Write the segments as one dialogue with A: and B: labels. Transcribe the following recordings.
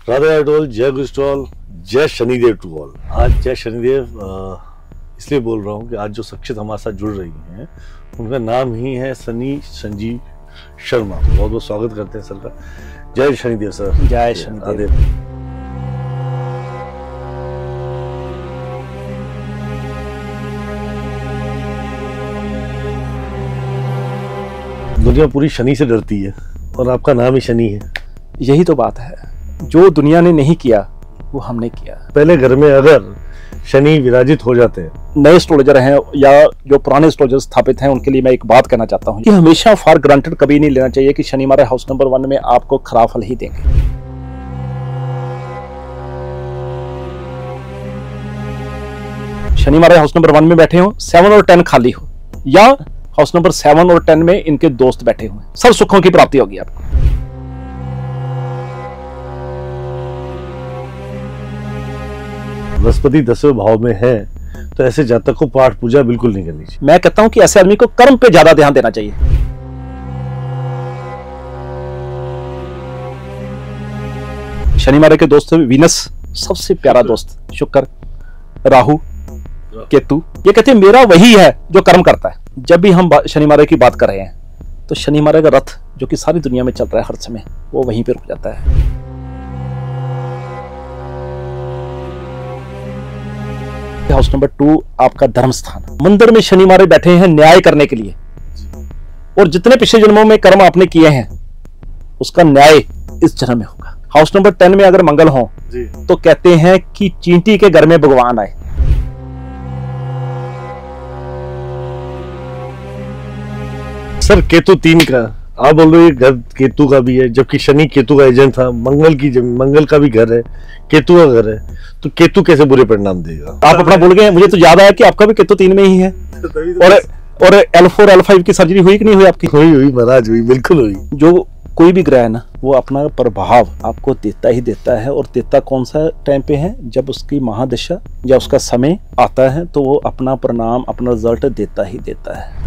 A: Radhe idol, जय गुस्टॉल, जय Shanidev to all. आज जय शनिदेव इसलिए बोल रहा हूँ कि आज जो शख्सियत हमारे साथ जुड़ रही हैं उनका नाम ही है सनी संजीव शर्मा। बहुत बहुत स्वागत करते हैं सर का। जय शनिदेव सर।
B: जय शनिदेव।
A: दुनिया पूरी शनि से डरती है और आपका नाम ही शनि है।
B: यही तो बात है, जो दुनिया ने नहीं किया वो हमने किया।
A: पहले घर में अगर शनि विराजित हो जाते हैं,
B: नए एस्ट्रोलॉजर हैं या जो पुराने एस्ट्रोलॉजर स्थापित हैं, उनके लिए मैं एक बात कहना चाहता हूं कि हमेशा फॉर ग्रांटेड कभी नहीं लेना चाहिए कि शनि हमारे हाउस नंबर 1 में आपको खराब फल ही देंगे। शनि हमारे हाउस नंबर 1 में बैठे हो, 7 और 10 खाली हो, या हाउस नंबर 7 और 10 में इनके दोस्त बैठे हुए, सब सुखों की प्राप्ति होगी आपको।
A: बृहस्पति 10वें भाव में है तो ऐसे जातक को पाठ पूजा बिल्कुल नहीं करनी चाहिए।
B: मैं कहता हूं कि ऐसे आदमी को कर्म पे ज्यादा ध्यान देना चाहिए। शनि हमारे के दोस्त वीनस, सबसे प्यारा दोस्त शुक्र, राहु, केतु, ये कहते हैं मेरा वही है जो कर्म करता है। जब भी हम शनि हमारे की बात कर रहे हैं तो शनि हमारे का रथ जो कि सारी दुनिया में चल रहा है हर समय, वो वहीं पे रुक जाता है। हाउस नंबर 2 आपका धर्म स्थान, मंदिर में शनि हमारे बैठे हैं न्याय करने के लिए, और जितने पिछले जन्मों में कर्म आपने किए हैं उसका न्याय इस जन्म में होगा। हाउस नंबर 10 में अगर मंगल हो तो कहते हैं कि चींटी के घर में भगवान आए।
A: सर केतु 3 का आप बोल रहे हो, ये घर केतु का भी है, जबकि शनि केतु का एजेंट था। मंगल का भी घर है, केतु का घर है, तो केतु कैसे बुरे परिणाम देगा?
B: आप अपना भूल गए। मुझे तो याद आया कि आपका भी केतु 3 में ही है। और L4 L5 की सर्जरी हुई कि नहीं हुई आपकी?
A: हुई महाराज, हुई, बिल्कुल हुई।
B: जो कोई भी ग्रह है ना, वो अपना प्रभाव आपको देता ही देता है। और देता कौन सा टाइम पे है? जब उसकी महादशा या उसका समय आता है तो वो अपना परिणाम, अपना रिजल्ट देता ही देता है।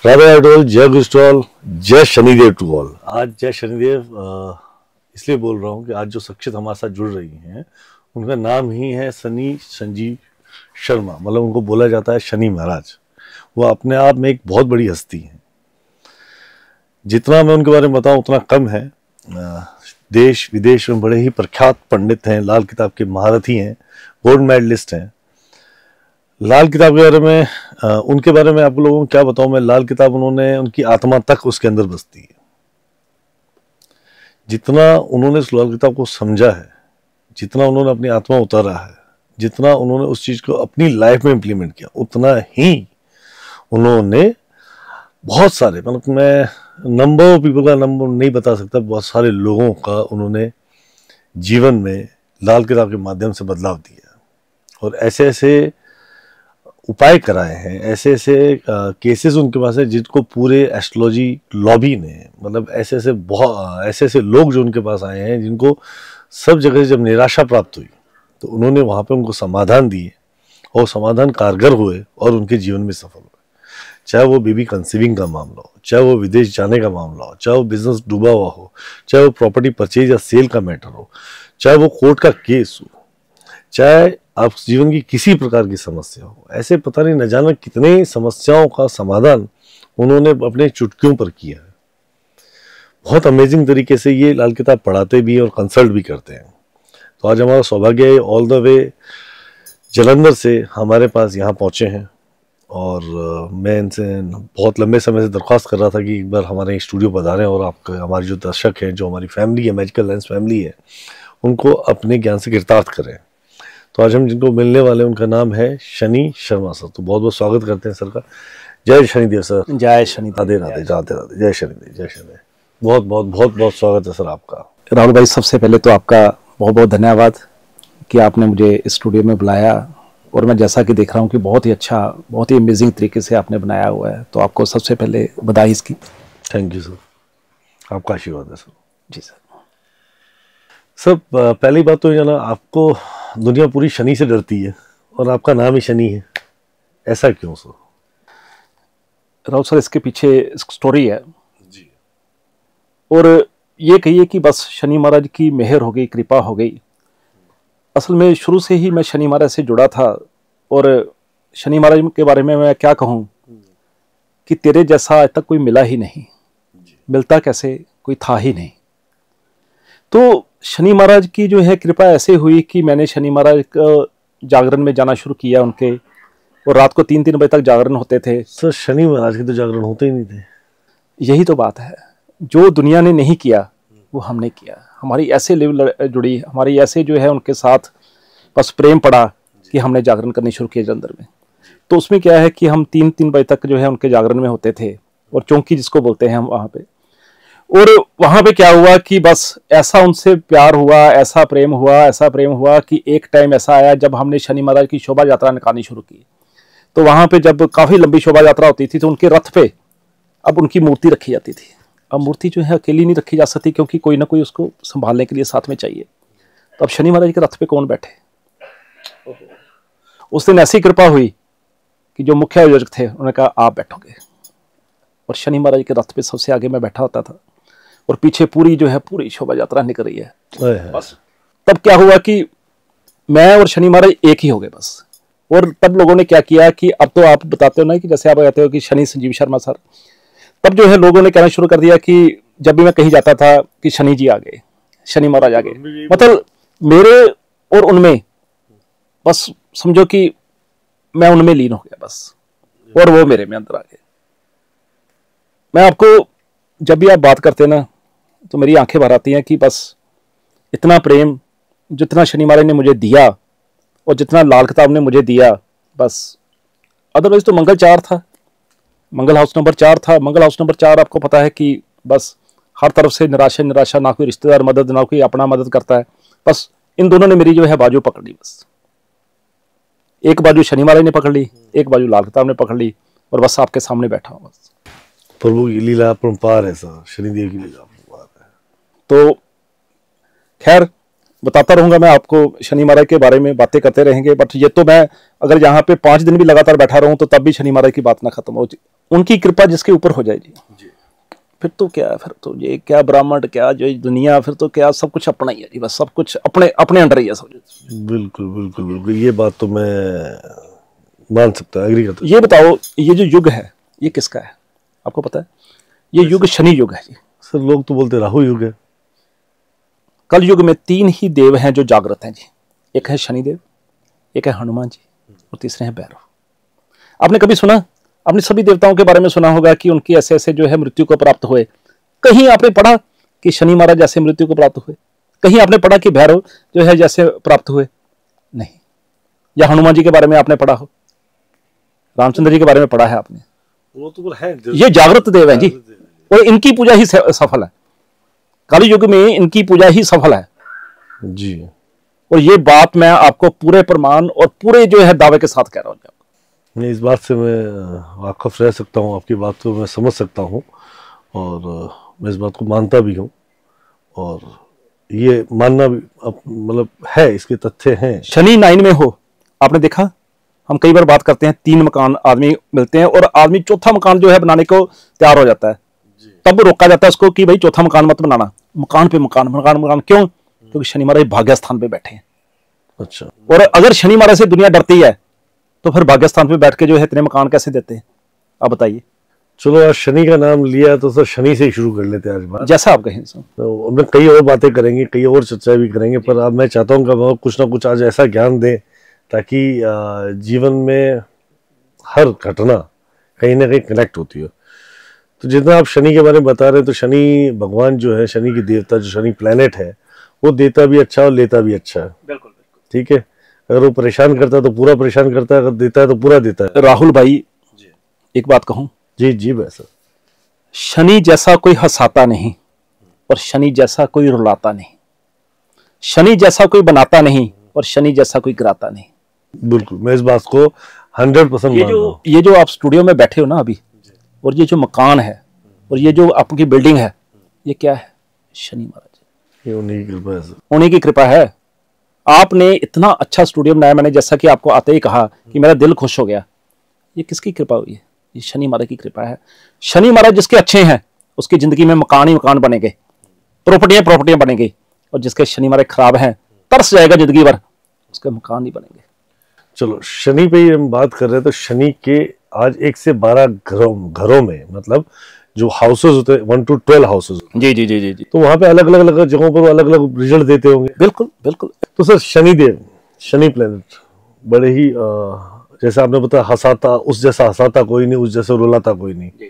A: राधे आइडोल, जय गुस्टॉल, जय शनिदेव टू ऑल। आज जय शनिदेव इसलिए बोल रहा हूँ कि आज जो शख्सियत हमारे साथ जुड़ रही हैं उनका नाम ही है सनी संजीव शर्मा। मतलब उनको बोला जाता है शनि महाराज। वो अपने आप में एक बहुत बड़ी हस्ती है। जितना मैं उनके बारे में बताऊं उतना कम है। देश विदेश में बड़े ही प्रख्यात पंडित हैं, लाल किताब के महारथी हैं, गोल्ड मेडलिस्ट हैं। लाल किताब के बारे में उनके बारे में आप लोगों को क्या बताऊं मैं। लाल किताब उन्होंने, उनकी आत्मा तक उसके अंदर बसती है। जितना उन्होंने उस लाल किताब को समझा है, जितना उन्होंने अपनी आत्मा उतारा है, जितना उन्होंने उस चीज को अपनी लाइफ में इम्प्लीमेंट किया, उतना ही उन्होंने बहुत सारे, मतलब मैं नंबर ऑफ पीपल का नंबर नहीं बता सकता, बहुत सारे लोगों का उन्होंने जीवन में लाल किताब के माध्यम से बदलाव दिया। और ऐसे ऐसे उपाय कराए हैं, ऐसे ऐसे केसेस उनके पास है जिनको पूरे एस्ट्रोलॉजी लॉबी ने, मतलब ऐसे ऐसे लोग जो उनके पास आए हैं जिनको सब जगह जब निराशा प्राप्त हुई तो उन्होंने वहाँ पे उनको समाधान दिए और समाधान कारगर हुए और उनके जीवन में सफल हुए। चाहे वो बेबी कंसीविंग का मामला हो, चाहे वो विदेश जाने का मामला हो, चाहे वो बिजनेस डूबा हुआ हो, चाहे वो प्रॉपर्टी परचेज या सेल का मैटर हो, चाहे वो कोर्ट का केस हो, चाहे आप जीवन की किसी प्रकार की समस्या हो, ऐसे पता नहीं न जाना कितने समस्याओं का समाधान उन्होंने अपने चुटकियों पर किया है। बहुत अमेजिंग तरीके से ये लाल किताब पढ़ाते भी और कंसल्ट भी करते हैं। तो आज हमारा सौभाग्य है ऑल द वे जलंधर से हमारे पास यहाँ पहुँचे हैं और मैं इनसे बहुत लंबे समय से दरख्वास्त कर रहा था कि एक बार हमारे स्टूडियो पधारें और आपके हमारे जो दर्शक हैं, जो हमारी फैमिली है, मैजिकल लेंस फैमिली है, उनको अपने ज्ञान से गिरफ्तार करें। तो आज हम जिनको मिलने वाले हैं उनका नाम है शनि शर्मा सर। तो बहुत बहुत स्वागत करते हैं सर का। जय शनिदेव सर।
B: जय शनिदेव।
A: राधे राधे, राधे राधे, जय शनिदेव, जय शनिदेव। बहुत बहुत बहुत बहुत स्वागत है सर आपका।
B: राहुल भाई, सबसे पहले तो आपका बहुत बहुत धन्यवाद कि आपने मुझे इस स्टूडियो में बुलाया, और मैं जैसा कि देख रहा हूँ कि बहुत ही अच्छा, बहुत ही अमेजिंग तरीके से आपने बनाया हुआ है, तो आपको सबसे पहले बधाई इसकी।
A: थैंक यू सर, आपका आशीर्वाद है सर।
B: जी सर।
A: सर पहली बात तो ये ना, आपको दुनिया पूरी शनि से डरती है और आपका नाम ही शनि है, ऐसा क्यों सर?
B: राहुल सर, इसके पीछे स्टोरी है
A: जी।
B: और ये कहिए कि बस शनि महाराज की मेहर हो गई, कृपा हो गई। असल में शुरू से ही मैं शनि महाराज से जुड़ा था, और शनि महाराज के बारे में मैं क्या कहूँ कि तेरे जैसा आज तक कोई मिला ही नहीं, मिलता कैसे, कोई था ही नहीं। तो शनि महाराज की जो है कृपा ऐसे हुई कि मैंने शनि महाराज का जागरण में जाना शुरू किया उनके, और रात को 3-3 बजे तक जागरण होते थे।
A: सर शनि महाराज के तो जागरण होते ही नहीं थे।
B: यही तो बात है, जो दुनिया ने नहीं किया वो हमने किया। हमारी ऐसे लेवल जुड़ी, हमारी ऐसे जो है उनके साथ बस प्रेम पड़ा कि हमने जागरण करनी शुरू किया जलंधर में। तो उसमें क्या है कि हम 3-3 बजे तक जो है उनके जागरण में होते थे, और चौकी जिसको बोलते हैं हम वहाँ पे। और वहाँ पे क्या हुआ कि बस ऐसा उनसे प्यार हुआ, ऐसा प्रेम हुआ, ऐसा प्रेम हुआ कि एक टाइम ऐसा आया जब हमने शनि महाराज की शोभा यात्रा निकालनी शुरू की। तो वहाँ पे जब काफ़ी लंबी शोभा यात्रा होती थी तो उनके रथ पे अब उनकी मूर्ति रखी जाती थी। अब मूर्ति जो है अकेली नहीं रखी जा सकती, क्योंकि कोई ना कोई उसको संभालने के लिए साथ में चाहिए। तो अब शनि महाराज के रथ पे कौन बैठे? उस दिन ऐसी कृपा हुई कि जो मुख्य आयोजक थे उन्होंने कहा आप बैठोगे, और शनि महाराज के रथ पे सबसे आगे मैं बैठा होता था, और पीछे पूरी जो है पूरी शोभा यात्रा निकल रही है। बस तब क्या हुआ कि मैं और शनि महाराज एक ही हो गए बस। और तब लोगों ने क्या किया कि अब तो आप बताते हो ना कि जैसे आप कहते हो कि शनि संजीव शर्मा सर, तब जो है लोगों ने कहना शुरू कर दिया कि जब भी मैं कहीं जाता था कि शनि जी आ गए, शनि महाराज आ गए। मतलब मेरे और उनमें बस समझो कि मैं उनमें लीन हो गया बस, और वो मेरे में अंदर आ गए। मैं आपको जब भी आप बात करते हैं ना तो मेरी आंखें भर आती हैं कि बस इतना प्रेम जितना शनि महाराज ने मुझे दिया, और जितना लाल किताब ने मुझे दिया, बस। अदरवाइज तो मंगल 4 था, मंगल हाउस नंबर 4 था। मंगल हाउस नंबर 4 आपको पता है कि बस हर तरफ से निराशा निराशा, ना कोई रिश्तेदार मदद, ना कोई अपना मदद करता है। बस इन दोनों ने मेरी जो है बाजू पकड़ ली। बस एक बाजू शनि महाराज ने पकड़ ली, एक बाजू लाल किताब ने पकड़ ली, और बस आपके सामने बैठा हूं बस।
A: प्रभु की लीला अपरंपार है सर, शनिदेव की लीला अपरंपार है।
B: तो खैर बताता रहूंगा मैं आपको, शनि महाराज के बारे में बातें करते रहेंगे। बट ये तो मैं अगर यहाँ पे 5 दिन भी लगातार बैठा रहूं तो तब भी शनि महाराज की बात ना खत्म हो। उनकी कृपा जिसके ऊपर हो जाएगी फिर तो क्या, फिर तो ये क्या ब्राह्मण, क्या जो दुनिया, फिर तो क्या सब कुछ अपना ही है जी। बस सब कुछ अपने अपने अंडर ही है सब।
A: बिल्कुल बिल्कुल बिल्कुल, ये बात तो मैं मान सकता हूँ, एग्री करता हूँ।
B: ये बताओ, ये जो युग है ये किसका है आपको पता है? ये युग शनि युग है जी।
A: सर लोग तो बोलते राहु युग है।
B: कल युग में 3 ही देव हैं जो जागृत हैं जी। एक है शनिदेव, एक है हनुमान जी, और तीसरे हैं भैरव। आपने कभी सुना, आपने सभी देवताओं के बारे में सुना होगा कि उनकी ऐसे ऐसे जो है मृत्यु को प्राप्त हुए। कहीं आपने पढ़ा कि शनि महाराज जैसे मृत्यु को प्राप्त हुए? कहीं आपने पढ़ा कि भैरव जो है जैसे प्राप्त हुए? नहीं। या हनुमान जी के बारे में आपने पढ़ा हो, रामचंद्र जी के बारे में पढ़ा है आपने?
A: वो तो है,
B: ये जागृत देव है जी, और इनकी पूजा ही सफल है। कल युग में इनकी पूजा ही सफल है
A: जी।
B: और ये बात मैं आपको पूरे प्रमाण और पूरे जो है दावे के साथ कह रहा हूँ।
A: नहीं, इस बात से मैं वाकफ रह सकता हूँ, आपकी बात को मैं समझ सकता हूँ, और मैं इस बात को मानता भी हूँ, और ये मानना भी मतलब है, इसके तथ्य हैं।
B: शनि 9 में हो, आपने देखा, हम कई बार बात करते हैं 3 मकान आदमी मिलते हैं और आदमी चौथा मकान जो है बनाने को तैयार हो जाता है, तब रोका जाता है उसको कि भाई चौथा मकान मत बनाना। मकान पे मकान मकान मकान, क्यों? क्योंकि शनि महाराज भाग्य स्थान पे बैठे हैं।
A: अच्छा।
B: और अगर शनि महाराज से दुनिया डरती है तो फिर भाग्य स्थान पे बैठ के जो है इतने मकान कैसे देते हैं, आप बताइए।
A: चलो आज शनि का नाम लिया तो सर शनि से ही शुरू कर लेते हैं आज बात,
B: जैसा आप कहें।
A: तो हम कई और बातें करेंगे, कई और चर्चा भी करेंगे, पर अब मैं चाहता हूँ कि कुछ ना कुछ आज ऐसा ज्ञान दें ताकि जीवन में हर घटना कहीं ना कहीं कनेक्ट होती हो। तो जितना आप शनि के बारे में बता रहे हैं, तो शनि भगवान जो है, शनि की देवता जो शनि प्लेनेट है, वो देता भी अच्छा और लेता भी अच्छा है।
B: बिल्कुल।
A: ठीक है, अगर वो परेशान करता है तो पूरा परेशान करता है, अगर देता है तो पूरा देता है।
B: राहुल भाई एक बात कहूं,
A: जी जी भाई सर,
B: शनि जैसा कोई हंसाता नहीं और शनि जैसा कोई रुलाता नहीं, शनि जैसा कोई बनाता नहीं और शनि जैसा कोई गिराता नहीं।
A: बिल्कुल, मैं इस बात को 100% मान रहा हूं।
B: ये जो आप स्टूडियो में बैठे हो ना अभी, और ये जो मकान है और ये जो आपकी बिल्डिंग है, ये क्या है? शनि महाराज,
A: ये उन्हीं की कृपा है सर,
B: उन्हीं की कृपा है। आपने इतना अच्छा स्टूडियो बनाया, मैंने जैसा कि आपको आते ही कहा कि मेरा दिल खुश हो गया। ये किसकी कृपा हुई है? ये शनि महाराज की कृपा है। शनि महाराज जिसके अच्छे हैं उसकी जिंदगी में मकान ही मकान बनेंगे, प्रॉपर्टियां बनेंगी, और जिसके शनि महाराज खराब हैं तरस जाएगा जिंदगी भर, उसके मकान नहीं बनेंगे।
A: चलो शनि पे ही हम बात कर रहे हैं, तो शनि के आज 1 से 12 घरों में, मतलब जो हाउसेज होते हैं 1 to 12 हाउसेज,
B: जी,
A: तो वहां पे अलग अलग जगहों पर अलग अलग रिजल्ट देते होंगे।
B: बिल्कुल।
A: तो सर शनिदेव, शनि प्लेनेट बड़े ही जैसे आपने बताया हंसाता, उस जैसा हंसाता कोई नहीं, उस जैसा रुलाता कोई नहीं।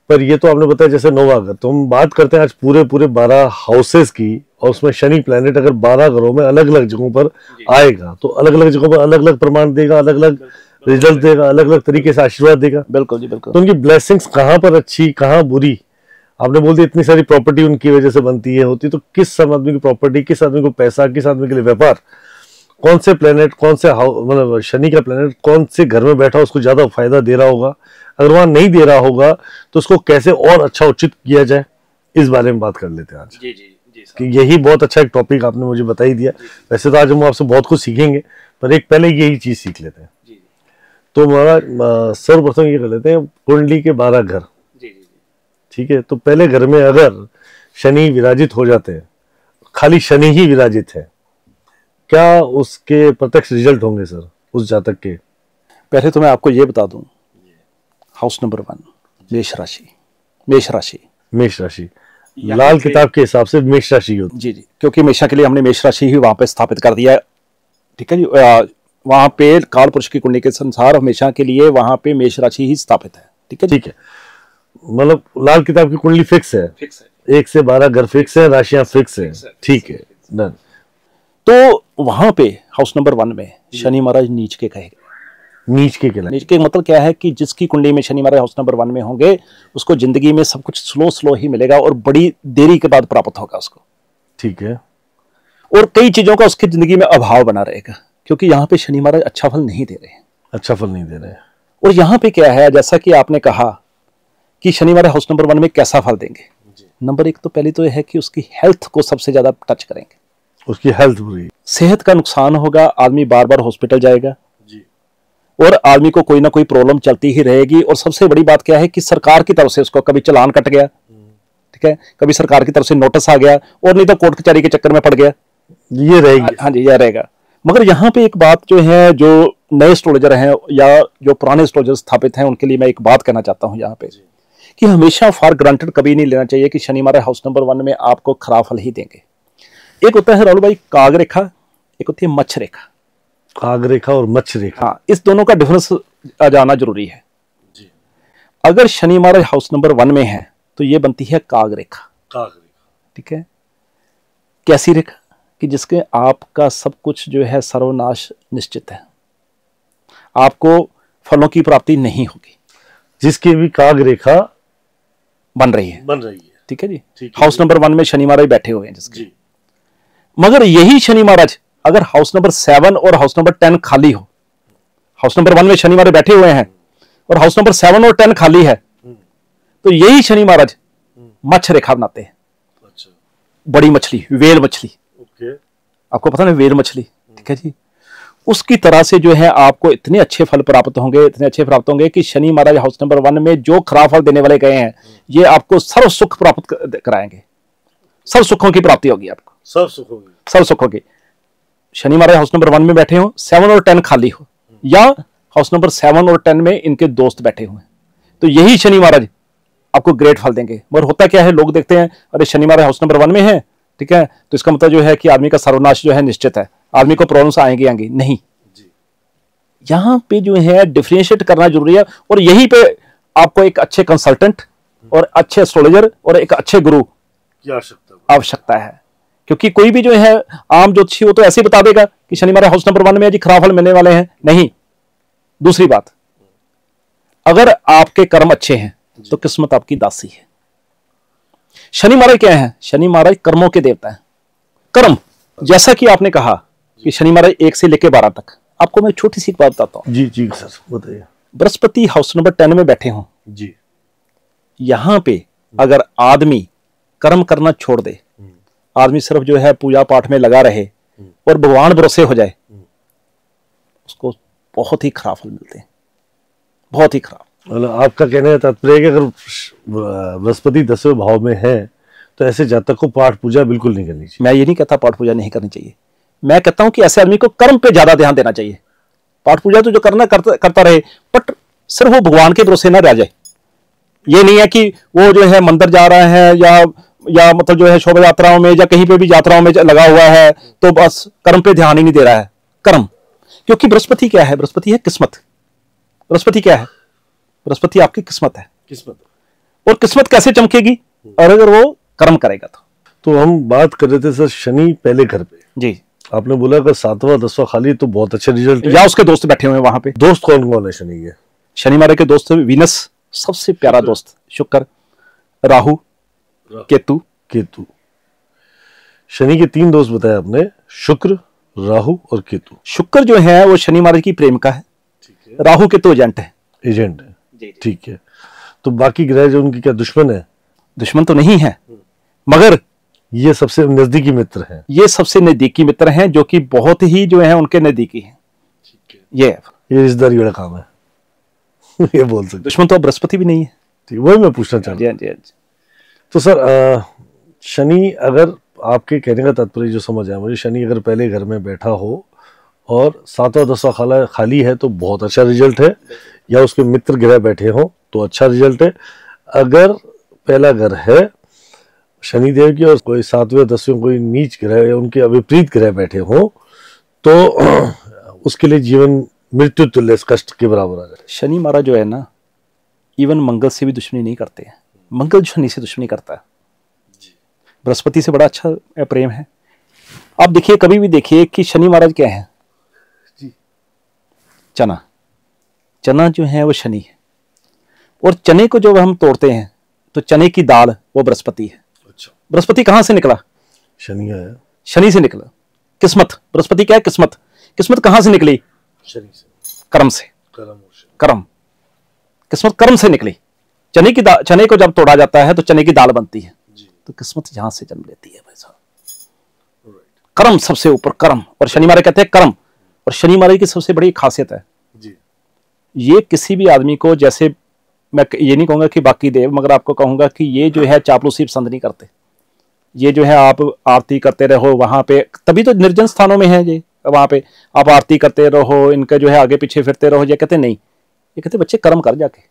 A: पर ये तो आपने बताया जैसे 9 घर, तो हम बात करते हैं आज पूरे 12 हाउसेस की, और उसमें शनि प्लेनेट अगर 12 घरों में अलग अलग जगहों पर आएगा तो अलग अलग जगहों पर अलग अलग प्रमाण देगा, अलग अलग रिजल्ट देगा, अलग अलग तरीके से आशीर्वाद देगा।
B: बिल्कुल जी, बिल्कुल।
A: तो उनकी ब्लेसिंग्स कहाँ पर अच्छी कहाँ बुरी, आपने बोल दिया इतनी सारी प्रॉपर्टी उनकी वजह से बनती है होती, तो किस आदमी की प्रॉपर्टी, किस आदमी को पैसा, किस आदमी के लिए व्यापार, कौन से प्लेनेट, कौन से मतलब शनि का प्लेनेट कौन से घर में बैठा उसको ज्यादा फायदा दे रहा होगा, अगर वहां नहीं दे रहा होगा तो उसको कैसे और अच्छा उचित किया जाए, इस बारे में बात कर लेते हैं आज।
B: जी
A: कि यही बहुत अच्छा एक टॉपिक आपने मुझे बता ही दिया। वैसे तो आज हम आपसे बहुत कुछ सीखेंगे, पर एक पहले यही चीज सीख लेते हैं। तो हमारा सर्वप्रथम ये कर लेते हैं, कुंडली के 12 घर। ठीक है, तो पहले घर में अगर शनि विराजित हो जाते हैं, खाली शनि ही विराजित है, क्या उसके प्रत्यक्ष रिजल्ट होंगे सर उस जातक के?
B: पहले तो मैं आपको ये बता दूं, हाउस नंबर 1 मेष राशि लाल किताब के हिसाब से मेष राशि होती
A: जी,
B: क्योंकि हमेशा के लिए हमने मेष राशि ही वहां पे स्थापित कर दिया है। ठीक है जी, वहां पे काल पुरुष की कुंडली के संसार हमेशा के लिए वहां पे मेष राशि ही स्थापित है। ठीक है,
A: मतलब लाल किताब की कुंडली फिक्स है 1 से 12 घर फिक्स है, राशियां फिक्स है। ठीक है, डन।
B: तो वहां पे हाउस नंबर 1 में शनि महाराज नीच के कहेगा। नीच के मतलब क्या है कि जिसकी कुंडली में शनि महाराज हाउस नंबर 1 में होंगे उसको जिंदगी में सब कुछ स्लो ही मिलेगा और बड़ी देरी के बाद प्राप्त होगा उसको।
A: ठीक है,
B: और कई चीजों का उसकी जिंदगी में अभाव बना रहेगा, क्योंकि यहाँ पे शनि महाराज अच्छा फल नहीं दे रहे हैं। और यहाँ पे क्या है, जैसा कि आपने कहा कि शनि महाराज हाउस नंबर 1 में कैसा फल देंगे। नंबर 1 तो पहले तो यह है कि उसकी हेल्थ को सबसे ज्यादा टच करेंगे।
A: उसकी हेल्थ बुरी,
B: सेहत का नुकसान होगा, आदमी बार बार हॉस्पिटल जाएगा और आदमी को कोई ना कोई प्रॉब्लम चलती ही रहेगी। और सबसे बड़ी बात क्या है कि सरकार की तरफ से उसको कभी चालान कट गया, ठीक है, कभी सरकार की तरफ से नोटिस आ गया, और नहीं तो कोर्ट कचहरी के चक्कर में पड़ गया,
A: ये रहेगी।
B: हाँ जी, यह रहेगा। मगर यहाँ पे एक बात जो है, जो नए एस्ट्रोलॉजर हैं या जो पुराने एस्ट्रोलॉजर स्थापित हैं, उनके लिए मैं एक बात कहना चाहता हूँ यहाँ पे कि हमेशा फॉर ग्रांटेड कभी नहीं लेना चाहिए कि शनि महाराज हाउस नंबर 1 में आपको खराब फल ही देंगे। एक होता है राहुल भाई काग रेखा, एक होती है मच्छ रेखा।
A: काग रेखा और मच्छ रेखा,
B: हाँ, इस दोनों का डिफरेंस जाना जरूरी है जी। अगर शनि महाराज हाउस नंबर 1 में है तो ये बनती है काग रेखा। ठीक है, कैसी रेखा कि जिसके आपका सब कुछ जो है सर्वनाश निश्चित है, आपको फलों की प्राप्ति नहीं होगी।
A: जिसकी भी काग रेखा
B: बन रही है। ठीक है जी, हाउस
A: है।
B: नंबर 1 में शनि महाराज बैठे हुए हैं जिसके। मगर यही शनि महाराज अगर हाउस नंबर 7 और हाउस नंबर 10 खाली हो, हाउस नंबर 1 में शनि महाराज बैठे हुए हैं और हाउस नंबर 7 और 10 खाली है, तो यही शनि महाराज मच्छ रेखा बनाते हैं।
A: अच्छा,
B: बड़ी मछली, वेल मछली,
A: ओके,
B: आपको पता ना वेल मछली। ठीक है जी, उसकी तरह से जो है आपको इतने अच्छे फल प्राप्त होंगे कि शनि महाराज हाउस नंबर 1 में जो खराब फल देने वाले गए हैं, ये आपको सर्व सुख प्राप्त कराएंगे। सर्व सुखों की प्राप्ति होगी आपको, सर्व सुखों की। शनि महाराज हाउस नंबर 1 में बैठे हो, 7 और 10 खाली हो, या हाउस नंबर 7 और 10 में इनके दोस्त बैठे हुए, तो यही शनि महाराज आपको ग्रेट फल देंगे। मगर होता क्या है, लोग देखते हैं अरे शनि महाराज हाउस नंबर 1 में है, ठीक है, तो इसका मतलब जो है कि आदमी का सर्वनाश जो है निश्चित है, आदमी को प्रॉब्लम्स आएंगी। नहीं, यहाँ पे जो है डिफरेंशिएट करना जरूरी है, और यहीं पे आपको एक अच्छे कंसल्टेंट और अच्छे एस्ट्रोलॉजर और एक अच्छे गुरु
A: की आवश्यकता
B: है। क्योंकि कोई भी जो है आम ज्योतिषी वो तो ऐसे ही बता देगा कि शनि हमारे हाउस नंबर 1 में है जी, खराब फल मिलने वाले हैं। नहीं, दूसरी बात, अगर आपके कर्म अच्छे हैं तो किस्मत आपकी दासी है। शनि महाराज क्या है? शनि महाराज कर्मों के देवता है। कर्म, जैसा कि आपने कहा कि शनि महाराज 1 से लेकर 12 तक, आपको मैं छोटी सी बात बताता हूं।
A: जी जी सर बताइए।
B: बृहस्पति हाउस नंबर 10 में बैठे हों
A: जी,
B: यहां पे अगर आदमी कर्म करना छोड़ दे, आदमी सिर्फ जो है पूजा पाठ में लगा रहे और भगवान भरोसे हो जाए, उसको बहुत ही खराब फल मिलते हैं, बहुत ही खराब।
A: मतलब आपका कहने का तात्पर्य है कि अगर बृहस्पति 10वें भाव में है तो ऐसे जातक को पाठ पूजा बिल्कुल नहीं करनी चाहिए।
B: मैं ये नहीं कहता पाठ पूजा नहीं करनी चाहिए, मैं कहता हूं कि ऐसे आदमी को कर्म पे ज्यादा ध्यान देना चाहिए। पाठ पूजा तो जो करना करता रहे, बट सिर्फ वो भगवान के भरोसे ना रह जाए। ये नहीं है कि वो जो है मंदिर जा रहा है या मतलब जो है शोभा यात्राओं में या कहीं पे भी यात्राओं में लगा हुआ है तो बस कर्म पे ध्यान ही नहीं दे रहा है। कर्म, क्योंकि बृहस्पति क्या है? बृहस्पति है किस्मत। बृहस्पति क्या है? बृहस्पति आपकी किस्मत है।
A: किस्मत,
B: और किस्मत कैसे चमकेगी? और अगर वो कर्म करेगा
A: तो हम बात कर रहे थे सर शनि पहले घर पे।
B: जी,
A: आपने बोला अगर 7वां 10वां खाली तो बहुत अच्छे रिजल्ट है।
B: या उसके दोस्त बैठे हुए हैं वहां पे।
A: दोस्त कौन कौन है शनि के?
B: शनि महाराज के दोस्त वीनस, सबसे प्यारा दोस्त, शुक्र, राहु, केतु।
A: केतु। शनि के 3 दोस्त बताए आपने, शुक्र, राहु और केतु।
B: शुक्र जो है वो शनि महाराज की प्रेमिका है, राहु केतु एजेंट है।
A: एजेंट है, ठीक है। तो बाकी ग्रह जो उनकी क्या दुश्मन है?
B: दुश्मन तो नहीं है, मगर
A: ये सबसे नजदीकी मित्र हैं।
B: ये सबसे नजदीकी मित्र हैं, जो कि बहुत ही जो है उनके नजदीकी हैं। ये
A: रिश्तेदारी वाला काम है ये बोल सकते।
B: दुश्मन तो बृहस्पति भी नहीं है।
A: ठीक, वही मैं पूछना चाहता हूँ। तो सर शनि, अगर आपके कहने का तात्पर्य जो समझ आया मुझे, शनि अगर पहले घर में बैठा हो और 7वां 10वां खाली है तो बहुत अच्छा रिजल्ट है, या उसके मित्र ग्रह बैठे हो तो अच्छा रिजल्ट है। अगर पहला घर है शनिदेव की और कोई 7वें 10वें कोई नीच ग्रह या उनके विपरीत ग्रह बैठे हो तो उसके लिए जीवन मृत्यु तुल्य कष्ट के बराबर आ जाए।
B: शनि महाराज जो है ना, इवन मंगल से भी दुश्मनी नहीं करते हैं। मंगल शनि से दुश्मनी करता है। बृहस्पति से बड़ा अच्छा प्रेम है। आप देखिए, कभी भी देखिए कि शनि महाराज क्या है
A: जी,
B: चना। चना जो है वो शनि है, और चने को जब हम तोड़ते हैं तो चने की दाल वो बृहस्पति है।
A: अच्छा,
B: बृहस्पति कहां से निकला?
A: शनि आया,
B: शनि से निकला। किस्मत, बृहस्पति क्या है? किस्मत। किस्मत कहां से निकली?
A: शनि से,
B: कर्म से। कर्म, किस्मत कर्म से निकली। चने को जब तोड़ा जाता है तो चने की दाल बनती है, तो किस्मत यहां से जन्म लेती है भाई साहब। कर्म सबसे ऊपर, कर्म। और शनि महाराज कहते हैं कर्म। और शनि महाराज की सबसे बड़ी खासियत है
A: जी,
B: ये किसी भी आदमी को, जैसे मैं ये नहीं कहूंगा कि बाकी देव, मगर आपको कहूंगा कि ये जो है चापलूसी पसंद नहीं करते। ये जो है आप आरती करते रहो वहां पे, तभी तो निर्जन स्थानों में है ये, वहां पे आप आरती करते रहो, इनका जो है आगे पीछे फिरते रहो। ये कहते नहीं, ये कहते बच्चे कर्म कर जाके।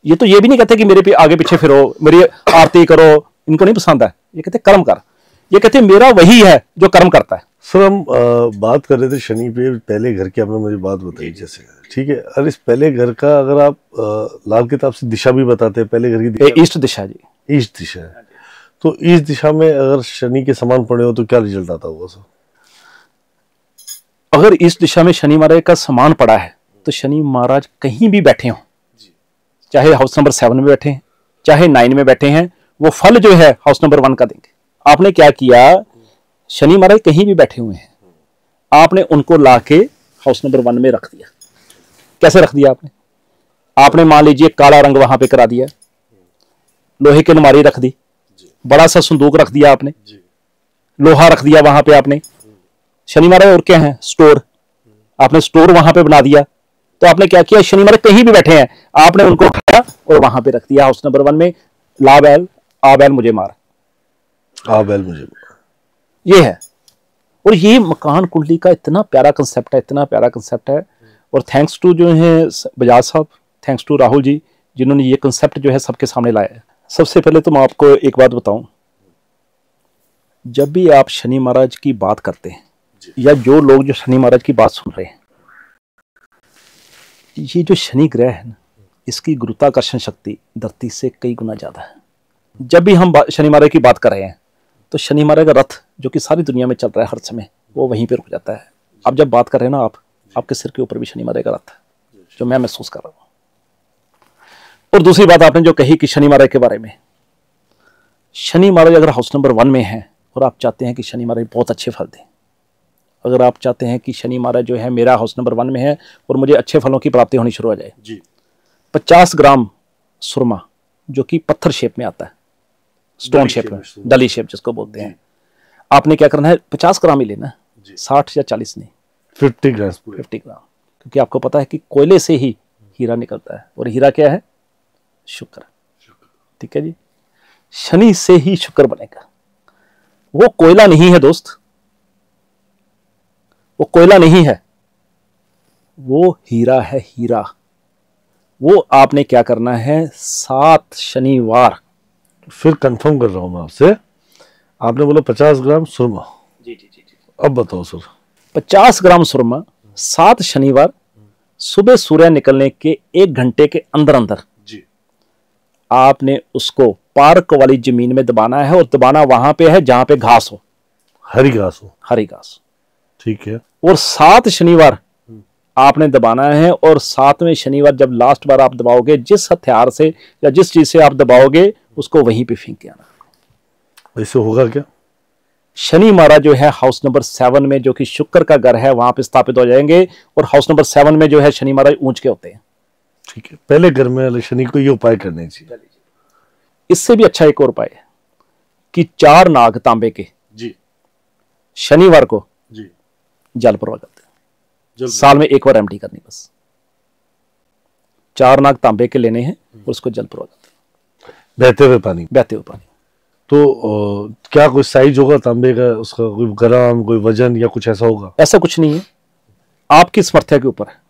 B: ये तो ये भी नहीं कहते कि मेरे पे आगे पीछे फिरो, मेरी आरती करो, इनको नहीं पसंद है। ये कहते कर्म कर। ये कहते मेरा वही है जो कर्म करता है।
A: सर हम बात कर रहे थे शनि पे पहले घर की, आपने मुझे बात बताई जैसे, ठीक है। अगर इस पहले घर का अगर आप लाल किताब से दिशा भी बताते हैं, पहले घर की दिशा
B: ईस्ट दिशा जी,
A: ईस्ट दिशा है, तो ईस्ट दिशा में अगर शनि के समान पड़े हो तो क्या रिजल्ट आता होगा सर?
B: अगर ईस्ट दिशा में शनि महाराज का समान पड़ा है तो शनि महाराज कहीं भी बैठे हों, चाहे हाउस नंबर 7 में बैठे हैं, चाहे 9 में बैठे हैं, वो फल जो है हाउस नंबर 1 का देंगे। आपने क्या किया, शनि महाराज कहीं भी बैठे हुए हैं, आपने उनको लाके हाउस नंबर 1 में रख दिया। कैसे रख दिया आपने? आपने मान लीजिए काला रंग वहां पे करा दिया, लोहे की अलमारी रख दी, बड़ा सा संदूक रख दिया आपने, लोहा रख दिया वहां पे आपने। शनि महाराज और क्या है? स्टोर। आपने स्टोर वहां पे बना दिया। तो आपने क्या किया, शनि महाराज कहीं भी बैठे हैं, आपने उनको उठाया और वहां पे रख दिया हाउस नंबर 1 में। ला बैल आ बैल मुझे मार,
A: आ बैल मुझे मार,
B: ये है। और ये मकान कुंडली का इतना प्यारा कंसेप्ट है, इतना प्यारा कंसेप्ट है। और थैंक्स टू जो है बजाज साहब, थैंक्स टू राहुल जी, जिन्होंने ये कंसेप्ट जो है सबके सामने लाया है। सबसे पहले तो मैं आपको एक बात बताऊं, जब भी आप शनि महाराज की बात करते हैं, या जो लोग जो शनि महाराज की बात सुन रहे हैं, ये जो शनि ग्रह है ना, इसकी गुरुत्वाकर्षण शक्ति धरती से कई गुना ज्यादा है। जब भी हम शनि महाराज की बात कर रहे हैं तो शनि महाराज का रथ जो कि सारी दुनिया में चल रहा है हर समय, वो वहीं पे रुक जाता है। अब जब बात कर रहे हैं ना आप, आपके सिर के ऊपर भी शनि महाराज का रथ है, जो मैं महसूस कर रहा हूं। और दूसरी बात आपने जो कही कि शनि महाराज के बारे में, शनि महाराज अगर हाउस नंबर 1 में है और आप चाहते हैं कि शनि महाराज बहुत अच्छे फल दें, अगर आप चाहते हैं कि शनि महाराज जो है मेरा हाउस नंबर 1 में है और मुझे अच्छे फलों की प्राप्ति होनी शुरू हो जाए जी, 50 ग्राम सुरमा जो कि पत्थर शेप में आता है, स्टोन शेप में, डली शेप जिसको बोलते हैं, आपने क्या करना है 50 ग्राम ही लेना, 60 या 40 नहीं,
A: 50 ग्राम,
B: 50 ग्राम, क्योंकि आपको पता है कि कोयले से ही हीरा निकलता है, और हीरा क्या है? शुक्र। ठीक है जी, शनि से ही शुक्र बनेगा। वो कोयला नहीं है दोस्त, वो कोयला नहीं है, वो हीरा है, हीरा। वो आपने क्या करना है, 7 शनिवार,
A: फिर कंफर्म कर रहा हूं मैं आपसे, आपने बोला 50 ग्राम सुरमा,
B: जी,
A: अब बताओ सर।
B: 50 ग्राम सुरमा 7 शनिवार सुबह सूर्य निकलने के 1 घंटे के अंदर अंदर
A: जी,
B: आपने उसको पार्क वाली जमीन में दबाना है, और दबाना वहां पे है जहां पे घास हो,
A: हरी घास हो,
B: हरी घास।
A: ठीक है।
B: और 7 शनिवार आपने दबाना है, और 7वें शनिवार जब लास्ट बार आप दबाओगे, जिस हथियार से या जिस चीज से आप दबाओगे उसको वहीं पे फेंक के आना।
A: ऐसे होगा क्या?
B: शनि महाराज जो है हाउस नंबर 7 में, जो कि शुक्र का घर है, वहां पे स्थापित हो जाएंगे, और हाउस नंबर 7 में जो है शनि महाराज ऊंच के होते हैं।
A: ठीक है, पहले घर में वाले शनि को ये उपाय करने चाहिए।
B: इससे भी अच्छा एक और उपाय है कि 4 नाग तांबे के
A: जी,
B: शनिवार को
A: जी,
B: जल प्रवाह करते हैं, साल में 1 बार एम्प्टी करनी बस। 4 नाग तांबे के लेने हैं और उसको जल प्रवाह करते हैं,
A: बहते हुए पानी,
B: बहते हुए पानी।
A: तो क्या कोई साइज होगा तांबे का, उसका कोई ग्राम, कोई वजन या कुछ ऐसा होगा?
B: ऐसा कुछ नहीं है, आपकी समर्थ्य के ऊपर है।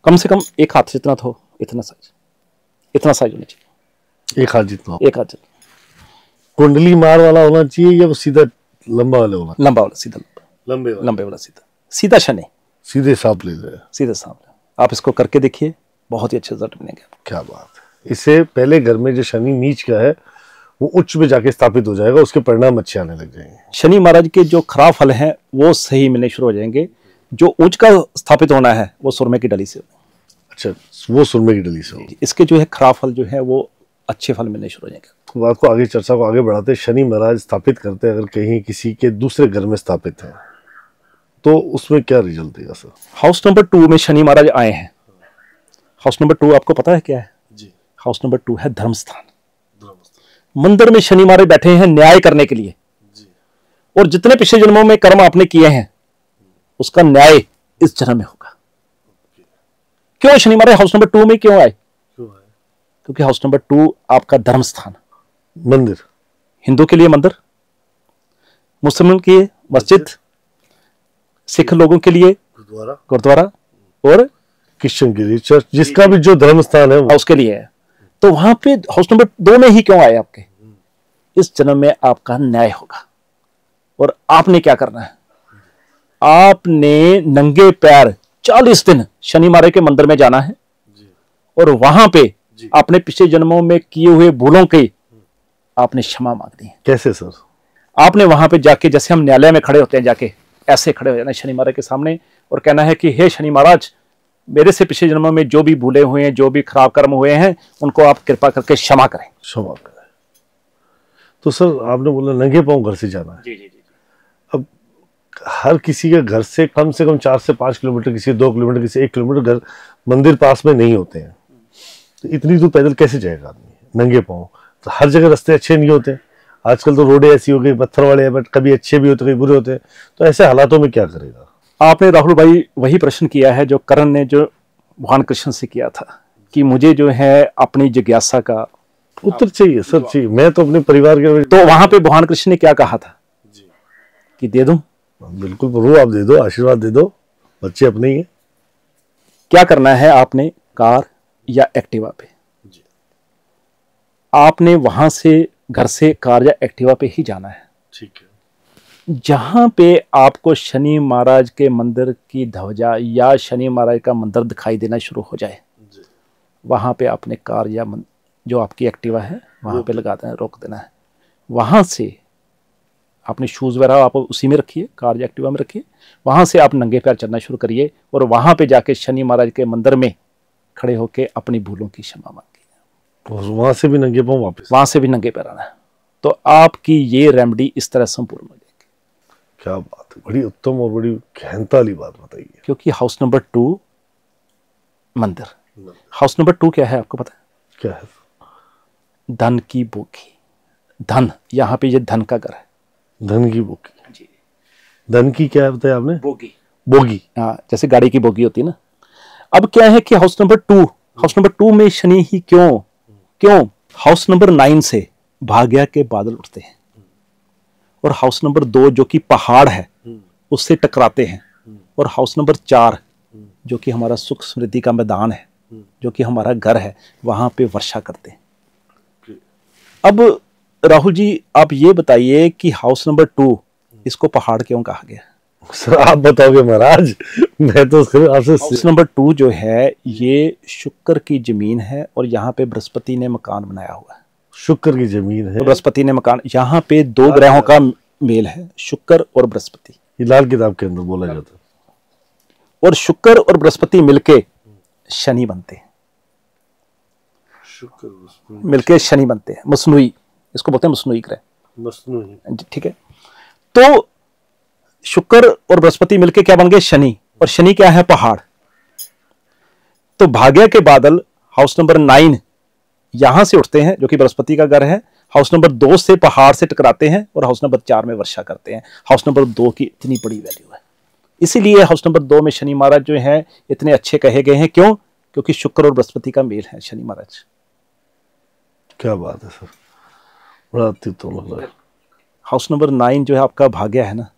B: कम से कम 1 हाथ जितना तो हो, इतना साइज होना चाहिए,
A: 1 हाथ जितना,
B: 1 हाथ जितना।
A: कुंडली मार वाला होना चाहिए या वो सीधा लंबा वाला होना?
B: लंबा वाला, सीधा
A: लंबे
B: वाला, सीधा शनि,
A: सीधे सांप ले जाए,
B: सीधे सामने। आप इसको करके देखिए, बहुत ही अच्छे रिजल्ट मिलेंगे।
A: क्या बात है। इससे पहले घर में जो शनि नीच का है वो उच्च में जाके स्थापित हो जाएगा, उसके परिणाम अच्छे आने लग जाएंगे।
B: शनि महाराज के जो खराब फल हैं वो सही मिलने शुरू हो जाएंगे। जो उच्च का स्थापित होना है वो सुरमे की डली से।
A: अच्छा, वो सुरमे की डली से होगी।
B: इसके जो है खराब फल जो है वो अच्छे फल मिलने शुरू हो जाएंगे।
A: तो बात को आगे, चर्चा को आगे बढ़ाते, शनि महाराज स्थापित करते अगर कहीं किसी के दूसरे घर में स्थापित है तो उसमें क्या रिजल्ट देगा सर?
B: हाउस नंबर 2 में शनि महाराज आए हैं। हाउस नंबर 2 आपको पता है क्या है
A: जी?
B: हाउस नंबर 2 है धर्म स्थान। मंदिर में शनि महाराज बैठे हैं न्याय करने के लिए
A: जी।
B: और जितने पिछले जन्मों में कर्म आपने किए हैं उसका न्याय इस जन्म में होगा। क्यों शनि महाराज हाउस नंबर 2 में क्यों आए? क्योंकि हाउस नंबर 2 आपका धर्म स्थान,
A: मंदिर,
B: हिंदू के लिए मंदिर, मुस्लिम के लिए मस्जिद, सिख लोगों के लिए गुरुद्वारा और
A: क्रिश्चियन के लिए चर्च, जिसका भी जो धर्म स्थान है
B: उसके लिए है। तो वहां पे हाउस नंबर 2 में ही क्यों आए आपके? इस जन्म में आपका न्याय होगा। और आपने क्या करना है, आपने नंगे पैर 40 दिन शनि महाराज के मंदिर में जाना है और वहां पे आपने पिछले जन्मों में किए हुए भूलों की आपने क्षमा मांगनी है।
A: कैसे सर?
B: आपने वहां पे जाके, जैसे हम न्यायालय में खड़े होते हैं, जाके ऐसे खड़े हो जाना शनि महाराज के सामने और कहना है कि हे शनि महाराज, मेरे से पिछले जन्मों में जो भी भूले हुए हैं, जो भी खराब कर्म हुए हैं, उनको आप कृपा करके क्षमा करें।
A: क्षमा करें। तो सर आपने बोला नंगे पांव घर से जाना है।
B: जी।
A: अब हर किसी के घर से कम 4 से 5 किलोमीटर, किसी 2 किलोमीटर, किसी 1 किलोमीटर घर मंदिर पास में नहीं होते हैं, तो इतनी दूर पैदल कैसे जाएगा आदमी नंगे पांव? तो हर जगह रास्ते अच्छे नहीं होते। आजकल तो रोडें ऐसी हो गई, पत्थर वाले हैं, बट कभी अच्छे भी होते, कभी बुरे होते हैं। तो ऐसे हालातों में क्या करेगा?
B: आपने राहुल भाई वही प्रश्न किया है जो करण ने जो भगवान कृष्ण से किया था कि मुझे जो है अपनी जिज्ञासा का
A: उत्तर चाहिए सर, चाहिए। मैं तो अपने परिवार के,
B: तो वहां पे भगवान कृष्ण ने क्या कहा था कि दे दूं?
A: बिल्कुल प्रभु, आप दे दो, आशीर्वाद दे दो, बच्चे अपने ही हैं।
B: क्या करना है आपने? कार या एक्टिवा पे, आपने वहां से घर से कार या एक्टिवा पे ही जाना है।
A: ठीक है।
B: जहां पे आपको शनि महाराज के मंदिर की ध्वजा या शनि महाराज का मंदिर दिखाई देना शुरू हो जाए, वहां पे आपने कार या जो आपकी एक्टिवा है वहां पे लगा देना, रोक देना है। वहां से आपने शूज वगैरह आप उसी में रखिए, कार या एक्टिवा में रखिए, वहां से आप नंगे पैर चलना शुरू करिए और वहां पे जाके शनि महाराज के मंदिर में खड़े होके अपनी भूलों की क्षमा मांगिए।
A: और वहां से भी नंगे पांव वापस,
B: वहां से भी नंगे पैर आना है। तो आपकी ये रेमेडी इस तरह संपूर्ण हो जाएगी।
A: क्या बात है, बड़ी उत्तम और बड़ी गहनता वाली बात बताइए।
B: क्योंकि हाउस नंबर 2 मंदिर, हाउस नंबर 2 क्या है आपको पता है?
A: क्या है?
B: धन की बोगी। धन, यहाँ पे ये धन का घर है।
A: धन की बोगी
B: जी।
A: धन की क्या है बताया आपने?
B: बोगी।
A: बोगी,
B: हाँ, जैसे गाड़ी की बोगी होती है ना। अब क्या है कि हाउस नंबर 2 में शनि ही क्यों हाउस नंबर 9 से भाग्य के बादल उठते हैं और हाउस नंबर 2 जो कि पहाड़ है उससे टकराते हैं, और हाउस नंबर 4 जो कि हमारा सुख समृद्धि का मैदान है, जो कि हमारा घर है, वहां पे वर्षा करते हैं। अब राहुल जी आप ये बताइए कि हाउस नंबर 2 इसको पहाड़ क्यों कहा गया?
A: सर आप बताओगे महाराज, मैं तो आपसे।
B: हाउस नंबर 2 जो है ये शुक्र की जमीन है और यहाँ पे बृहस्पति ने मकान बनाया हुआ है।
A: शुक्र की जमीन है,
B: बृहस्पति ने मकान, यहाँ पे 2 ग्रहों का मेल है, शुक्र और बृहस्पति।
A: ये लाल किताब के अंदर बोला जाता है।
B: और शुक्र और बृहस्पति मिलके शनि बनते हैं,
A: शुक्र
B: मिलके शनि बनते हैं, मसनूई, इसको बोलते हैं मसनूई ग्रह,
A: मसनूई।
B: ठीक है। तो शुक्र और बृहस्पति मिलके क्या बन गए? शनि। और शनि क्या है? पहाड़। तो भाग्य के बादल हाउस नंबर 9 यहां से उठते हैं जो कि बृहस्पति का घर है, हाउस नंबर 2 से पहाड़ से टकराते हैं और हाउस नंबर 4 में वर्षा करते हैं। हाउस नंबर 2 की इतनी बड़ी वैल्यू है, इसीलिए हाउस नंबर 2 में शनि महाराज जो है इतने अच्छे कहे गए हैं। क्यों? क्योंकि शुक्र और बृहस्पति का मेल है शनि महाराज।
A: क्या बात है सर, बड़ा अत्युत्तम लग रहा है।
B: हाउस नंबर 9 जो है आपका भाग्य है ना,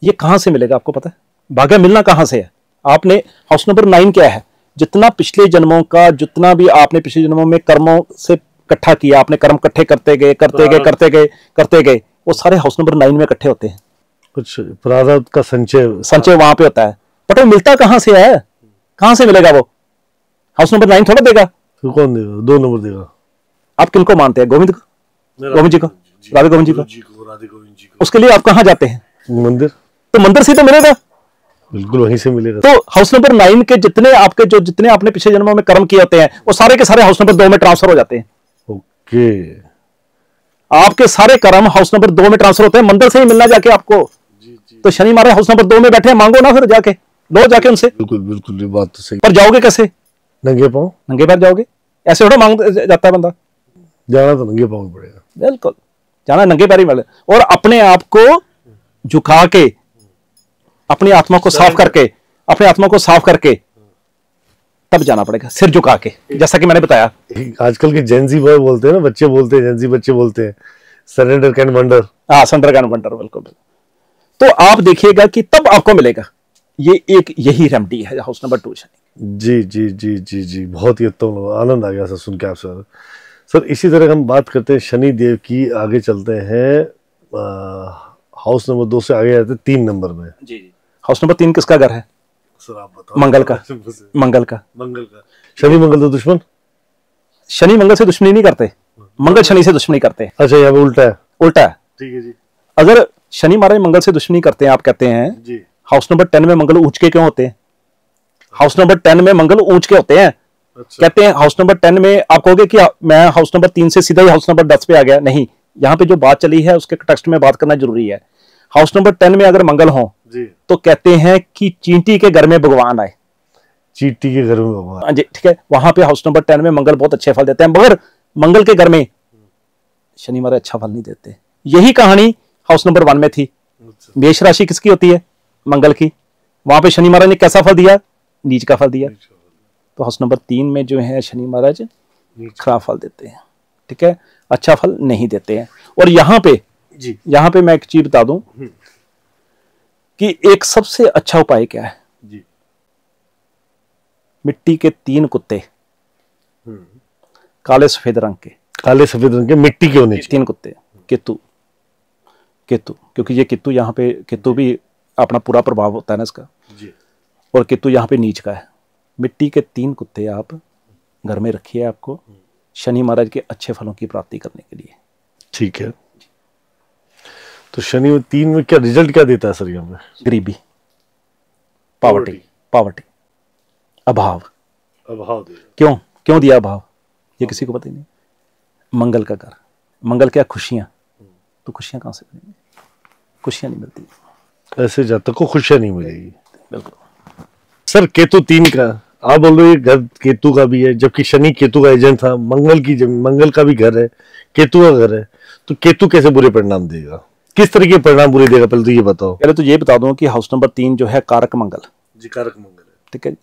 B: ये कहां से मिलेगा आपको पता है? भाग्य मिलना कहां से है? आपने हाउस नंबर 9 क्या है? जितना पिछले जन्मों का, जितना भी आपने पिछले जन्मों में कर्मों से इकट्ठा किया, आपने कर्म इकट्ठे करते गए, वो सारे हाउस नंबर 9 में इकट्ठे होते हैं।
A: कुछ प्रारब्ध का संचय
B: वहां पे होता है, बट वो मिलता कहां से है? कहां से मिलेगा? वो हाउस नंबर 9 थोड़ा देगा।
A: तो कौन देगा? 2 नंबर देगा।
B: आप किनको मानते हैं? गोविंद जी को, राधे गोविंद जी को। उसके लिए आप कहां जाते हैं?
A: मंदिर।
B: तो मंदिर से तो मिलेगा,
A: बिल्कुल वहीं से मिलेगा।
B: तो हाउस नंबर 9 के जितने आपने पिछले जन्मों में कर्म किए होते हैं वो सारे के सारे हाउस नंबर 2 में ट्रांसफर हो जाते हैं।
A: ओके,
B: आपके सारे कर्म हाउस नंबर 2 में ट्रांसफर होते हैं, मंदिर से ही मिलना जाके आपको। तो शनि महाराज हाउस नंबर 2 में बैठे हैं, मांगो ना, फिर जाके लो जाके उनसे।
A: बिल्कुल बिल्कुल, ये बात तो सही।
B: पर जाओगे कैसे?
A: नंगे पांव।
B: नंगे पैर जाओगे? ऐसे थोड़ा मांग जाता है बंदा।
A: जाना तो नंगे पांव पड़ेगा।
B: बिल्कुल जाना नंगे पैर ही मिले, और अपने आप को झुका के, अपनी आत्मा को साफ करके तब जाना पड़ेगा, सिर झुका के, जैसा कि मैंने बताया।
A: आजकल के जेंजी बॉय बोलते हैं ना, बच्चे बोलते हैं, जेंजी बच्चे बोलते हैं, सरेंडर कैन वंडर।
B: हाँ, सरेंडर कैन वंडर, बिल्कुल। तो आप देखिएगा कि तब आपको मिलेगा। ये एक यही रेमेडी है हाउस नंबर 2 शनि।
A: जी जी जी जी जी, बहुत ही उत्तम, आनंद आ गया सर सुन के आपसे। सर इसी तरह हम बात करते हैं शनि देव की, आगे चलते हैं हाउस नंबर 2 से आगे जाते हैं 3 नंबर में।
B: जी जी। हाउस नंबर 3 किसका घर है?
A: सर आप बताओ।
B: मंगल का।
A: शनि मंगल तो दुश्मन।
B: शनि मंगल से दुश्मनी नहीं करते, मंगल शनि से दुश्मनी करते हैं।
A: अच्छा, यहाँ पे उल्टा है।
B: ठीक है जी। अगर शनि महाराज मंगल से दुश्मनी करते हैं, आप कहते हैं जी, हाउस नंबर 10 में मंगल ऊंच के क्यों होते हैं? हाउस नंबर 10 में मंगल ऊंच के होते हैं। अच्छा। कहते हैं हाउस नंबर 10 में, आप कहोगे कि मैं हाउस नंबर 3 से सीधा ही हाउस नंबर 10 पे आ गया। नहीं, यहाँ पे जो बात चली है उसके टेक्स्ट में बात करना जरूरी है। हाउस नंबर 10 में अगर मंगल हो तो कहते हैं कि चींटी के घर में भगवान आए।
A: चींटी के घर में भगवान
B: जी, ठीक है। वहां पे हाउस नंबर 10 में मंगल बहुत अच्छे फल देते हैं, मगर मंगल के घर में शनि महाराज अच्छा फल नहीं देते। यही कहानी हाउस नंबर 1 में थी। मेष राशि किसकी होती है? मंगल की। वहां पे शनि महाराज ने कैसा फल दिया? नीच का फल दिया। तो हाउस नंबर 3 में जो है शनि महाराज खराब फल देते हैं, ठीक है, अच्छा फल नहीं देते हैं। और यहाँ पे मैं एक चीज बता दूं कि एक सबसे अच्छा उपाय क्या है जी? मिट्टी के 3 कुत्ते, काले सफेद रंग के
A: मिट्टी के होने
B: 3 कुत्ते, केतु, क्योंकि ये केतु यहाँ पे, केतु भी अपना पूरा प्रभाव होता है ना इसका
A: जी।
B: और केतु यहाँ पे नीच का है। मिट्टी के 3 कुत्ते आप घर में रखिए, आपको शनि महाराज के अच्छे फलों की प्राप्ति करने के लिए।
A: ठीक है, तो शनि में 3 में क्या रिजल्ट क्या देता है सर यहाँ पे?
B: गरीबी, पावर्टी, अभाव। क्यों क्यों दिया अभाव, ये किसी को पता ही नहीं। मंगल का घर, मंगल क्या, खुशियां, तो खुशियां कहां से मिलेंगी? खुशियां नहीं मिलती,
A: ऐसे जातक को खुशियां नहीं मिलेगी।
B: बिल्कुल।
A: सर केतु 3 का आप बोल रहे हो, घर केतु का भी है, जबकि शनि केतु का एजेंट था, मंगल का भी घर है, केतु का घर है, तो केतु कैसे बुरे परिणाम देगा? किस तरह के परिणाम बुरे देगा, पहले तो ये बताओ।
B: पहले तो ये बता दूं कि हाउस नंबर 3 जो है कारक मंगल
A: जी, कारक मंगल है।
B: ठीक है,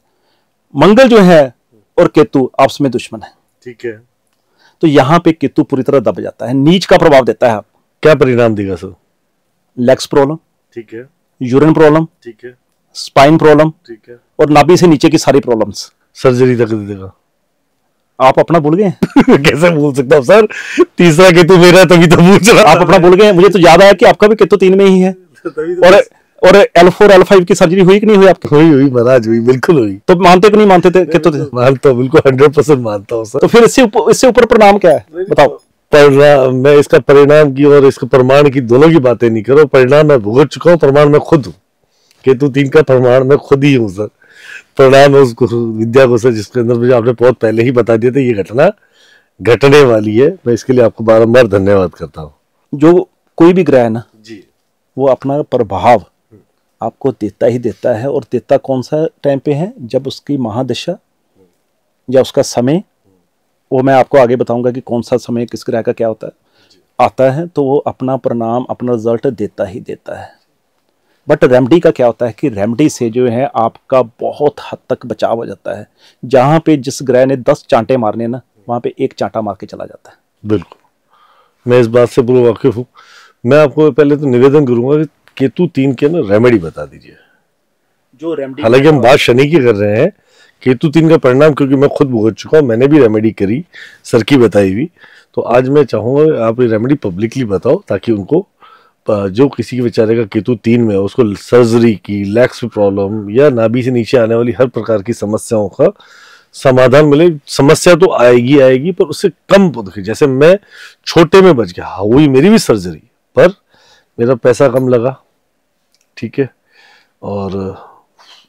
B: मंगल जो है और केतु आपस में दुश्मन है।
A: ठीक है,
B: तो यहाँ पे केतु पूरी तरह दब जाता है, नीच का प्रभाव देता है।
A: क्या परिणाम देगा सर?
B: लेग्स प्रॉब्लम,
A: ठीक है,
B: यूरिन प्रॉब्लम,
A: ठीक है,
B: स्पाइन प्रॉब्लम,
A: ठीक है,
B: और नाभि से नीचे की सारी प्रॉब्लम्स।
A: सर्जरी तक दे देगा।
B: आप अपना भूल गए?
A: कैसे भूल सकता हूँ सर, तीसरा केतु मेरा, तभी तो पूछ रहा।
B: आप अपना भूल गए? मुझे तो याद आया कि आपका भी केतु 3 में ही है। और L4 L5 की सर्जरी हुई कि नहीं हुई आपकी?
A: हुई महाराज, हुई, बिल्कुल हुई।
B: तो मानते कि नहीं मानते थे केतु?
A: मानता हूँ, बिल्कुल 100% मानता हूँ सर।
B: तो फिर इससे ऊपर परिणाम क्या है बताओ?
A: परिणाम, मैं इसका परिणाम की और इसका प्रमाण की दोनों की बातें नहीं करो। परिणाम मैं भुगत चुका हूँ, प्रमाण मैं खुद हूँ। केतु 3 का प्रमाण मैं खुद ही हूँ सर। परिणाम है उसको विद्या को सर, जिसके अंदर मुझे आपने बहुत पहले ही बता दिया था ये घटना घटने वाली है। मैं इसके लिए आपको बारंबार धन्यवाद करता हूँ।
B: जो कोई भी ग्रह है ना
A: जी,
B: वो अपना प्रभाव आपको देता ही देता है। और देता कौन सा टाइम पे है? जब उसकी महादशा या उसका समय, वो मैं आपको आगे बताऊंगा कि कौन सा समय किस ग्रह का क्या होता है, आता है तो वो अपना परिणाम, अपना रिजल्ट देता ही देता है। बट रेमेडी का क्या होता है कि रेमेडी से जो है आपका बहुत हद तक बचाव हो जाता है। जहाँ पे जिस ग्रह ने 10 चांटे मारने ना, वहाँ पे 1 चांटा मार के चला जाता है।
A: बिल्कुल, मैं इस बात से पूरा वाकिफ हूँ। मैं आपको पहले तो निवेदन करूंगा कि केतु 3 के ना रेमेडी बता दीजिए।
B: जो रेमेडी,
A: हालांकि हम बात शनि की कर रहे हैं, केतु 3 का परिणाम क्योंकि मैं खुद भुगत चुका हूँ, मैंने भी रेमेडी करी सर की बताई हुई। तो आज मैं चाहूंगा आप ये रेमेडी पब्लिकली बताओ, ताकि उनको जो किसी के बेचारे का केतु 3 में है उसको सर्जरी की, लेग्स प्रॉब्लम या नाभि से नीचे आने वाली हर प्रकार की समस्याओं का समाधान मिले। समस्या तो आएगी आएगी, पर उससे कम। जैसे मैं छोटे में बच गया, हुई मेरी भी सर्जरी, पर मेरा पैसा कम लगा, ठीक है, और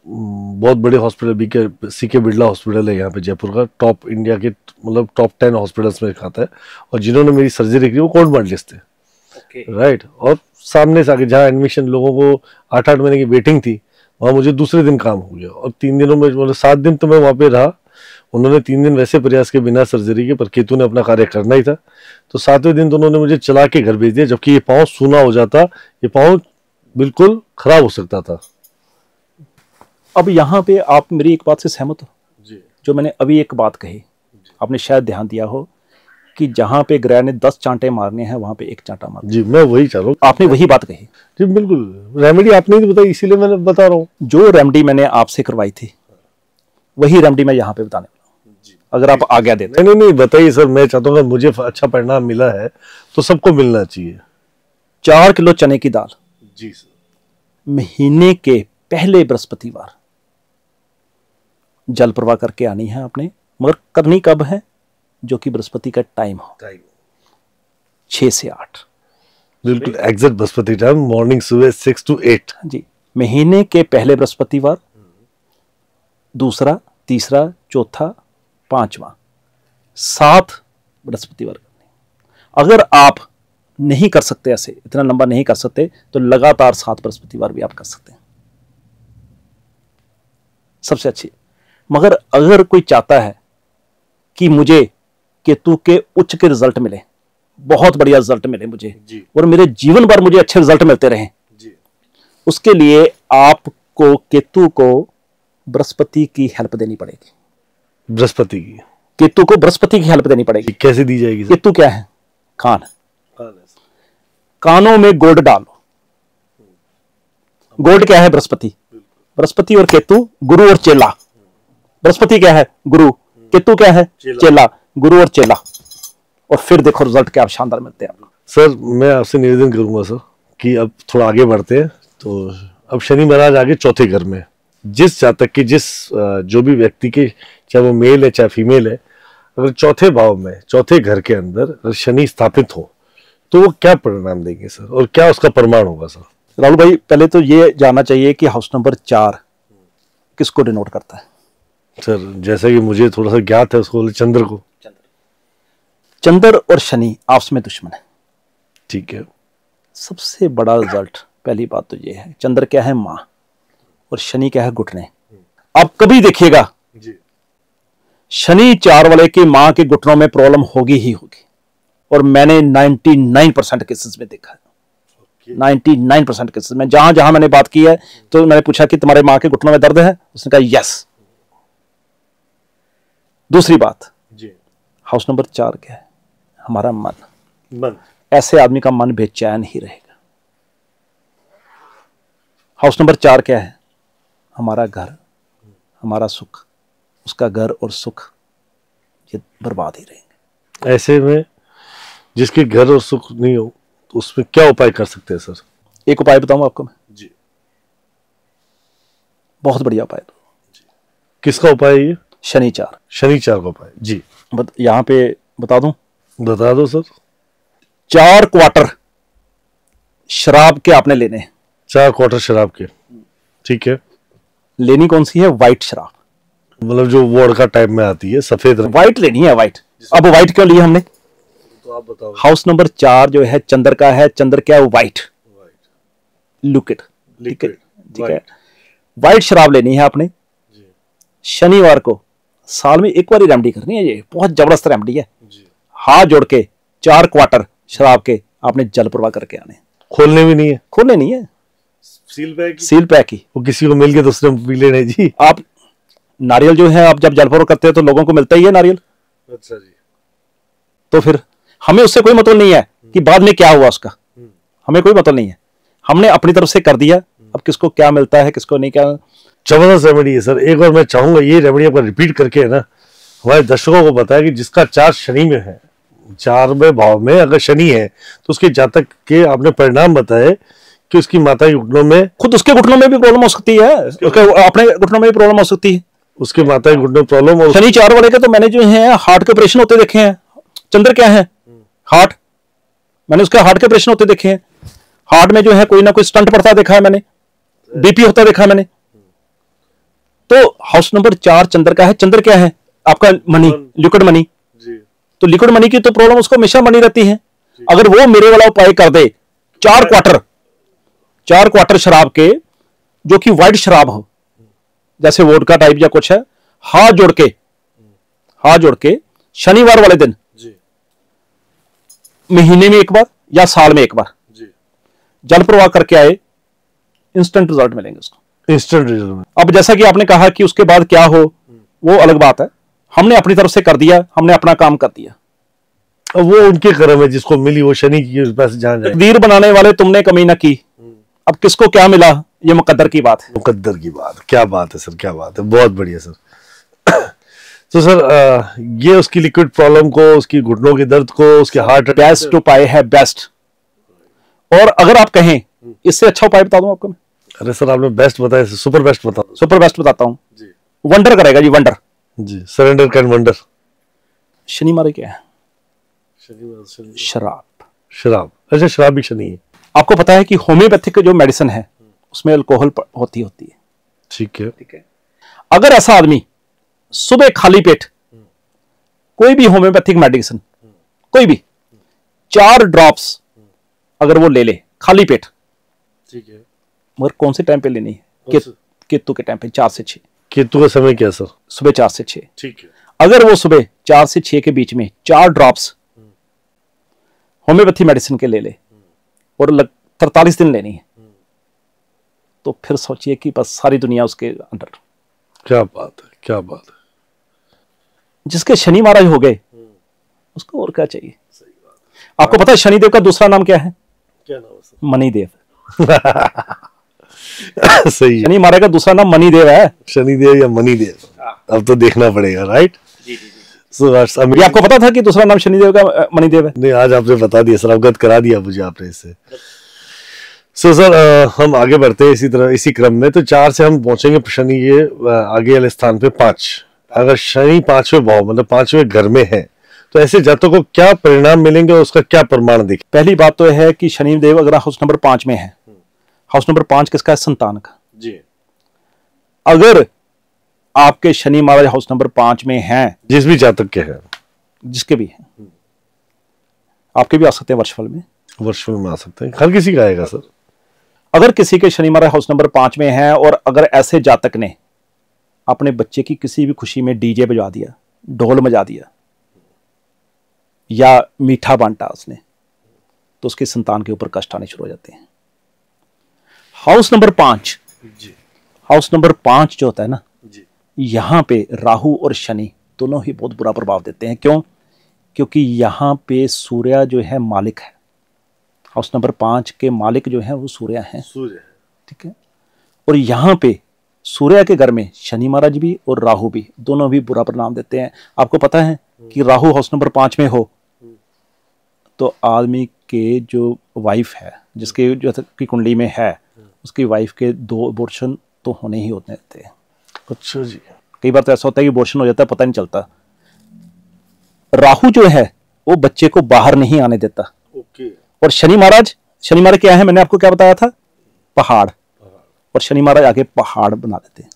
A: बहुत बड़े हॉस्पिटल सीके बिरला हॉस्पिटल है यहाँ पे जयपुर का, टॉप इंडिया के मतलब टॉप 10 हॉस्पिटल्स में खाता है। और जिन्होंने मेरी सर्जरी की वो कोर्ट मेडलिस्ट थे, राइट। और सामने से आके जहाँ एडमिशन लोगों को 8-8 महीने की वेटिंग थी, वहाँ मुझे दूसरे दिन काम हो गया। और 3 दिनों में मतलब 7 दिन तो मैं वहाँ पे रहा। उन्होंने 3 दिन वैसे प्रयास के बिना सर्जरी के, पर केतु ने अपना कार्य करना ही था। तो 7वें दिन तो उन्होंने मुझे चला के घर भेज दिया, जबकि ये पाँव सूना हो जाता, ये पाँव बिल्कुल खराब हो सकता था।
B: अब यहाँ पे आप मेरी एक बात से सहमत हो
A: जी।
B: जो मैंने अभी एक बात कही, आपने शायद ध्यान दिया हो कि जहाँ पे ग्रह ने 10 चांटे मारने हैं वहां पे 1 चांटा मारना।
A: जी, मैं वही चाह रहा हूँ,
B: आपने वही बात कही।
A: जी बिल्कुल, रेमेडी आपने नहीं बताई, इसीलिए मैंने बता रहा हूँ।
B: जो रेमेडी मैंने आपसे करवाई थी वही रेमेडी मैं यहाँ पे बताने वाला हूँ, अगर आप आज्ञा देते।
A: नहीं बताइए सर, मैं चाहता हूँ मुझे अच्छा परिणाम मिला है तो सबको मिलना चाहिए।
B: 4 किलो चने की दाल
A: जी सर,
B: महीने के पहले बृहस्पतिवार जल प्रवाह करके आनी है आपने, मगर करनी कब है? जो कि बृहस्पति का टाइम हो, 6 से 8,
A: बिल्कुल एग्जैक्ट बृहस्पति टाइम, मॉर्निंग सुबह 6 to 8
B: जी। महीने के पहले बृहस्पतिवार, दूसरा, तीसरा, चौथा, 5वां, 7 बृहस्पतिवार करनी। अगर आप नहीं कर सकते, ऐसे इतना लंबा नहीं कर सकते, तो लगातार 7 बृहस्पतिवार भी आप कर सकते हैं, सबसे अच्छी। मगर अगर कोई चाहता है कि मुझे केतु के उच्च के रिजल्ट मिले, बहुत बढ़िया रिजल्ट मिले मुझे
A: जी।
B: और मेरे जीवन भर मुझे अच्छे रिजल्ट मिलते रहें
A: जी।
B: उसके लिए आपको केतु को बृहस्पति की हेल्प देनी पड़ेगी।
A: बृहस्पति की,
B: केतु को बृहस्पति की हेल्प देनी पड़ेगी।
A: कैसे दी जाएगी सर?
B: केतु क्या है? कान। कानों में गोल्ड डालो। गोल्ड क्या है? बृहस्पति। बृहस्पति और केतु, गुरु और चेला। बृहस्पति क्या है? गुरु। केतु क्या है? चेला। गुरु और चेला। और फिर देखो रिजल्ट क्या शानदार मिलते हैं आपको।
A: सर मैं आपसे निवेदन करूंगा सर, कि अब थोड़ा आगे बढ़ते हैं। तो अब शनि महाराज आगे चौथे घर में, जिस जातक की जिस जो भी व्यक्ति के, चाहे वो मेल है चाहे फीमेल है, अगर चौथे भाव में चौथे घर के अंदर अगर शनि स्थापित हो तो वो क्या परिणाम देंगे सर, और क्या उसका प्रमाण होगा सर?
B: राहुल भाई, पहले तो ये जानना चाहिए कि हाउस नंबर 4 किसको डिनोट करता है?
A: सर जैसा कि मुझे थोड़ा सा ज्ञात है, उसको चंद्र को।
B: चंद्र और शनि आपस में दुश्मन है।
A: ठीक है।
B: सबसे बड़ा रिजल्ट, पहली बात तो ये है, चंद्र क्या है? माँ, और शनि क्या है? घुटने। आप कभी देखिएगा शनि 4 वाले की माँ के घुटनों में प्रॉब्लम होगी ही होगी, और मैंने 99% केसेस में देखा है। 99% केसेस में, जहां जहां मैंने बात की है, तो मैंने पूछा कि तुम्हारे माँ के घुटनों में दर्द है, उसने कहा यस। दूसरी बात, हाउस नंबर 4 क्या है? हमारा मन। ऐसे आदमी का मन बेचैन ही रहेगा। हाउस नंबर 4 क्या है? हमारा घर, हमारा सुख। उसका घर और सुख ये बर्बाद ही रहेंगे।
A: ऐसे में जिसके घर और सुख नहीं हो तो उसमें क्या उपाय कर सकते हैं सर?
B: एक उपाय बताऊं आपको मैं जी, बहुत बढ़िया उपाय।
A: किसका उपाय है ये?
B: शनि 4।
A: शनि 4 का उपाय जी,
B: यहां पे बता दूं?
A: बता दो सर।
B: 4 क्वार्टर शराब के आपने लेने हैं।
A: 4 क्वार्टर शराब के, ठीक है।
B: लेनी कौन सी है? व्हाइट शराब,
A: मतलब जो वोडका टाइप में आती है, सफेद रंग।
B: व्हाइट लेनी है, व्हाइट। अब व्हाइट क्यों ली हमने?
A: तो आप बताओ।
B: हाउस नंबर 4 जो है चंद्र का है। चंद्र क्या है? व्हाइट लिक्विड, ठीक है। व्हाइट शराब लेनी है आपने। शनिवार को साल में एक बार ही रेमडी करनी है, ये बहुत जबरदस्त रेमडी है। हाथ जोड़ के 4 क्वार्टर शराब के आपने जल प्रवाह करके आने।
A: खोलने भी नहीं है?
B: खोलने नहीं है, सील पैक ही।
A: वो किसी को मिल गया तो उसने पी लेने जी।
B: आप नारियल जो है, आप जब जल प्रवाह करते हो तो लोगों को मिलता ही है नारियल।
A: अच्छा जी।
B: तो फिर हमें उससे कोई मतलब नहीं है कि बाद में क्या हुआ उसका, हमें कोई मतलब नहीं है। हमने अपनी तरफ से कर दिया, अब किसको क्या मिलता है किसको नहीं, क्या।
A: जबरदस्त रेमेडी है सर। एक बार मैं चाहूंगा ये रेमेडी आपका रिपीट करके है ना, हमारे दर्शकों को बताया कि जिसका 4 शनि में है, 4वें भाव में अगर शनि है, तो उसके जातक के आपने परिणाम बताए कि उसकी माता के घुटनों में,
B: खुद उसके घुटनों में भी प्रॉब्लम हो सकती है, उसके अपने घुटनों में भी प्रॉब्लम हो सकती है,
A: उसके माता के घुटनों में प्रॉब्लम। और
B: शनि 4 वाले के तो मैंने जो है हार्ट के ऑपरेशन होते देखे हैं। चंद्र क्या है? हार्ट। मैंने उसके हार्ट के ऑपरेशन होते देखे हैं। हार्ट में जो है कोई ना कोई स्टंट पड़ता देखा है मैंने, बीपी होता देखा है मैंने। तो हाउस नंबर 4 चंद्र का है। चंद्र क्या है? आपका मनी, लिक्विड मनी। तो लिक्विड मनी की तो प्रॉब्लम उसको हमेशा बनी रहती है। अगर वो मेरे वाला उपाय कर दे, 4 क्वार्टर शराब के, जो कि व्हाइट शराब हो, जैसे वोडका टाइप या कुछ है, हाथ जोड़ के शनिवार वाले दिन महीने में एक बार या साल में एक बार जल प्रवाह करके आए, इंस्टेंट रिजल्ट मिलेंगे उसको,
A: इंस्टेंट रिजल्ट।
B: अब जैसा कि आपने कहा कि उसके बाद क्या हो, वो अलग बात है। हमने अपनी तरफ से कर दिया, हमने अपना काम कर दिया।
A: अब वो उनके कर्म है, जिसको मिली वो शनि की पास जान जाए।
B: तकदीर बनाने वाले तुमने कमी ना की, अब किसको क्या मिला ये मुकद्दर की बात है।
A: मुकद्दर की बात, क्या बात है सर, क्या बात है, बहुत बढ़िया सर। तो सर ये उसकी लिक्विड प्रॉब्लम को, उसकी घुटनों के दर्द को, उसके हार्ट,
B: बेस्ट उपाय है, बेस्ट। और अगर आप कहें इससे अच्छा उपाय बता दूं आपको मैं?
A: अरे सर आपने बेस्ट बताया, सुपर बेस्ट बता दो।
B: सुपर बेस्ट बताता हूं जी। वंडर करेगा जी, वंडर
A: जी। Surrender can wonder.
B: शनि मारे क्या है? शराब।
A: अच्छा, शराब भी शनि है।
B: आपको पता है कि होम्योपैथिक जो मेडिसिन है उसमें अल्कोहल होती है।
A: ठीक है।
B: अगर ऐसा आदमी सुबह खाली पेट कोई भी होम्योपैथिक मेडिसिन, कोई भी 4 ड्रॉप्स अगर वो ले खाली पेट, ठीक है, मगर कौन से टाइम पे लेनी है? केतु के टाइम पे 4 से 6।
A: केतु का समय क्या सर?
B: सुबह 4 से 6।
A: ठीक है।
B: अगर वो सुबह 4 से 6 के बीच में 4 ड्रॉप्स होम्योपैथी मेडिसिन के ले और 43 दिन लेनी है, तो फिर सोचिए कि बस सारी दुनिया उसके अंडर।
A: क्या बात है, क्या बात है।
B: जिसके शनि महाराज हो गए उसको और क्या चाहिए? सही बात। आपको पता है शनिदेव का दूसरा नाम क्या है?
A: क्या नाम है सर?
B: मणिदेव।
A: सही है।
B: शनि महाराज का दूसरा नाम मणिदेव है।
A: शनिदेव या मणिदेव, अब तो देखना पड़ेगा, राइट?
B: ये आपको पता था कि दूसरा नाम शनिदेव का मणिदेव है?
A: नहीं, आज आपने बता दिया सर, अवगत करा दिया मुझे आपने इससे। सर हम आगे बढ़ते हैं इसी तरह इसी क्रम में। तो 4 से हम पहुंचेंगे शनि के आगे वाले स्थान पे 5। अगर शनि 5वें भाव मतलब 5वें घर में है तो ऐसे जातकों को क्या परिणाम मिलेंगे और उसका क्या प्रमाण दिखे?
B: पहली बात तो है कि शनि देव अगर हाउस नंबर 5 में है, हाउस नंबर 5 किसका है? संतान का
A: जी।
B: अगर आपके शनि महाराज हाउस नंबर 5 में हैं,
A: जिस भी जातक के हैं,
B: जिसके भी हैं, आपके भी आ सकते हैं वर्षफल में
A: आ सकते हैं, हर किसी का आएगा सर।
B: अगर किसी के शनि महाराज हाउस नंबर 5 में है और अगर ऐसे जातक ने अपने बच्चे की किसी भी खुशी में डीजे बजा दिया, ढोल बजा दिया या मीठा बांटा उसने, तो उसकी संतान के ऊपर कष्ट आने शुरू हो जाते हैं। हाउस नंबर 5 जी, हाउस नंबर 5 जो होता है ना जी, यहां पे राहु और शनि दोनों ही बहुत बुरा प्रभाव देते हैं। क्यों? क्योंकि यहां पे सूर्य जो है मालिक है। हाउस नंबर 5 के मालिक जो है वो सूर्य है, ठीक है। और यहां पे सूर्य के घर में शनि महाराज भी और राहु भी दोनों भी बुरा परिणाम देते हैं। आपको पता है कि राहु हाउस नंबर 5 में हो तो आदमी के जो वाइफ है, जिसके जो की कुंडली में है, उसकी वाइफ के 2 अबॉर्शन तो होने ही होते हैं।
A: अच्छा जी।
B: कई बार तो ऐसा होता है कि अबॉर्शन हो जाता है, पता नहीं चलता। राहु जो है वो बच्चे को बाहर नहीं आने देता।
A: ओके।
B: और शनि महाराज क्या है? मैंने आपको क्या बताया था? पहाड़। और शनि महाराज आके पहाड़ बना देते हैं।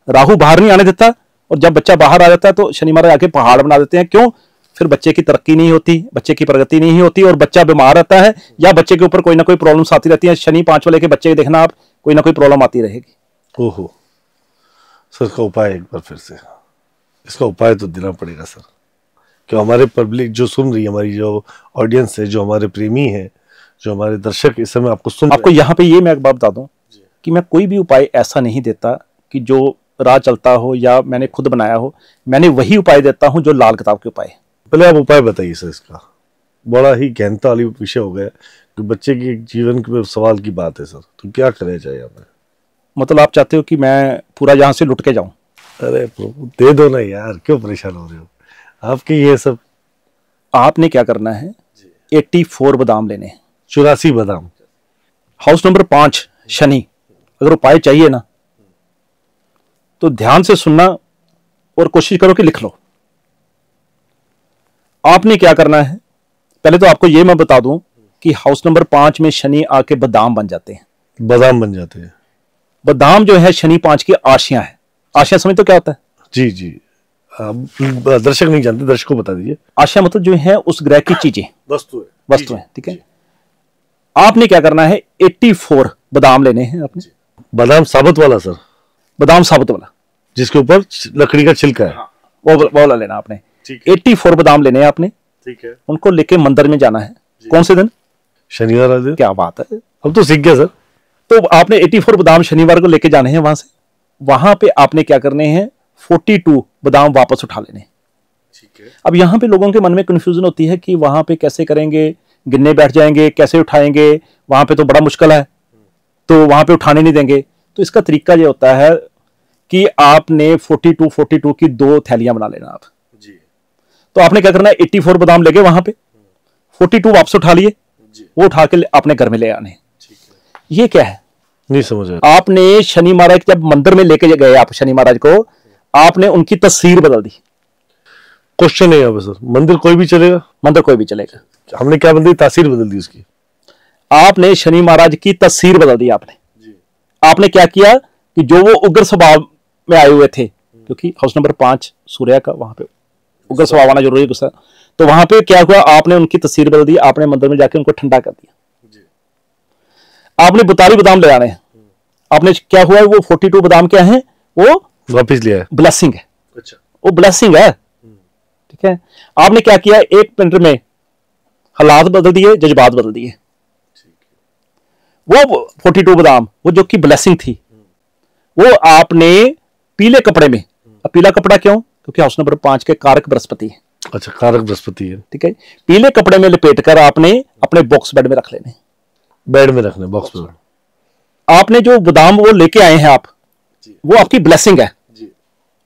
B: राहु बाहर नहीं आने देता और जब बच्चा बाहर आ जाता है तो शनि महाराज आके पहाड़ बना देते हैं। क्यों? फिर बच्चे की तरक्की नहीं होती, बच्चे की प्रगति नहीं होती और बच्चा बीमार रहता है या बच्चे के ऊपर कोई ना कोई प्रॉब्लम्स आती रहती है। शनि 5 वाले के बच्चे देखना आप, कोई ना कोई प्रॉब्लम आती रहेगी।
A: ओहो सर, इसका उपाय एक बार फिर से, इसका उपाय तो देना पड़ेगा सर, कि हमारे पब्लिक जो सुन रही है, हमारी जो ऑडियंस है, जो हमारे प्रेमी है, जो हमारे दर्शक इस समय आपको सुन,
B: आपको यहाँ पे ये मैं एक बात बता दूं कि मैं कोई भी उपाय ऐसा नहीं देता कि जो राह चलता हो या मैंने खुद बनाया हो। मैंने वही उपाय देता हूं जो लाल किताब के उपाय।
A: पहले आप उपाय बताइए सर। इसका बड़ा ही गहनता वाली विषय हो गया कि बच्चे के जीवन के सवाल की बात है सर, तो क्या करना चाहिए हमें?
B: मतलब आप चाहते हो कि मैं पूरा यहाँ से लुट के जाऊं?
A: अरे प्रभु दे दो ना यार, क्यों परेशान हो रहे हो? आपके ये सब,
B: आपने क्या करना है, 84 बादाम लेने हैं।
A: 84 बादाम।
B: House number 5 Shani. अगर उपाय चाहिए ना तो ध्यान से सुनना और कोशिश करो कि लिख लो। आपने क्या करना है, पहले तो आपको यह मैं बता दूं कि हाउस नंबर 5 में शनि आके बादाम बन जाते हैं।
A: बादाम बन जाते हैं।
B: बादाम जो है शनि 5 की आशियां है। आशियां समझ तो क्या होता है?
A: जी जी, दर्शक नहीं जानते, दर्शक को बता दीजिए।
B: आशियां मतलब जो है उस ग्रह की चीजें, वस्तु है, ठीक है। आपने क्या करना है, 84 बादाम लेने हैं आपने।
A: बादाम साबुत वाला सर?
B: बादाम साबुत वाला
A: जिसके ऊपर लकड़ी का छिलका है।
B: हाँ, वो वाला लेना आपने। 84 बादाम लेने हैं आपने,
A: ठीक है।
B: उनको लेके मंदिर में जाना है। कौन से दिन?
A: शनिवार वाले दिन।
B: क्या बात है,
A: अब तो सीख गया सर।
B: तो आपने 84 बादाम शनिवार को लेके जाने हैं वहां से। वहां पे आपने क्या करने हैं, 42 बादाम वापस उठा लेने।
A: ठीक है।
B: अब यहाँ पे लोगों के मन में कंफ्यूजन होती है कि वहां पे कैसे करेंगे, गिनने बैठ जाएंगे, कैसे उठाएंगे, वहां पे तो बड़ा मुश्किल है, तो वहां पे उठाने नहीं देंगे। तो इसका तरीका ये होता है कि आपने 42 की 2 थैलियां बना लेना आप जी। तो आपने क्या करना है, 84 बादाम लेके वहां पे 42 वापस उठा लिए, वो उठा के अपने घर में ले आने। ये क्या है,
A: नहीं समझ आया।
B: आपने शनि महाराज जब मंदिर में लेके गए, आप शनि महाराज को आपने उनकी तस्वीर बदल दी।
A: क्वेश्चन है यहाँ सर, मंदिर कोई भी चलेगा?
B: मंदिर कोई भी चलेगा।
A: हमने क्या बदली? तासीर बदल दी उसकी।
B: आपने शनि महाराज की तस्वीर बदल दी। आपने क्या किया कि जो वो उग्र स्वभाव में आए हुए थे, क्योंकि हाउस नंबर 5 सूर्य का, वहां पे उग्र स्वभाव आना जरूरी है, गुस्सा। तो वहां पे क्या हुआ, आपने उनकी तस्वीर बदल दी। आपने मंदिर में जाके उनको ठंडा कर दिया। आपने 42 बादाम ले आने। आपने क्या हुआ, वो 42 बादाम क्या है, वो
A: वापिस लिया है,
B: ब्लेसिंग है।
A: अच्छा,
B: वो ब्लेसिंग है, ठीक है। आपने क्या किया, एक मिनट में हालात बदल दिए, जज्बात बदल दिए। वो 42 बादाम, वो जो कि ब्लेसिंग थी, वो आपने पीले कपड़े में। अब पीला कपड़ा क्यों? क्योंकि हाउस नंबर 5 के कारक बृहस्पति है।
A: अच्छा, कारक बृहस्पति है, ठीक है।
B: पीले कपड़े में लपेट कर आपने अपने बॉक्स बेड में रख लेने।
A: बेड में रखने, बॉक्स में।
B: आपने जो बादाम वो लेके आए हैं आप, वो आपकी ब्लेसिंग है,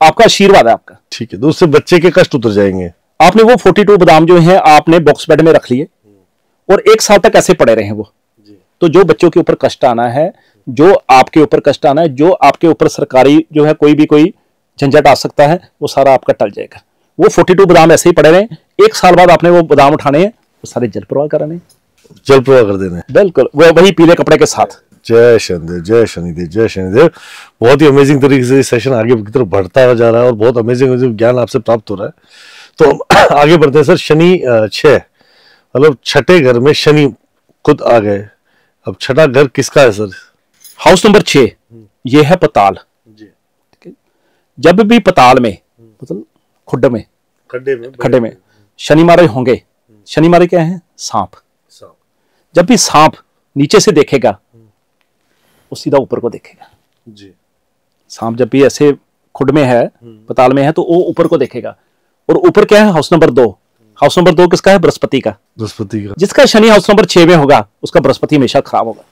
B: आपका आशीर्वाद है आपका,
A: ठीक है। तो उससे बच्चे के कष्ट उतर जाएंगे।
B: आपने वो 42 बादाम जो है आपने बॉक्स बेड में रख लिए और 1 साल तक ऐसे पड़े रहे वो। तो जो बच्चों के ऊपर कष्ट आना है, जो आपके ऊपर कष्ट आना है, जो आपके ऊपर सरकारी जो है कोई झंझट आ सकता है, वो सारा आपका टल जाएगा। वो 42 बादाम ऐसे ही पड़े रहे, 1 साल बाद आपने वो बादाम उठाने हैं, वो सारे जल प्रवाह कराने,
A: जल प्रवाह कर देने,
B: बिल्कुल वो वही पीले कपड़े के साथ।
A: जय शनिदेव, जय शनिदेव, जय शनिदेव। बहुत ही अमेजिंग तरीके से सेशन आगे की तरफ बढ़ता जा रहा है और बहुत अमेजिंग ज्ञान आपसे प्राप्त हो रहा है। तो हम आगे बढ़ते हैं सर। शनि 6 मतलब छठे घर में शनि खुद आ गए। अब छठा घर किसका है सर?
B: हाउस नंबर 6 ये है पताल जी। जब भी पताल में मतलब खड्डे में शनि महाराज होंगे, शनि महाराज क्या है? सांप। जब भी सांप नीचे से देखेगा वो सीधा ऊपर को देखेगा जी। सांप जब भी ऐसे खुड में है, पताल में है, तो वो ऊपर को देखेगा। और ऊपर क्या है? House number 2। हाउस नंबर 2 किसका है? बृहस्पति का।
A: बृहस्पति का।
B: जिसका शनि हाउस नंबर 6 में होगा उसका बृहस्पति हमेशा खराब होगा।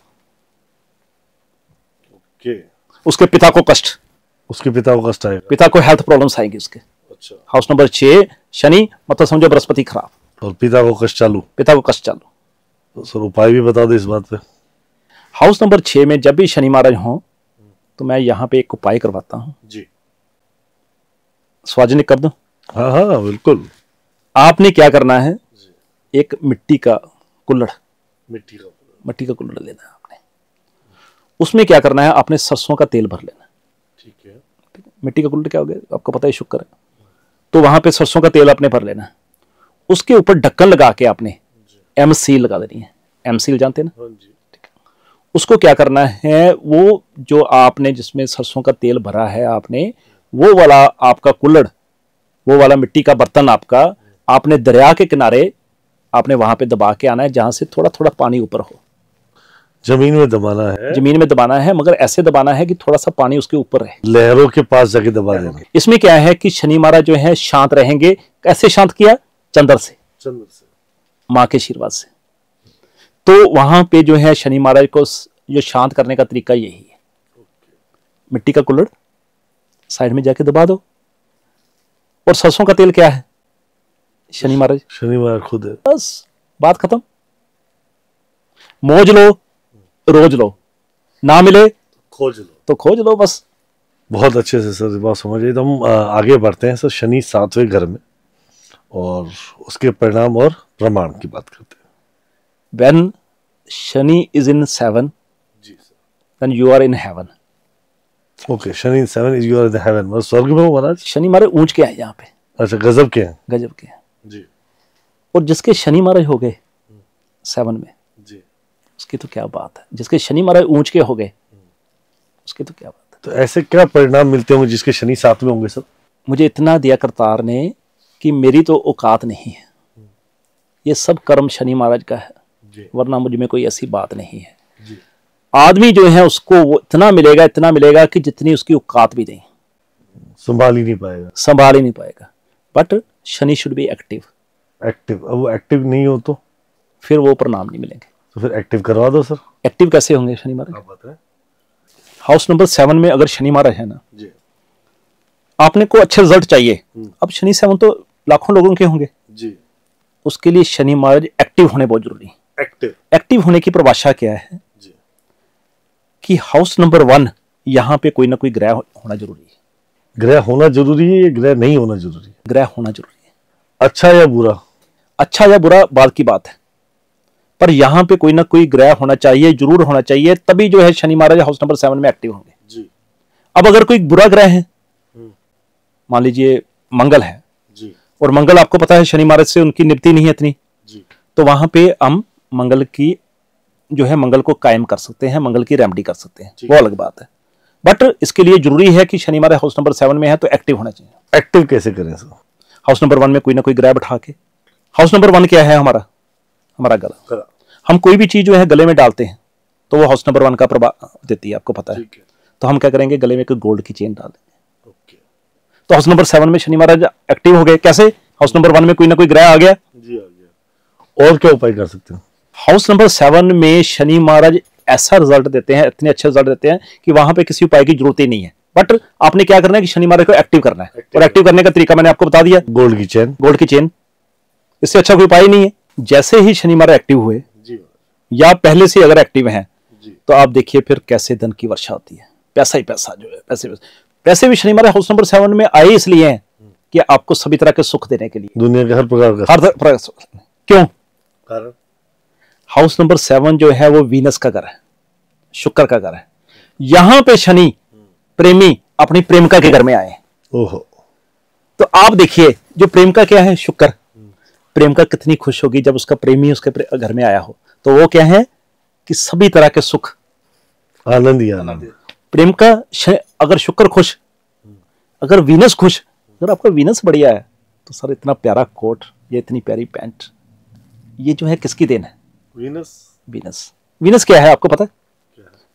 B: उसके पिता को कष्ट,
A: आएगा,
B: पिता को हेल्थ प्रॉब्लम्स आएंगी उसके। अच्छा। हाउस नंबर 6 शनि मतलब समझो बृहस्पति खराब
A: और पिता को कष्ट चालू।
B: तो
A: सर उपाय भी बता दो इस बात पे।
B: हाउस नंबर 6 में जब भी शनि महाराज हो तो मैं यहाँ पे एक उपाय करवाता हूँ जी। सार्वजनिक कर दूं?
A: हाँ बिल्कुल।
B: आपने क्या करना है, एक मिट्टी का कुल्हड़ लेना है आपने। उसमें क्या करना है, आपने सरसों का तेल भर लेना। ठीक है। मिट्टी का कुल्हड़ क्या हो गया आपको पता है, शुक्र है। तो वहां पे सरसों का तेल आपने भर लेना है। उसके ऊपर ढक्कन लगा के आपने एम सील लगा देनी है। एम सील जानते हैं ना? उसको क्या करना है, वो जो आपने जिसमें सरसों का तेल भरा है आपने, वो वाला आपका कुल्हड़, वो वाला मिट्टी का बर्तन आपने दरिया के किनारे आपने वहां पे दबा के आना है, जहां से थोड़ा थोड़ा पानी ऊपर हो।
A: जमीन में दबाना है, मगर ऐसे दबाना है कि थोड़ा सा पानी उसके ऊपर रहे,
B: लहरों के पास जाके दबा देना। इसमें क्या है कि शनि महाराज जो है शांत रहेंगे। कैसे शांत किया? चंद्र से माँ के आशीर्वाद से। तो वहां पे जो है शनि महाराज को जो शांत करने का तरीका यही है। मिट्टी का कुल्हड़ साइड में जाके दबा दो। और सरसों का तेल क्या है? शनि महाराज
A: खुद है।
B: बस बात खत्म। मौज लो, रोज लो, ना मिले तो खोज लो बस।
A: बहुत अच्छे से सर बात समझिए। तो हम आगे बढ़ते हैं सर। शनि 7वें घर में और उसके परिणाम और प्रमाण की बात करते हैं।
B: When Shani is in 7, then you are in heaven.
A: Okay, Shani in 7 is you are in the heaven. मतलब स्वर्ग में हो महाराज।
B: शनि महाराज ऊंच के हैं यहाँ पे।
A: अच्छा, गजब के हैं।
B: गजब के हैं जी। और जिसके शनि महाराज हो गए 7 में जी, उसकी तो क्या बात है। जिसके शनि महाराज ऊंच के हो गए उसकी तो क्या बात है।
A: तो ऐसे क्या परिणाम मिलते होंगे जिसके शनि 7 में होंगे सर?
B: मुझे इतना दिया करतार ने कि मेरी तो औकात नहीं है, ये सब कर्म शनि महाराज का है, वरना मुझ में कोई ऐसी बात नहीं है। आदमी जो है उसको वो इतना मिलेगा कि जितनी उसकी औकात भी नहीं,
A: संभाल ही नहीं पाएगा। But
B: Shani should be active.
A: अब वो एक्टिव नहीं हो तो
B: फिर वो परिणाम नहीं मिलेंगे।
A: तो फिर एक्टिव करवा दो सर।
B: एक्टिव कैसे होंगे शनि महाराज? हाउस नंबर 7 में अगर शनि महाराज है ना जी, आपने को अच्छे रिजल्ट चाहिए। अब शनि 7 तो लाखों लोगों के होंगे जी, उसके लिए शनि महाराज एक्टिव होने बहुत जरूरी है। एक्टिव होने की परिभाषा क्या है जी? कि हाउस नंबर 1 यहाँ पे कोई ना कोई ग्रह होना जरूरी है।
A: ग्रह होना जरूरी है या ग्रह नहीं होना जरूरी है?
B: ग्रह होना जरूरी है।
A: अच्छा या बुरा बात की बात है, पर यहाँ पे कोई ना कोई ग्रह होना चाहिए, जरूर होना चाहिए, तभी जो है शनि महाराज हाउस नंबर 7 में एक्टिव होंगे जी। अब अगर कोई बुरा ग्रह है, मान लीजिए मंगल है जी, और मंगल आपको पता है शनि महाराज से उनकी निपटी नहीं है इतनी जी, तो वहां पे हम मंगल की जो है मंगल को कायम कर सकते हैं, मंगल की रेमेडी कर सकते हैं, वो अलग बात है। बट इसके लिए जरूरी है कि शनि महाराज हाउस नंबर 7 में है तो एक्टिव होना चाहिए। एक्टिव कैसे करें सर?
B: हाउस नंबर 1 में कोई ना कोई ग्रह बैठा के। हाउस नंबर 1 क्या है? हमारा गला। हम कोई भी चीज जो है गले में डालते हैं तो वो हाउस नंबर 1 का प्रभाव देती है, आपको पता है। तो हम क्या करेंगे, गले में एक गोल्ड की चेन डाल देंगे। तो हाउस नंबर 7 में शनि महाराज एक्टिव हो गए। कैसे? हाउस नंबर 1 में कोई ना कोई ग्रह आ गया जी, आ गया।
A: और क्या उपाय कर सकते हैं?
B: हाउस नंबर 7 में शनि महाराज ऐसा रिजल्ट देते हैं, इतने अच्छे रिजल्ट देते हैं कि वहां पे किसी उपाय की जरूरत ही नहीं है। बट आपने क्या करना है कि शनि महाराज को एक्टिव करना है। और एक्टिव करने का तरीका मैंने आपको बता दिया,
A: गोल्ड की चेन।
B: इससे अच्छा कोई उपाय नहीं है। जैसे ही शनि महाराज एक्टिव हुए या पहले से अगर एक्टिव हैं तो आप देखिए फिर कैसे धन की वर्षा होती है। पैसा ही पैसा जो है, पैसे भी शनि हमारे हाउस नंबर 7 में आए इसलिए हैं कि आपको सभी तरह के सुख देने के लिए,
A: दुनिया के हर प्रकार का
B: क्यों?
A: कारण
B: हाउस नंबर 7 जो है वो वीनस का घर है, शुक्र का घर है। यहां पे शनि प्रेमी अपनी प्रेमिका के घर में आए।
A: ओहो,
B: तो आप देखिए जो प्रेमिका क्या है, शुक्र, प्रेमिका कितनी खुश होगी जब उसका प्रेमी उसके घर में आया हो। तो वो क्या है कि सभी तरह के सुख,
A: आनंद ही आनंद।
B: प्रेमिका अगर शुक्र खुश, अगर वीनस खुश, अगर आपका वीनस बढ़िया है तो सर इतना प्यारा कोट, ये इतनी प्यारी पैंट, ये जो है किसकी देन है?
A: वीनस।
B: वीनस, वीनस क्या है आपको पता है?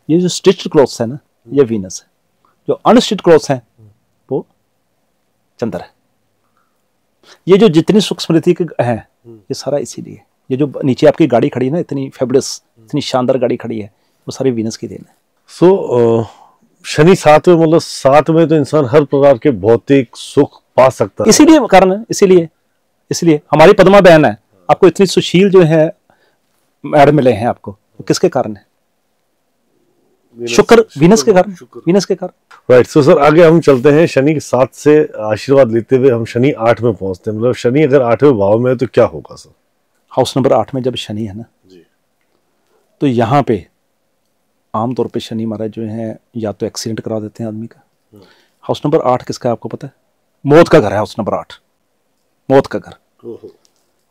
B: ये जो स्टिच्ड क्लॉथ्स है ना, ये वीनस है। जो अनस्टिच्ड क्लॉथ्स हैं वो चंद्र है। ये जो जितनी सुख समृद्धि के हैं ये सारा इसीलिए। ये जो नीचे आपकी गाड़ी खड़ी है ना, इतनी फेबुलस, इतनी शानदार गाड़ी खड़ी है, वो सारी वीनस की देन है।
A: सो शनि 7 में, मतलब 7 में तो इंसान हर प्रकार के भौतिक सुख पा सकता है।
B: इसीलिए कारण है, इसीलिए हमारी पद्मा बहन है, आपको इतनी सुशील जो है मैडम मिले हैं आपको, वो किसके कारण है? शुक्र, वीनस के कारण, वीनस के कारण।
A: राइट। सो सर आगे हम चलते हैं। शनि 7 से आशीर्वाद लेते हुए हम शनि 8 में पहुंचते हैं। मतलब शनि अगर 8वें भाव में है तो क्या होगा सर?
B: हाउस नंबर 8 में जब शनि है ना जी, तो यहाँ पे आमतौर पे शनि महाराज जो है या तो एक्सीडेंट करा देते हैं आदमी का। हाउस नंबर 8 किसका है आपको पता है? मौत का घर है हाउस नंबर 8, मौत का घर।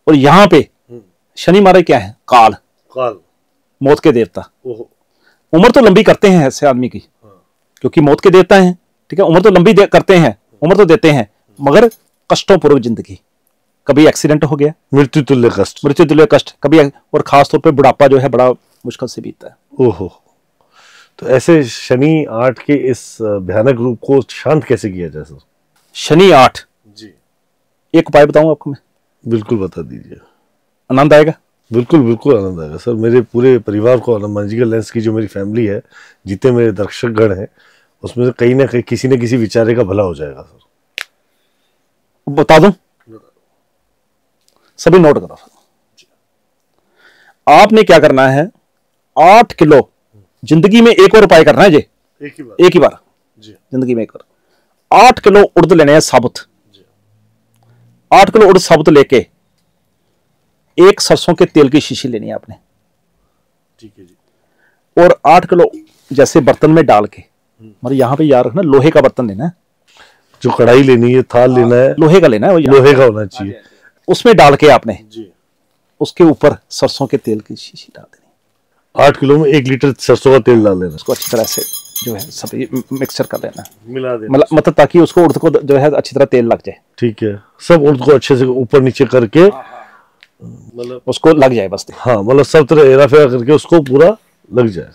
B: और यहाँ पे शनि महाराज क्या है? काल, मौत के देवता। उम्र तो लंबी करते हैं ऐसे आदमी की, क्योंकि मौत के देवता हैं, ठीक है, उम्र तो लंबी करते हैं, उम्र तो देते हैं, मगर कष्टों पूर्वक जिंदगी। कभी एक्सीडेंट हो गया, मृत्यु तुल्य कष्ट कभी, और खास तौर पे बुढ़ापा जो है बड़ा मुश्किल से बीतता है।
A: ओहो, तो ऐसे शनि 8 के इस भयानक रूप को शांत कैसे किया जाए सर?
B: शनि 8 जी, एक उपाय बताऊं आपको मैं?
A: बिल्कुल बता दीजिए।
B: आनंद आएगा,
A: बिल्कुल आनंद आएगा सर। मेरे पूरे परिवार को, मैजिकल लेंस की जो मेरी फैमिली है, जितने मेरे दर्शकगण हैं, उसमें से कहीं ना कहीं किसी न किसी विचारे का भला हो जाएगा सर।
B: बता दूं, सभी नोट करो। आपने क्या करना है, 8 किलो, जिंदगी में एक और उपाय करना है जी, एक ही बार जिंदगी में एक बार 8 किलो उड़द लेने हैं साबुत। 8 किलो उड़द साबुत लेके एक सरसों के तेल की शीशी लेनी है आपने, ठीक है जी। और 8 किलो जैसे बर्तन में डाल के, मतलब यहां पे याद रखना लोहे का बर्तन लेना है,
A: जो कढ़ाई लेनी है, थाल लेना है,
B: लोहे का लेना है, वो
A: लोहे का होना चाहिए।
B: उसमें डाल के आपने उसके ऊपर सरसों के तेल की शीशी डाल देनी।
A: 8 किलो में 1 लीटर सरसों का तेल डाल देना,
B: उसको अच्छी तरह से जो है सब मिक्सचर कर लेना,
A: मिला देना,
B: मतलब ताकि उसको उड़द को जो है अच्छी तरह तेल लग जाए।
A: ठीक है, सब उड़द को अच्छे से ऊपर नीचे करके
B: मतलब उसको लग जाए बस।
A: हाँ, मतलब सब तरह हेरा फेरा करके उसको पूरा लग जाए।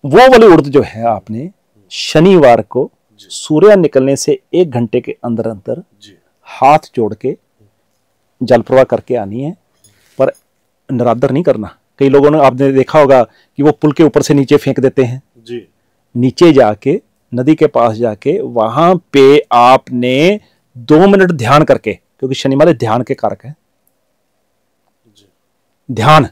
B: वो वाली उड़द जो है आपने शनिवार को सूर्य निकलने से 1 घंटे के अंदर अंदर हाथ जोड़ के जल प्रवाह करके आनी है, पर निरादर नहीं करना। कई लोगों ने आपने देखा होगा कि वो पुल के ऊपर से नीचे फेंक देते हैं जी। नीचे जाके नदी के पास जाके वहां पे आपने 2 मिनट ध्यान करके, क्योंकि शनि महाराज ध्यान के कारक है, ध्यान।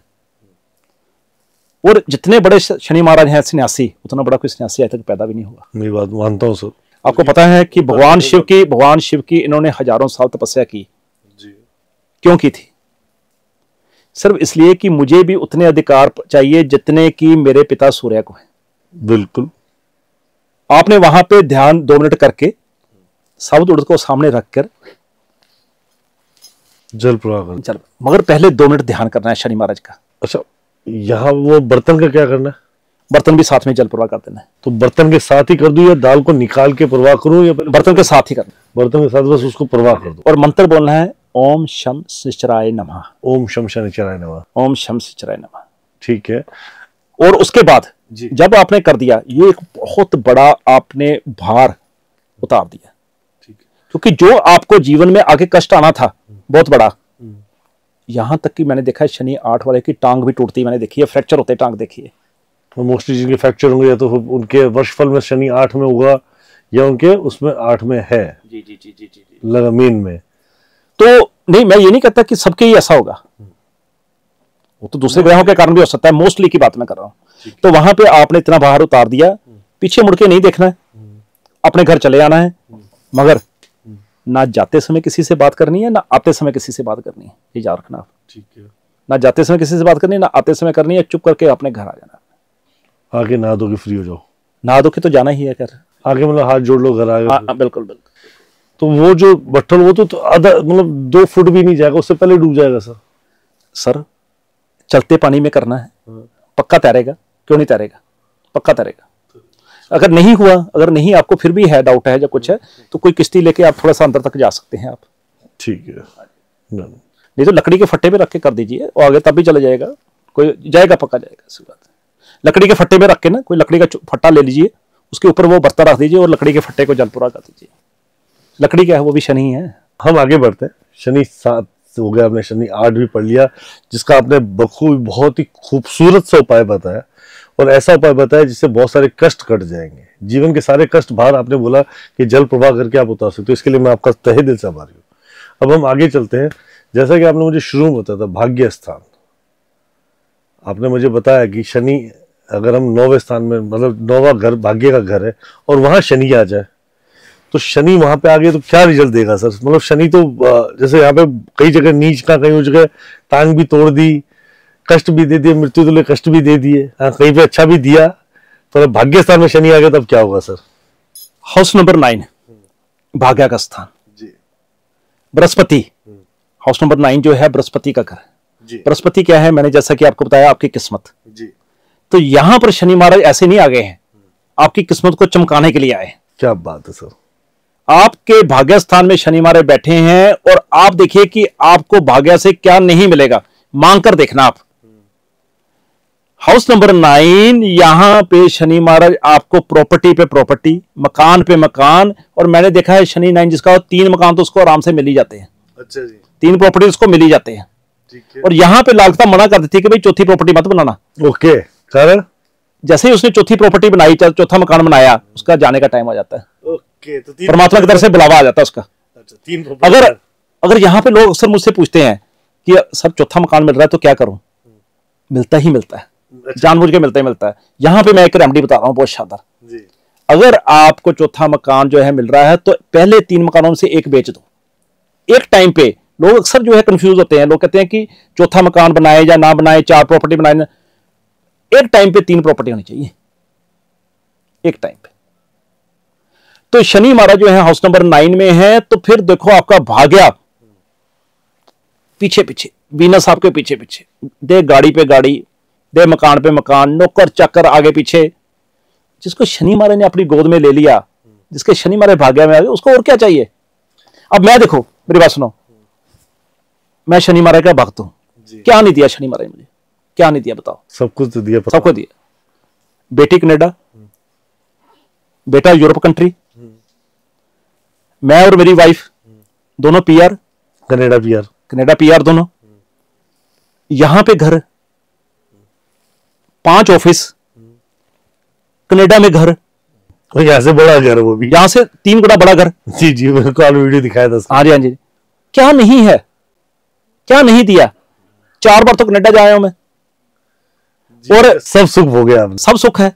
B: और जितने बड़े शनि महाराज हैं सन्यासी, उतना बड़ा कोई सन्यासी आज तक पैदा भी नहीं हुआ।
A: मेरी बात मानता हूं सर।
B: आपको पता है कि भगवान शिव की इन्होंने हजारों साल तपस्या की जी। क्यों की थी? सिर्फ इसलिए कि मुझे भी उतने अधिकार चाहिए जितने कि मेरे पिता सूर्य को हैं। बिल्कुल। आपने वहां पे ध्यान 2 मिनट करके साबुत उड़द को सामने रखकर
A: जल प्रवाह
B: कर, मगर पहले 2 मिनट ध्यान करना है शनि महाराज का।
A: अच्छा, यहाँ वो बर्तन का क्या करना है?
B: बर्तन भी साथ में जल प्रवाह कर देना है।
A: तो बर्तन के साथ ही कर दूं या दाल को निकाल के प्रवाह करूं, या
B: बर्तन के साथ ही करना?
A: बर्तन के साथ बस उसको प्रवाह कर दो।
B: और मंत्र बोलना है ओम शम शनिश्चराय नमः,
A: ओम शम शनिश्चराय नमः,
B: ओम शम शनिश्चराय नमः।
A: ठीक है।
B: और उसके बाद जब आपने कर दिया, ये एक बहुत बड़ा आपने भार उतार दिया, ठीक है। क्योंकि जो आपको जीवन में आगे कष्ट आना था बहुत बड़ा, यहां तक कि मैंने देखा है शनि 8 वाले की टांग भी टूटती मैंने देखी है, फ्रैक्चर होते टांग देखी है।
A: तो मोस्टली जिनके फ्रैक्चर होंगे या तो उनके वर्षफल में शनि 8 में होगा या उनके उसमें 8 में है जी जी जी जी जी मीन में।
B: तो नहीं, मैं ये नहीं कहता कि सबके ही ऐसा होगा, वो तो दूसरे ग्रहों के कारण भी हो सकता है, मोस्टली की बात मैं कर रहा हूँ। तो वहां पे आपने इतना बाहर उतार दिया, पीछे मुड़ के नहीं देखना है, अपने घर चले आना है, मगर ना जाते समय किसी से बात करनी है, ना आते समय किसी से बात करनी है, ये याद रखना आप।
A: ठीक है।
B: ना जाते समय किसी से बात करनी है, ना आते समय करनी है, चुप करके अपने घर आ जाना।
A: आगे नहा धो के फ्री हो जाओ।
B: नहा धो के तो जाना ही है घर,
A: आगे मतलब हाथ जोड़ लो, घर आ गए।
B: बिल्कुल बिल्कुल।
A: तो वो जो बट्टल, वो तो आधा मतलब 2 फुट भी नहीं जाएगा, उससे पहले डूब जाएगा सर।
B: सर चलते पानी में करना है, पक्का तैरेगा, क्यों नहीं तैरेगा, पक्का तैरेगा। अगर नहीं हुआ, अगर नहीं आपको फिर भी है, डाउट है या कुछ है, तो कोई किश्ती लेके आप थोड़ा सा अंदर तक जा सकते हैं आप।
A: ठीक है।
B: नहीं तो लकड़ी के फट्टे पे रख के कर दीजिए, और आगे तब भी चले जाएगा, कोई जाएगा, पक्का जाएगा, ऐसी बात है। लकड़ी के फट्टे पे रख के ना, कोई लकड़ी का फट्टा ले लीजिए, उसके ऊपर वो बर्ता रख दीजिए और लकड़ी के फट्टे को जल पूरा कर दीजिए। लकड़ी क्या है, वो भी शनि है।
A: हम आगे बढ़ते हैं। शनि 7 हो गया, आपने शनि 8 भी पढ़ लिया, जिसका आपने बखूबी बहुत ही खूबसूरत सा उपाय बताया, और ऐसा उपाय बताया जिससे बहुत सारे कष्ट कट जाएंगे, जीवन के सारे कष्ट बाहर आपने बोला कि जल प्रवाह करके आप उतार सकते हो। इसके लिए मैं आपका तहे दिल से आभारी हूँ। अब हम आगे चलते हैं। जैसा कि आपने मुझे शुरू में बताया था भाग्य स्थान, आपने मुझे बताया कि शनि अगर हम 9वें स्थान में, मतलब 9वां घर भाग्य का घर है, और वहां शनि आ जाए, तो शनि वहां पे आ गए तो क्या रिजल्ट देगा सर? मतलब शनि तो जैसे यहाँ पे कई जगह नीच का, कई जगह टांग भी तोड़ दी, कष्ट भी दे दिए, मृत्यु तुल्य कष्ट भी दे दिए, हाँ कहीं पे अच्छा भी दिया, तो भाग्य स्थान में शनि आ गया तब क्या होगा सर?
B: हाउस नंबर 9 भाग्य का स्थान
A: जी।
B: बृहस्पति, हाउस नंबर 9 जो है बृहस्पति का घर। बृहस्पति क्या है, मैंने जैसा कि आपको बताया, आपकी किस्मत जी। तो यहां पर शनि महाराज ऐसे नहीं आ गए हैं, आपकी किस्मत को चमकाने के लिए आए।
A: क्या बात है सर।
B: आपके भाग्य स्थान में शनि महाराज बैठे हैं, और आप देखिए कि आपको भाग्य से क्या नहीं मिलेगा, मांग कर देखना आप। हाउस नंबर 9, यहां पे शनि महाराज आपको प्रॉपर्टी पे प्रॉपर्टी, मकान पे मकान, और मैंने देखा है शनि 9 जिसका 3 मकान तो उसको आराम से मिल ही जाते हैं। अच्छा जी। 3 प्रॉपर्टी उसको मिल ही जाते हैं। ठीक है। और यहां पे लालता मना कर देती है कि भाई चौथी प्रॉपर्टी मत बनाना।
A: ओके। कारण
B: जैसे ही उसने चौथी प्रॉपर्टी बनाई, चौथा मकान बनाया, उसका जाने का टाइम आ जाता है। ओके। तो परमात्मा की तरफ से बुलावा आ जाता है उसका। अच्छा, 3 अगर यहाँ पे लोग अक्सर मुझसे पूछते हैं कि सर चौथा मकान मिल रहा है तो क्या करूं, मिलता ही मिलता है। अच्छा। जानबूझ के मिलता ही मिलता है। यहाँ पे मैं एक रेमेडी बता रहा हूँ बहुत शानदार। अगर आपको चौथा मकान जो है मिल रहा है, तो पहले 3 मकानों में से एक बेच दो एक टाइम पे। लोग अक्सर जो है कंफ्यूज होते हैं, लोग कहते हैं कि चौथा मकान बनाए या ना बनाए, 4 प्रॉपर्टी बनाए, एक टाइम पे 3 प्रॉपर्टी होनी चाहिए एक टाइम पे। तो शनि महाराज जो है हाउस नंबर 9 में है, तो फिर देखो आपका भाग्य पीछे पीछे, वीनस आपके पीछे पीछे, दे गाड़ी पे गाड़ी, दे मकान पे मकान, नौकर चाकर आगे पीछे। जिसको शनि महाराज ने अपनी गोद में ले लिया, जिसके शनि महाराज भाग्य में आ गए, उसको और क्या चाहिए? अब मैं देखो, मेरी बात सुनो, मैं शनि महाराज का भक्त हूं, क्या नहीं दिया शनि महाराज मुझे, क्या नहीं दिया बताओ? सब कुछ तो दिया, सबको दिया। बेटी कनाडा, बेटा यूरोप कंट्री, मैं और मेरी वाइफ दोनों पीआर, कनाडा पीआर दोनों, यहां पे घर, 5 ऑफिस, कनाडा में घर,
A: यहां से बड़ा घर, वो भी
B: यहां से 3 गुना बड़ा घर।
A: जी जी, मेरे को वीडियो दिखाया था।
B: हाँ जी हाँ जी। क्या नहीं है, क्या नहीं दिया? 4 बार तो कनाडा जा आया हूं मैं, और
A: सब सुख हो गया,
B: सब सुख है।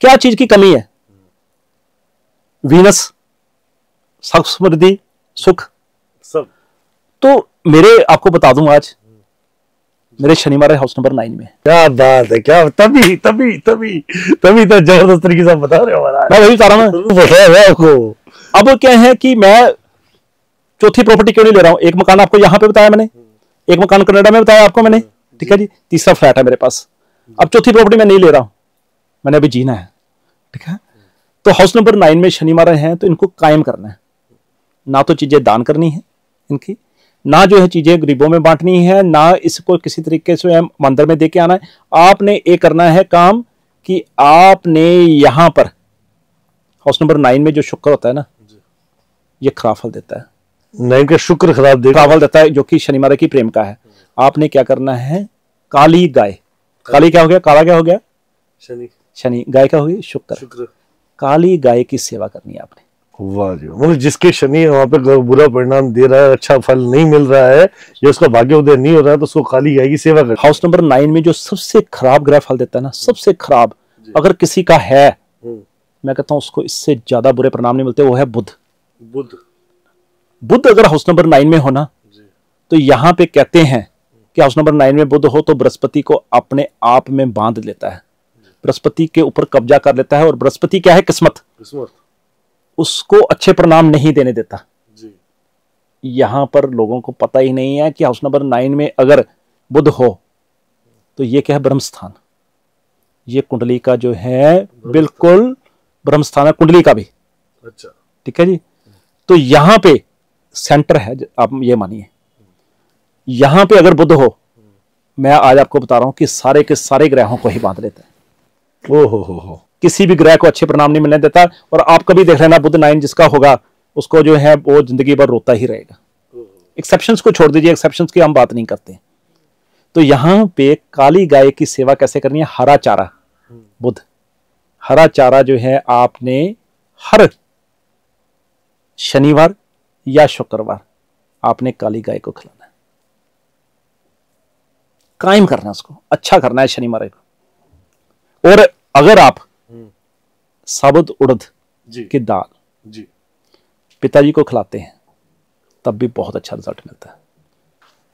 B: क्या चीज की कमी है? वीनस, समृद्धि, सुख, सब। तो मेरे आपको बता दूं, आज मेरे शनि महाराज हाउस नंबर 9 में।
A: क्या बात है, क्या तभी तभी तभी तभी तो जबरदस्त तरीके से बता रहे हो हमारा।
B: मैं वही बता रहा हूं अब क्या है कि मैं चौथी प्रॉपर्टी क्यों नहीं ले रहा हूं? एक मकान आपको यहां पे बताया मैंने, एक मकान कनाडा में बताया आपको मैंने, ठीक है जी, तीसरा फ्लैट है मेरे पास। अब चौथी प्रॉपर्टी मैं नहीं ले रहा हूं, मैंने अभी जीना है, ठीक है। तो हाउस नंबर 9 में शनि महाराज हैं, तो इनको कायम करना है। ना तो चीजें दान करनी है इनकी, ना जो है चीजें गरीबों में बांटनी है, ना इसको किसी तरीके से मंदिर में देके आना है। आपने ये करना है काम कि आपने यहां पर हाउस नंबर 9 में जो शुक्र होता है ना, ये खराब फल देता है।
A: 9 का शुक्र खराब
B: देता है, जो कि शनि महाराज की प्रेम का है। आपने क्या करना है, काली गाय, काली क्या हो गया, काला क्या हो गया, शनि, गाय क्या होगी, शुक्र। काली गाय की सेवा करनी है आपने।
A: वाह जी, मतलब जिसके शनि वहां पे बुरा परिणाम दे रहा है, अच्छा फल नहीं मिल रहा है, या उसका भाग्योदय नहीं हो रहा है, तो उसको काली गाय की सेवा कर।
B: हाउस नंबर 9 में जो सबसे खराब ग्रह फल देता है ना, सबसे खराब, अगर किसी का है, मैं कहता हूं उसको इससे ज्यादा बुरे परिणाम नहीं मिलते, वो है बुध। बुध अगर हाउस नंबर 9 में हो ना, तो यहां पे कहते हैं कि हाउस नंबर 9 में बुध हो तो बृहस्पति को अपने आप में बांध लेता है, बृहस्पति के ऊपर कब्जा कर लेता है। और बृहस्पति क्या है? किस्मत। उसको अच्छे परिणाम नहीं देने देता जी। यहां पर लोगों को पता ही नहीं है कि हाउस नंबर 9 में अगर बुध हो तो ये क्या है? ब्रह्म स्थान। ये कुंडली का जो है बिल्कुल ब्रह्म स्थान है, कुंडली का भी। अच्छा, ठीक है जी। तो यहां पे सेंटर है, आप ये मानिए, यहां पे अगर बुध हो, मैं आज आपको बता रहा हूं कि सारे के सारे ग्रहों को ही बांध लेता है। हो किसी भी ग्रह को अच्छे परिणाम नहीं मिलने देता। और आप कभी देख लेना, बुध 9 जिसका होगा उसको जो है वो जिंदगी भर रोता ही रहेगा। एक्सेप्शंस को छोड़ दीजिए, एक्सेप्शंस की हम बात नहीं करते। तो यहां पे काली गाय की सेवा कैसे करनी है? हरा चारा, बुध हरा चारा जो है आपने हर शनिवार या शुक्रवार आपने काली गाय को खिलाना है, कायम करना है, उसको अच्छा करना है शनिवार को। और अगर आप साबुत उड़द की दाल जी पिताजी को खिलाते हैं तब भी बहुत अच्छा रिजल्ट मिलता है।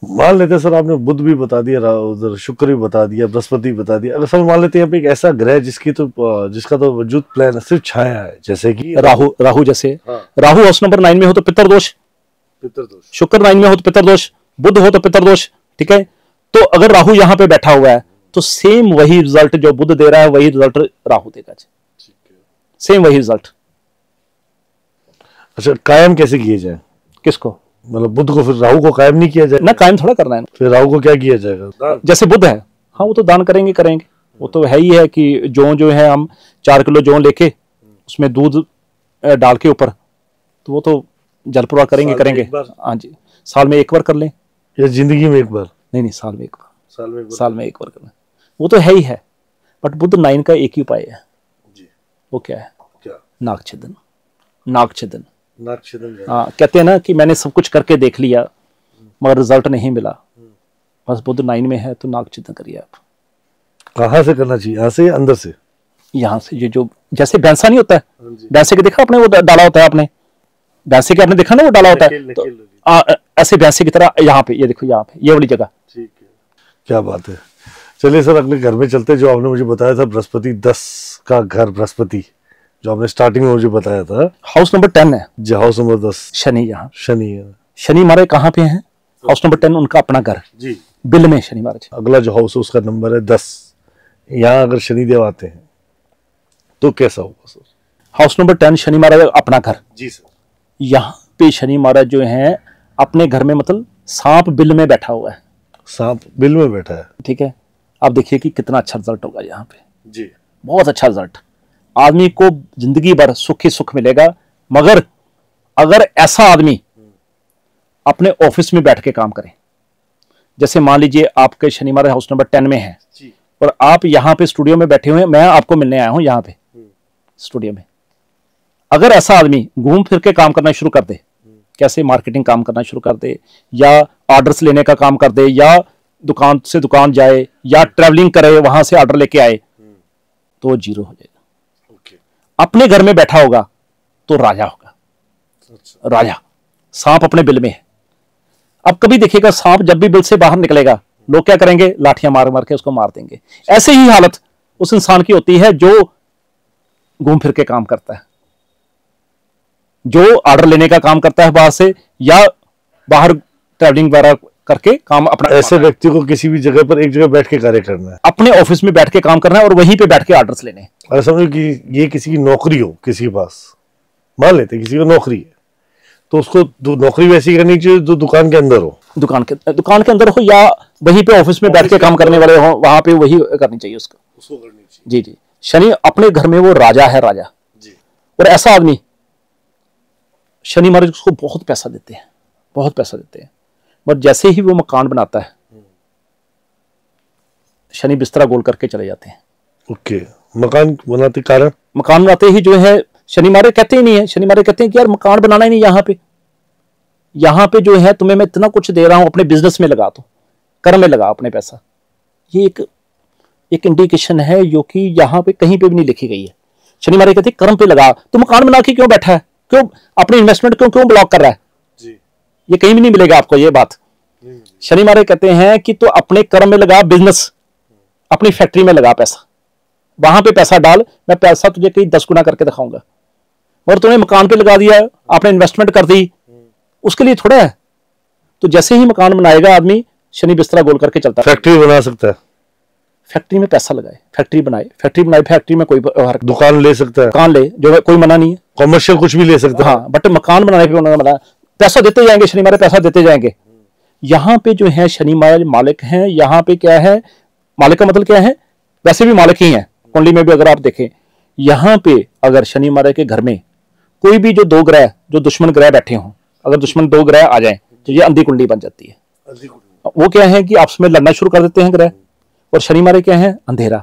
A: मान लेते हैं सर, आपने बुध भी बता दिया, उधर शुक्र भी बता दिया, बृहस्पति भी बता दिया, अगर सर मान लेते हैं एक ऐसा ग्रह जिसका तो वजूद प्लान सिर्फ छाया है, जैसे कि
B: राहु जैसे हाँ। राहु हाउस नंबर 9 में हो तो पितरदोष, शुक्र 9 में हो तो पितरदोष, बुध हो तो पितरदोष, ठीक है। तो अगर राहु यहां पे बैठा हुआ है तो सेम वही रिजल्ट जो बुध दे रहा है वही रिजल्ट राहु देगा, सेम वही रिजल्ट।
A: अच्छा, कायम कैसे किए जाए?
B: किसको?
A: मतलब बुध को फिर राहु को कायम नहीं किया जाए
B: ना, कायम थोड़ा करना है।
A: फिर राहु को क्या किया जाएगा?
B: जैसे बुध है, हाँ वो तो दान करेंगे, वो तो है ही है कि जो है हम 4 किलो जौ लेके उसमें दूध डाल के ऊपर, तो वो तो जल प्रवाह करेंगे। हाँ जी, साल में एक बार कर लें
A: या जिंदगी में एक बार?
B: नहीं, साल में एक बार, साल में एक बार करना, वो तो है ही है। बट बुध 9 का एक ही उपाय है जी। वो क्या है? नागछिदन। हाँ, कहते हैं ना कि मैंने सब कुछ करके देख लिया मगर रिजल्ट नहीं मिला, बस बुध 9 में है तो नागछिदन करिए आप।
A: कहाँ से करना चाहिए? यहाँ से या अंदर से?
B: यहाँ से। ये जो जैसे भैंसा नहीं होता है, भैंसे के देखा आपने, वो डाला होता है आपने, भैंसे के आपने देखा ना वो डाला होता है, तो ऐसे भैंसे की तरह यहाँ पे, ये देखो यहाँ पे, ये वाली जगह।
A: ठीक है, क्या बात है। चलिए सर, अगले घर में चलते। जो आपने मुझे बताया था बृहस्पति 10 का घर, बृहस्पति जो आपने स्टार्टिंग में मुझे बताया था,
B: हाउस नंबर 10 है
A: जी, हाउस नंबर 10।
B: शनि, यहाँ
A: शनि है।
B: शनि हमारे कहाँ पे हैं? हाउस नंबर 10 उनका अपना घर जी, बिल में शनि महाराज।
A: अगला जो हाउस है उसका नंबर है 10। यहाँ अगर शनिदेव आते हैं तो कैसा होगा सर?
B: हाउस नंबर 10 शनि महाराज अपना घर
A: जी सर।
B: यहाँ पे शनि महाराज जो है अपने घर में, मतलब सांप बिल में बैठा हुआ है।
A: सांप बिल में बैठा है,
B: ठीक है। आप देखिए कि कितना अच्छा रिजल्ट होगा यहाँ पे
A: जी,
B: बहुत अच्छा रिजल्ट। आदमी को जिंदगी भर सुख ही सुख मिलेगा। मगर अगर ऐसा आदमी अपने ऑफिस में बैठ के काम करे, जैसे मान लीजिए आपके शनि महाराज हाउस नंबर 10 में है और आप यहाँ पे स्टूडियो में बैठे हुए हैं, मैं आपको मिलने आया हूं यहाँ पे स्टूडियो में, अगर ऐसा आदमी घूम फिर के काम करना शुरू कर दे, कैसे मार्केटिंग काम करना शुरू कर दे, या ऑर्डर्स लेने का काम कर दे, या दुकान से दुकान जाए, या ट्रैवलिंग करे वहां से ऑर्डर लेके आए, तो वो जीरो हो जाएगा। अपने घर में बैठा होगा तो राजा होगा। राजा। सांप अपने बिल में है। अब कभी देखिएगा सांप जब भी बिल से बाहर निकलेगा, लोग क्या करेंगे? लाठियां मार मार के उसको मार देंगे। ऐसे ही हालत उस इंसान की होती है जो घूम फिर के काम करता है, जो ऑर्डर लेने का काम करता है बाहर से, या बाहर ट्रैवलिंग वगैरह करके काम अपना।
A: ऐसे व्यक्ति को किसी भी जगह पर एक जगह बैठ के कार्य करना है,
B: अपने ऑफिस में बैठ के काम करना है और वहीं पे बैठ के ऑर्डर्स लेने।
A: अगर समझो कि ये किसी की नौकरी हो, किसी के पास, मान लेते किसी को नौकरी है, तो उसको नौकरी वैसी करनी चाहिए जो दुकान के अंदर हो, दुकान
B: के अंदर हो, या वहीं पे ऑफिस में बैठ के काम करने वाले हो, वहां पे वही करनी चाहिए उसको करनी चाहिए। जी। शनि अपने घर में वो राजा है, राजा जी। और ऐसा आदमी शनि महाराज उसको बहुत पैसा देते हैं, बहुत पैसा देते हैं। बट जैसे ही वो मकान बनाता है, शनि बिस्तरा गोल करके चले जाते हैं।
A: ओके। मकान बनाते कारण?
B: मकान बनाते ही जो है शनि महाराज कहते ही नहीं है, शनि महाराज कहते हैं कि यार मकान बनाना ही नहीं यहाँ पे जो है तुम्हें मैं इतना कुछ दे रहा हूं, अपने बिजनेस में लगा दो, कर्म में लगा अपने पैसा। ये एक इंडिकेशन है जो कि यहाँ पे कहीं पे भी नहीं लिखी गई है। शनि महाराज कहते हैं कर्म पे लगा, तो मकान बना के क्यों बैठा है, क्यों अपनी इन्वेस्टमेंट क्यों ब्लॉक कर रहा है जी। ये कहीं भी नहीं मिलेगा आपको ये बात। शनि महाराज कहते हैं कि तो अपने कर्म में लगा, बिजनेस अपनी फैक्ट्री में लगा पैसा, वहां पे पैसा डाल, मैं पैसा तुझे कहीं 10 गुना करके दिखाऊंगा। और तूने मकान पे लगा दिया, आपने इन्वेस्टमेंट कर दी, उसके लिए थोड़ा है। तो जैसे ही मकान बनाएगा आदमी, शनि बिस्तरा गोल करके चलता है।
A: फैक्ट्री बना सकता है,
B: फैक्ट्री में पैसा लगाए, फैक्ट्री बनाए, फैक्ट्री में कोई
A: दुकान ले सकता है,
B: दुकान ले, जो कोई मना नहीं है,
A: कॉमर्शियल कुछ भी ले सकता है।
B: हाँ, बट मकान बनाने पे उन्होंने मना, पैसा देते जाएंगे, शनि महाराज पैसा देते जाएंगे। यहाँ पे जो है शनि महाराज मालिक हैं। यहाँ पे क्या है, मालिक का मतलब क्या है, वैसे भी मालिक ही है कुंडली में भी। अगर आप देखें यहाँ पे अगर शनि महाराज के घर में कोई भी जो 2 ग्रह, जो दुश्मन ग्रह बैठे हों, अगर दुश्मन 2 ग्रह आ जाएं तो ये अंधी कुंडली बन जाती है। वो क्या है कि आपस में लड़ना शुरू कर देते हैं ग्रह। और शनि महाराज क्या है, अंधेरा।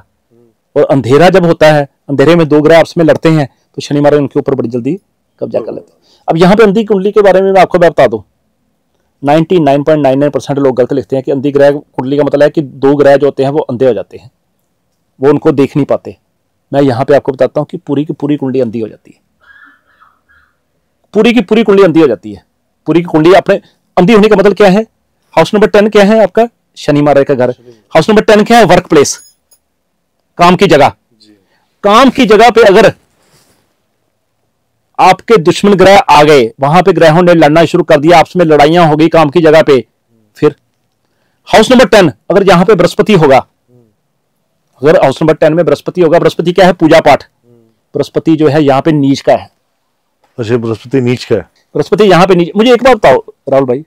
B: और अंधेरा जब होता है, अंधेरे में 2 ग्रह आपस में लड़ते हैं, तो शनि महाराज उनके ऊपर बड़ी जल्दी कब्जा कर लेते हैं। अब यहाँ पे अंधी कुंडली के बारे में मैं आपको बता दूं, 99.99% लोग गलत लिखते हैं कि अंधी ग्रह कुंडली का मतलब है कि 2 ग्रह जो होते हैं वो अंधे हो जाते हैं, वो उनको देख नहीं पाते। मैं यहाँ पे आपको बताता हूँ कि पूरी की पूरी कुंडली अंधी हो जाती है, पूरी की पूरी कुंडली अंधी हो जाती है। पूरी की कुंडली अपने अंधी होने का मतलब क्या है, हाउस नंबर 10 क्या है आपका, शनि महाराज का घर। हाउस नंबर 10 क्या है, वर्क प्लेस, काम की जगह। काम की जगह पे अगर आपके दुश्मन ग्रह आ गए, वहां पे ग्रहों ने लड़ना शुरू कर दिया, आपस में लड़ाइयां हो गई काम की जगह पे, फिर हाउस नंबर 10 अगर यहां पे बृहस्पति होगा, अगर हाउस नंबर 10 में बृहस्पति होगा, बृहस्पति क्या है, पूजा पाठ। बृहस्पति जो है यहाँ पे नीच का है।
A: अच्छा, बृहस्पति नीच का है,
B: बृहस्पति यहाँ पे नीच। मुझे एक बात बताओ राहुल भाई,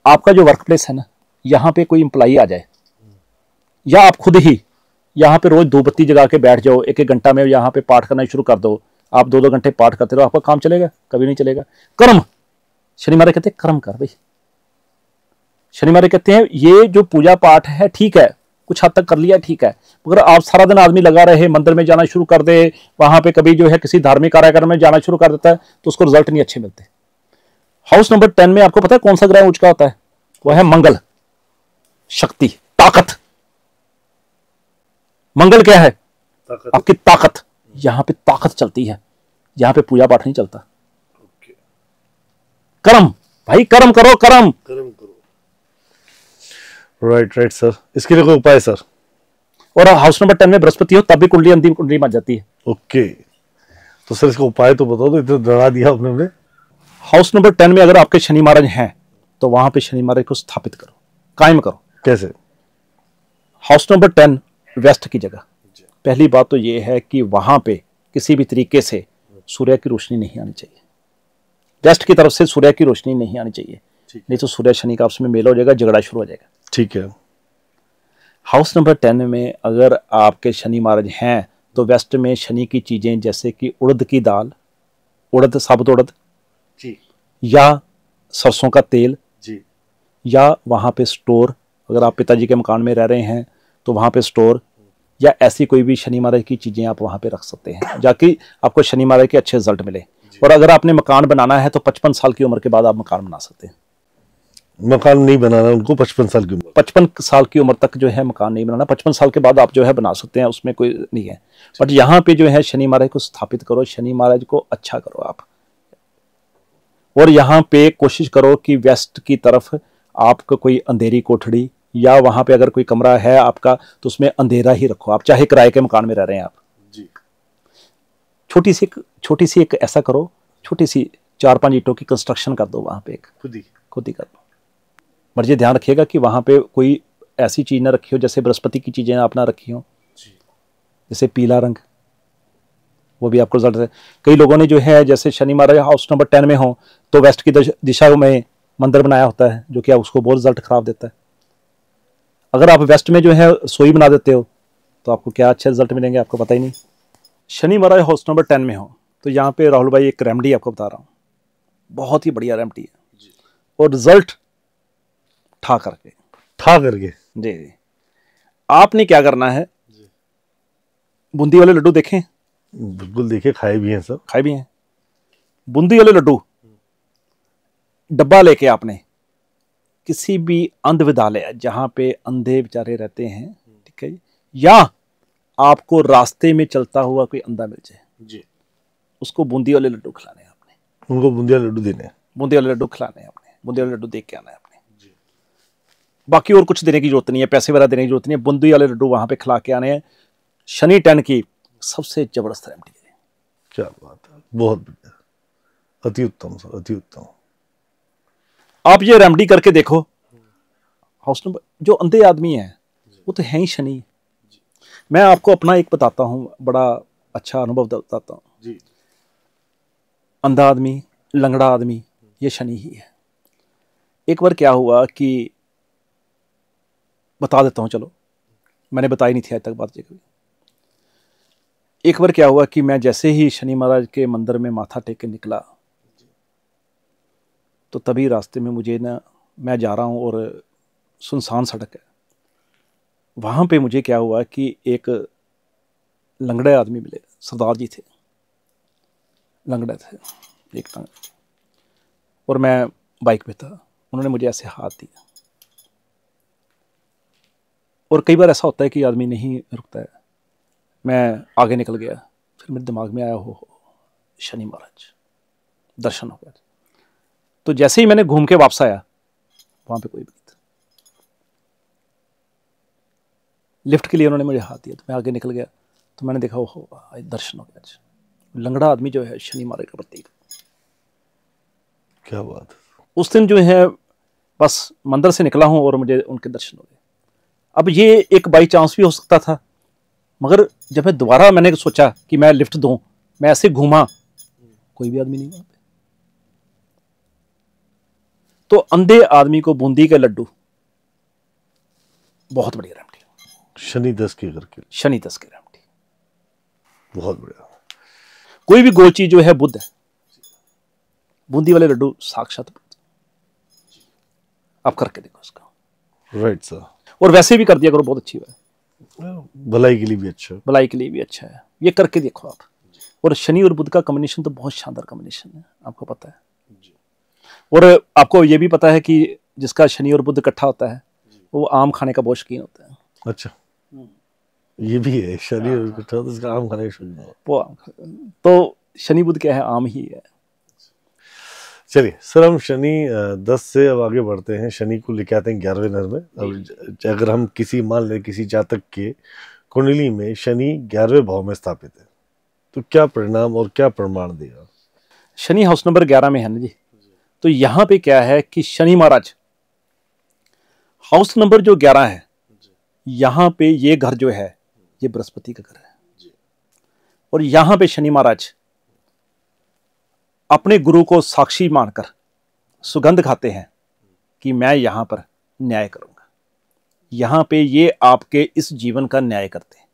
B: आपका जो वर्क प्लेस है ना, यहाँ पे कोई इंप्लाई आ जाए, या आप खुद ही यहाँ पे रोज 2 बत्ती जगा के बैठ जाओ, 1-1 घंटा में यहाँ पे पाठ करना शुरू कर दो, आप 2-2 घंटे पाठ करते रहो, आपका काम चलेगा? कभी नहीं चलेगा। कर्म, शनि महाराज कहते हैं कर्म कर भाई। शनि महाराज कहते हैं ये जो पूजा पाठ है ठीक है, कुछ हद तक कर लिया ठीक है, मगर आप सारा दिन आदमी लगा रहे, मंदिर में जाना शुरू कर दे, वहां पे कभी जो है किसी धार्मिक कार्यक्रम में जाना शुरू कर देता है, तो उसको रिजल्ट नहीं अच्छे मिलते। हाउस नंबर 10 में आपको पता है कौन सा ग्रह उच्च का होता है, वह है मंगल, शक्ति, ताकत। मंगल क्या है, आपकी ताकत। यहां पे ताकत चलती है, यहां पे पूजा पाठ नहीं चलता। कर्म भाई, कर्म करो, कर्म करो।
A: राइट सर, इसके लिए कोई उपाय सर?
B: और हाउस नंबर 10 में बृहस्पति हो तब भी कुंडली अंधी कुंडली बन जाती है।
A: ओके, तो सर इसका उपाय तो बताओ, तो इतना डरा दिया आपने हमने।
B: हाउस नंबर 10 में अगर आपके शनि महाराज हैं तो वहां पे शनि महाराज को स्थापित करो, कायम करो।
A: कैसे?
B: हाउस नंबर 10 वेस्ट की जगह। पहली बात तो यह है कि वहां पे किसी भी तरीके से सूर्य की रोशनी नहीं आनी चाहिए, वेस्ट की तरफ से सूर्य की रोशनी नहीं आनी चाहिए, नहीं तो सूर्य शनि का आपस में मेल हो जाएगा, झगड़ा शुरू हो जाएगा।
A: ठीक है।
B: हाउस नंबर 10 में अगर आपके शनि महाराज हैं तो वेस्ट में शनि की चीजें जैसे कि उड़द की दाल, उड़द, साबुत उड़द जी, या सरसों का तेल जी, या वहां पे स्टोर, अगर आप पिताजी के मकान में रह रहे हैं तो वहां पे स्टोर, या ऐसी कोई भी शनि महाराज की चीजें आप वहां पे रख सकते हैं, जाकि आपको शनि महाराज के अच्छे रिजल्ट मिले। और अगर आपने मकान बनाना है तो 55 साल की उम्र के बाद आप मकान बना सकते हैं।
A: मकान नहीं बनाना उनको 55 साल की उम्र,
B: 55 साल की उम्र तक जो है मकान नहीं बनाना, 55 साल के बाद आप जो है बना सकते हैं, उसमें कोई नहीं है। बट यहाँ पे जो है शनि महाराज को स्थापित करो, शनि महाराज को अच्छा करो आप। और यहाँ पे कोशिश करो कि वेस्ट की तरफ आपको कोई अंधेरी कोठड़ी, या वहां पे अगर कोई कमरा है आपका तो उसमें अंधेरा ही रखो आप, चाहे किराए के मकान में रह रहे हैं आप जी। छोटी सी एक ऐसा करो, छोटी सी 4-5 ईंटों की कंस्ट्रक्शन कर दो वहां पे, एक खुद ही कर दो। बट ये ध्यान रखिएगा कि वहां पे कोई ऐसी चीज ना रखी हो जैसे बृहस्पति की चीजें आप ना रखी हो, जैसे पीला रंग, वो भी आपको रिजल्ट है। कई लोगों ने जो है जैसे शनि महाराज हाउस नंबर 10 में हो तो वेस्ट की दिशा में मंदिर बनाया होता है, जो कि उसको बहुत रिजल्ट खराब देता है। अगर आप वेस्ट में जो है रसोई बना देते हो तो आपको क्या अच्छे रिजल्ट मिलेंगे, आपको पता ही नहीं। शनि महाराज हाउस नंबर 10 में हो तो यहाँ पे राहुल भाई एक रेमेडी आपको बता रहा हूँ, बहुत ही बढ़िया रेमेडी है, और रिजल्ट ठा करके जी। आपने क्या करना है, बूंदी वाले लड्डू देखें,
A: बिल्कुल, देखिए खाए भी हैं सब।
B: खाए भी हैं। बूंदी वाले लड्डू डब्बा लेके आपने किसी भी अंध विद्यालय जहां पे अंधे बेचारे रहते हैं, ठीक है जी, या आपको रास्ते में चलता हुआ कोई अंधा मिल जाए
A: जी,
B: उसको बूंदी वाले लड्डू खिलाने हैं आपने।
A: उनको बूंदिया लड्डू देने हैं।
B: बूंदी वाले लड्डू खिलाने हैं आपने, बूंदी वाले लड्डू देख के आना है आपने। बाकी और कुछ देने की जरूरत नहीं है, पैसे वगैरह देने की जरूरत नहीं है, बूंदी वाले लड्डू वहां पे खिला के आने हैं। शनि 10 की सबसे जबरदस्त रेमेडी है।
A: क्या बात है, बहुत बढ़िया, अति उत्तम सर, अति उत्तम।
B: आप ये रेमेडी करके देखो। हाउस नंबर जो अंधे आदमी है वो तो है ही शनि। मैं आपको अपना एक बताता हूं, बड़ा अच्छा अनुभव बताता हूं। अंधा आदमी, लंगड़ा आदमी, ये शनि ही है। एक बार क्या हुआ कि बता देता हूं, चलो मैंने बताई नहीं थी आज तक बात जी कभी। एक बार क्या हुआ कि मैं जैसे ही शनि महाराज के मंदिर में माथा टेक के निकला तो तभी रास्ते में मुझे ना, मैं जा रहा हूं और सुनसान सड़क है, वहां पे मुझे क्या हुआ कि एक लंगड़े आदमी मिले। सरदार जी थे, लंगड़े थे एक टांग, और मैं बाइक पे था। उन्होंने मुझे ऐसे हाथ दिया, और कई बार ऐसा होता है कि आदमी नहीं रुकता है। मैं आगे निकल गया, फिर मेरे दिमाग में आया हो शनि महाराज, दर्शन हो गया। तो जैसे ही मैंने घूम के वापस आया, वहां पे कोई भी नहीं था। लिफ्ट के लिए उन्होंने मुझे हाथ दिया, तो मैं आगे निकल गया, तो मैंने देखा हो दर्शन हो गया। लंगड़ा आदमी जो है शनि महाराज का प्रतीक।
A: क्या बात है।
B: उस दिन जो है बस मंदिर से निकला हूं और मुझे उनके दर्शन हो गए। अब ये एक बाई चांस भी हो सकता था, मगर जब मैं दोबारा मैंने सोचा कि मैं लिफ्ट दूं, मैं ऐसे घूमा, कोई भी आदमी नहीं वहां पे। तो अंधे आदमी को बूंदी के लड्डू बहुत बढ़िया रेमेडी।
A: शनि 10 की करके,
B: शनि 10 की रेमेडी
A: बहुत बढ़िया।
B: कोई भी गोल चीज जो है बुध है, बूंदी वाले लड्डू साक्षात बुध। आप करके देखो उसका।
A: Right sir.
B: और वैसे भी कर दिया करो, बहुत अच्छी बात है,
A: भलाई के लिए भी अच्छा है।
B: भलाई के लिए भी अच्छा है, ये करके देखो आप। और शनि और बुध का कॉम्बिनेशन तो बहुत शानदार कॉम्बिनेशन है, आपको पता है। और आपको ये भी पता है कि जिसका शनि और बुध इकट्ठा होता है वो आम खाने का बहुत शौकीन होता है।
A: अच्छा, ये भी है, शनि और बुध तो इसका आम खाने का शौकीन है।
B: वो आम, तो शनि बुध क्या है, आम ही है।
A: चलिए सर, हम शनि 10 से अब आगे बढ़ते हैं। शनि को लेके आते हैं 11वें घर में। अब अगर हम मान लें किसी जातक के कुंडली में शनि 11वें भाव में स्थापित है, तो क्या परिणाम और क्या प्रमाण देगा?
B: शनि हाउस नंबर 11 में है ना जी। तो यहाँ पे क्या है कि शनि महाराज हाउस नंबर जो 11 है, यहाँ पे ये घर जो है ये बृहस्पति का घर है। और यहाँ पे शनि महाराज अपने गुरु को साक्षी मानकर सुगंध खाते हैं कि मैं यहां पर न्याय करूंगा। यहां पे ये आपके इस जीवन का न्याय करते हैं।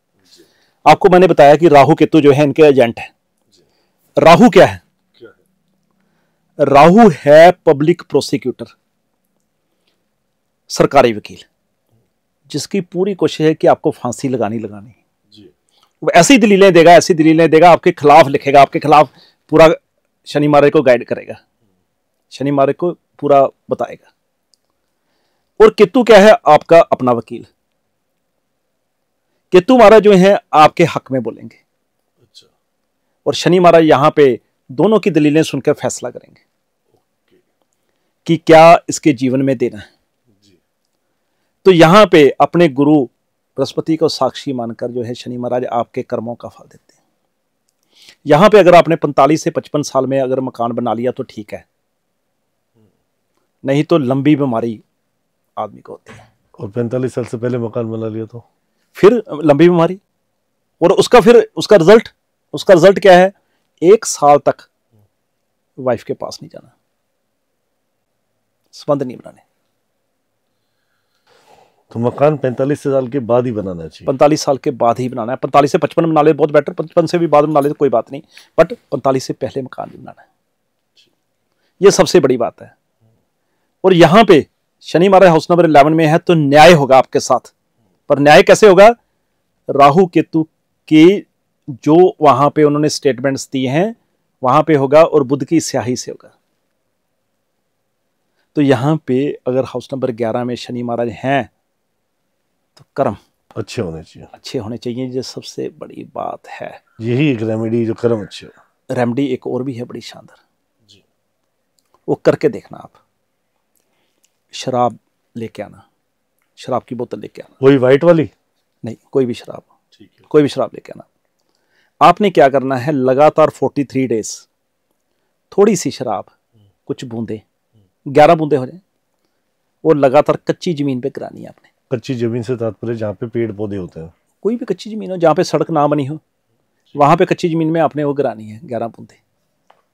B: आपको मैंने बताया कि राहु केतु जो है इनके एजेंट है। राहु क्या है? राहु है पब्लिक प्रोसिक्यूटर, सरकारी वकील, जिसकी पूरी कोशिश है कि आपको फांसी लगानी वो ऐसी दलीलें देगा आपके खिलाफ लिखेगा, आपके खिलाफ पूरा शनि महाराज को गाइड करेगा, शनि महाराज को पूरा बताएगा। और केतु क्या है? आपका अपना वकील। केतु महाराज जो है आपके हक में बोलेंगे। अच्छा। और शनि महाराज यहां पे दोनों की दलीलें सुनकर फैसला करेंगे कि क्या इसके जीवन में देना है। तो यहां पे अपने गुरु बृहस्पति को साक्षी मानकर जो है शनि महाराज आपके कर्मों का फल देते हैं। यहां पे अगर आपने 45 से 55 साल में अगर मकान बना लिया तो ठीक है, नहीं तो लंबी बीमारी आदमी को होती है।
A: और 45 साल से पहले मकान बना लिया तो
B: फिर लंबी बीमारी। और उसका रिजल्ट क्या है? 1 साल तक वाइफ के पास नहीं जाना, संबंध नहीं बनाने।
A: तो मकान 45 साल के बाद ही बनाना चाहिए।
B: 45 साल के बाद ही बनाना है। 45 से 55 बना ले बहुत बेटर, 55 से भी बाद में बना ले तो कोई बात नहीं, बट 45 से पहले मकान नहीं बनाना है, ये सबसे बड़ी बात है। और यहां पे शनि महाराज हाउस नंबर 11 में है तो न्याय होगा आपके साथ। पर न्याय कैसे होगा? राहु केतु की जो वहां पे उन्होंने स्टेटमेंट्स दिए हैं वहां पे होगा और बुध की स्याही से होगा। तो यहां पे अगर हाउस नंबर 11 में शनि महाराज हैं तो कर्म
A: अच्छे होने चाहिए,
B: अच्छे होने चाहिए। ये सबसे बड़ी बात है।
A: यही एक रेमेडी जो कर्म अच्छे हो।
B: रेमेडी एक और भी है बड़ी शानदार जी, वो करके देखना आप। शराब लेके आना, शराब की बोतल लेके आना,
A: वही वाइट वाली
B: नहीं, कोई भी शराब,
A: ठीक है,
B: कोई भी शराब लेके आना। आपने क्या करना है, लगातार 43 डेज थोड़ी सी शराब, कुछ बूंदे, 11 बूंदे हो जाए, वो लगातार कच्ची जमीन पे करानी है आपने।
A: कच्ची जमीन से तात्पर्य जहाँ पे पेड़ पौधे होते हैं,
B: कोई भी कच्ची जमीन हो जहाँ पे सड़क ना बनी हो, वहां पे कच्ची जमीन में आपने वो गिरानी है 11 बूंदे,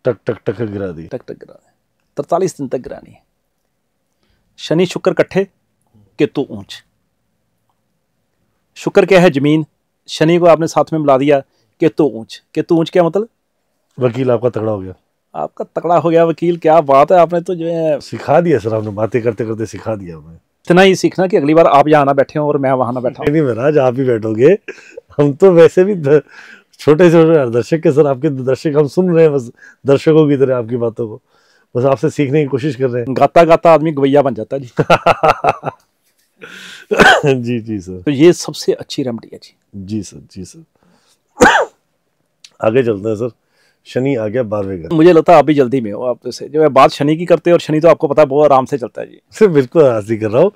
A: टक टक टक गिरा दी,
B: टक टक गिरा है। 43 दिन तक गिरानी है। शनि शुक्र इकट्ठे, केतु ऊंच। शुक्र क्या है, जमीन, शनि को आपने साथ में मिला दिया, केतु ऊंच। केतु ऊंच क्या मतलब,
A: वकील आपका तगड़ा हो गया,
B: आपका तगड़ा हो गया वकील। क्या बात है, आपने तो जो है
A: सिखा दिया सर, आपने बातें करते करते सिखा दिया हमें।
B: इतना ही सीखना कि अगली बार आप यहाँ ना बैठे हो और मैं वहां ना बैठा
A: नहीं महाराज, आप ही बैठोगे, हम तो वैसे भी छोटे छोटे दर्शक के सर, आपके दर्शक हम सुन रहे हैं बस, दर्शकों की तरह आपकी बातों को बस आपसे सीखने की कोशिश कर रहे हैं।
B: गाता गाता आदमी गवैया बन जाता है जी।
A: जी जी सर,
B: तो ये सबसे अच्छी रेमेडी है जी।
A: जी सर, जी सर। आगे चलते हैं सर। शनि आ गया 12वें घर।
B: मुझे लगता है आप भी जल्दी में हो, आप से जो है बात शनि की करते हैं, और शनि तो आपको पता है बहुत आराम से चलता है जी।
A: सर बिल्कुल हासिल कर रहा हूँ,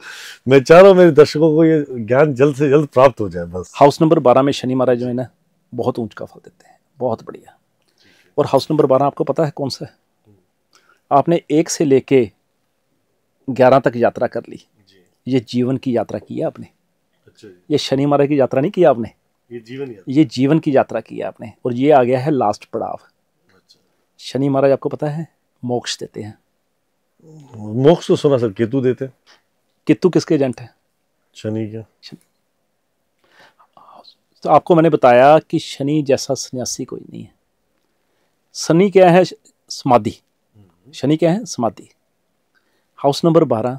A: मैं चाह रहा हूँ मेरे दर्शकों को ये ज्ञान जल्द से जल्द प्राप्त हो जाए बस।
B: हाउस नंबर 12 में शनि महाराज जो है ना, बहुत ऊंच का फल देते हैं, बहुत बढ़िया। और हाउस नंबर 12 आपको पता है कौन सा है? आपने 1 से लेके 11 तक यात्रा कर ली, ये जीवन की यात्रा की है आपने।
A: अच्छा,
B: ये शनि महाराज की यात्रा नहीं की आपने, ये जीवन की यात्रा की है आपने। और ये आ गया है लास्ट पड़ाव। शनि महाराज आपको पता है मोक्ष देते हैं।
A: मोक्ष तो सुना सर केतु देते हैं।
B: केतु किसके एजेंट है?
A: शनि क्या?
B: तो आपको मैंने बताया कि शनि जैसा सन्यासी कोई नहीं है। शनि क्या है? समाधि। शनि क्या है? समाधि। हाउस नंबर 12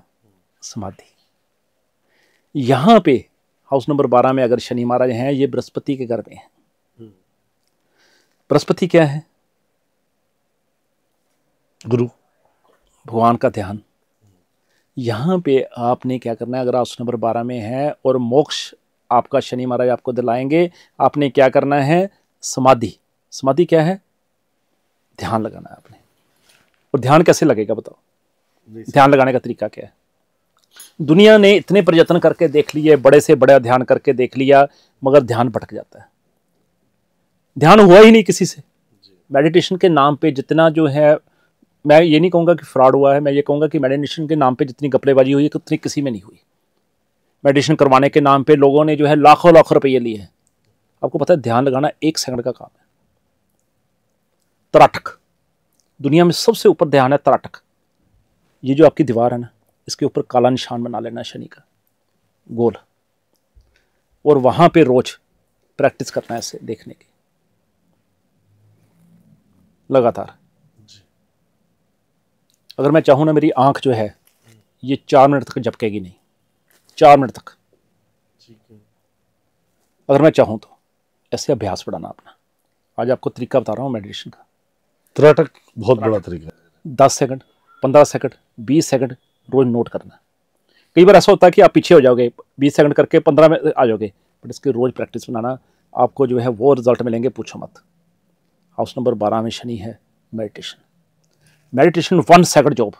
B: समाधि। यहां पे हाउस नंबर 12 में अगर शनि महाराज हैं, ये बृहस्पति के घर में है। बृहस्पति क्या है?
A: गुरु,
B: भगवान का ध्यान। यहां पे आपने क्या करना है, अगर हाउस नंबर 12 में है और मोक्ष आपका शनि महाराज आपको दिलाएंगे, आपने क्या करना है? समाधि। समाधि क्या है? ध्यान लगाना है आपने। और ध्यान कैसे लगेगा बताओ? ध्यान लगाने का तरीका क्या है? दुनिया ने इतने प्रयत्न करके देख लिए, बड़े से बड़ा ध्यान करके देख लिया, मगर ध्यान भटक जाता है। ध्यान हुआ ही नहीं किसी से। मेडिटेशन के नाम पे जितना जो है, मैं ये नहीं कहूँगा कि फ्रॉड हुआ है, मैं ये कहूँगा कि मेडिटेशन के नाम पे जितनी गपलेबाजी हुई है उतनी किसी में नहीं हुई। मेडिटेशन करवाने के नाम पे लोगों ने जो है लाखों लाखों रुपये लिए हैं। आपको पता है ध्यान लगाना 1 सेकंड का काम है। तराटक, दुनिया में सबसे ऊपर ध्यान है तराटक। ये जो आपकी दीवार है ना, इसके ऊपर काला निशान बना लेना शनि का, गोल, और वहां पे रोज प्रैक्टिस करना है इसे देखने की, लगातार। अगर मैं चाहूँ ना, मेरी आंख जो है ये 4 मिनट तक झपकेगी नहीं, 4 मिनट तक। अगर मैं चाहूँ तो ऐसे अभ्यास बढ़ाना अपना। आज आपको तरीका बता रहा हूँ मेडिटेशन का।
A: त्राटक बहुत बड़ा तरीका है।
B: 10 सेकंड, 15 सेकंड, 20 सेकंड रोज नोट करना। कई बार ऐसा होता है कि आप पीछे हो जाओगे, 20 सेकंड करके 15 में आ जाओगे, बट इसके रोज प्रैक्टिस बनाना, आपको जो है वो रिजल्ट मिलेंगे, पूछो मत। हाउस नंबर 12 में शनि है। Meditation, meditation 1 second job.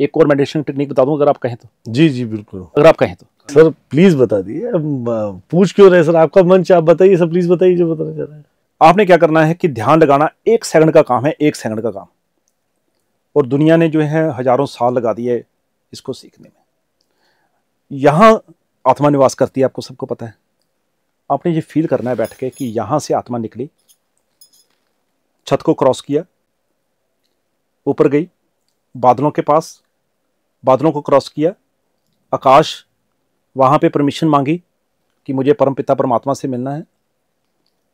B: एक और मेडिटेशन टेक्निक बता दूं अगर आप कहें तो?
A: जी जी बिल्कुल,
B: अगर आप कहें तो
A: सर प्लीज बता दिए। अब पूछ क्यों रहे सर, आपका मंच, आप बताइए सर, प्लीज बताइए जो बताना चाह रहे हैं।
B: आपने क्या करना है कि ध्यान लगाना 1 सेकंड का काम है, 1 सेकंड का काम। और दुनिया ने जो है हजारों साल लगा दिए इसको सीखने में। यहां आत्मा निवास करती है, आपको सबको पता है। आपने ये फील करना है बैठ के कि यहां से आत्मा निकली, छत को क्रॉस किया, ऊपर गई बादलों के पास, बादलों को क्रॉस किया, आकाश, वहां पे परमिशन मांगी कि मुझे परमपिता परमात्मा से मिलना है।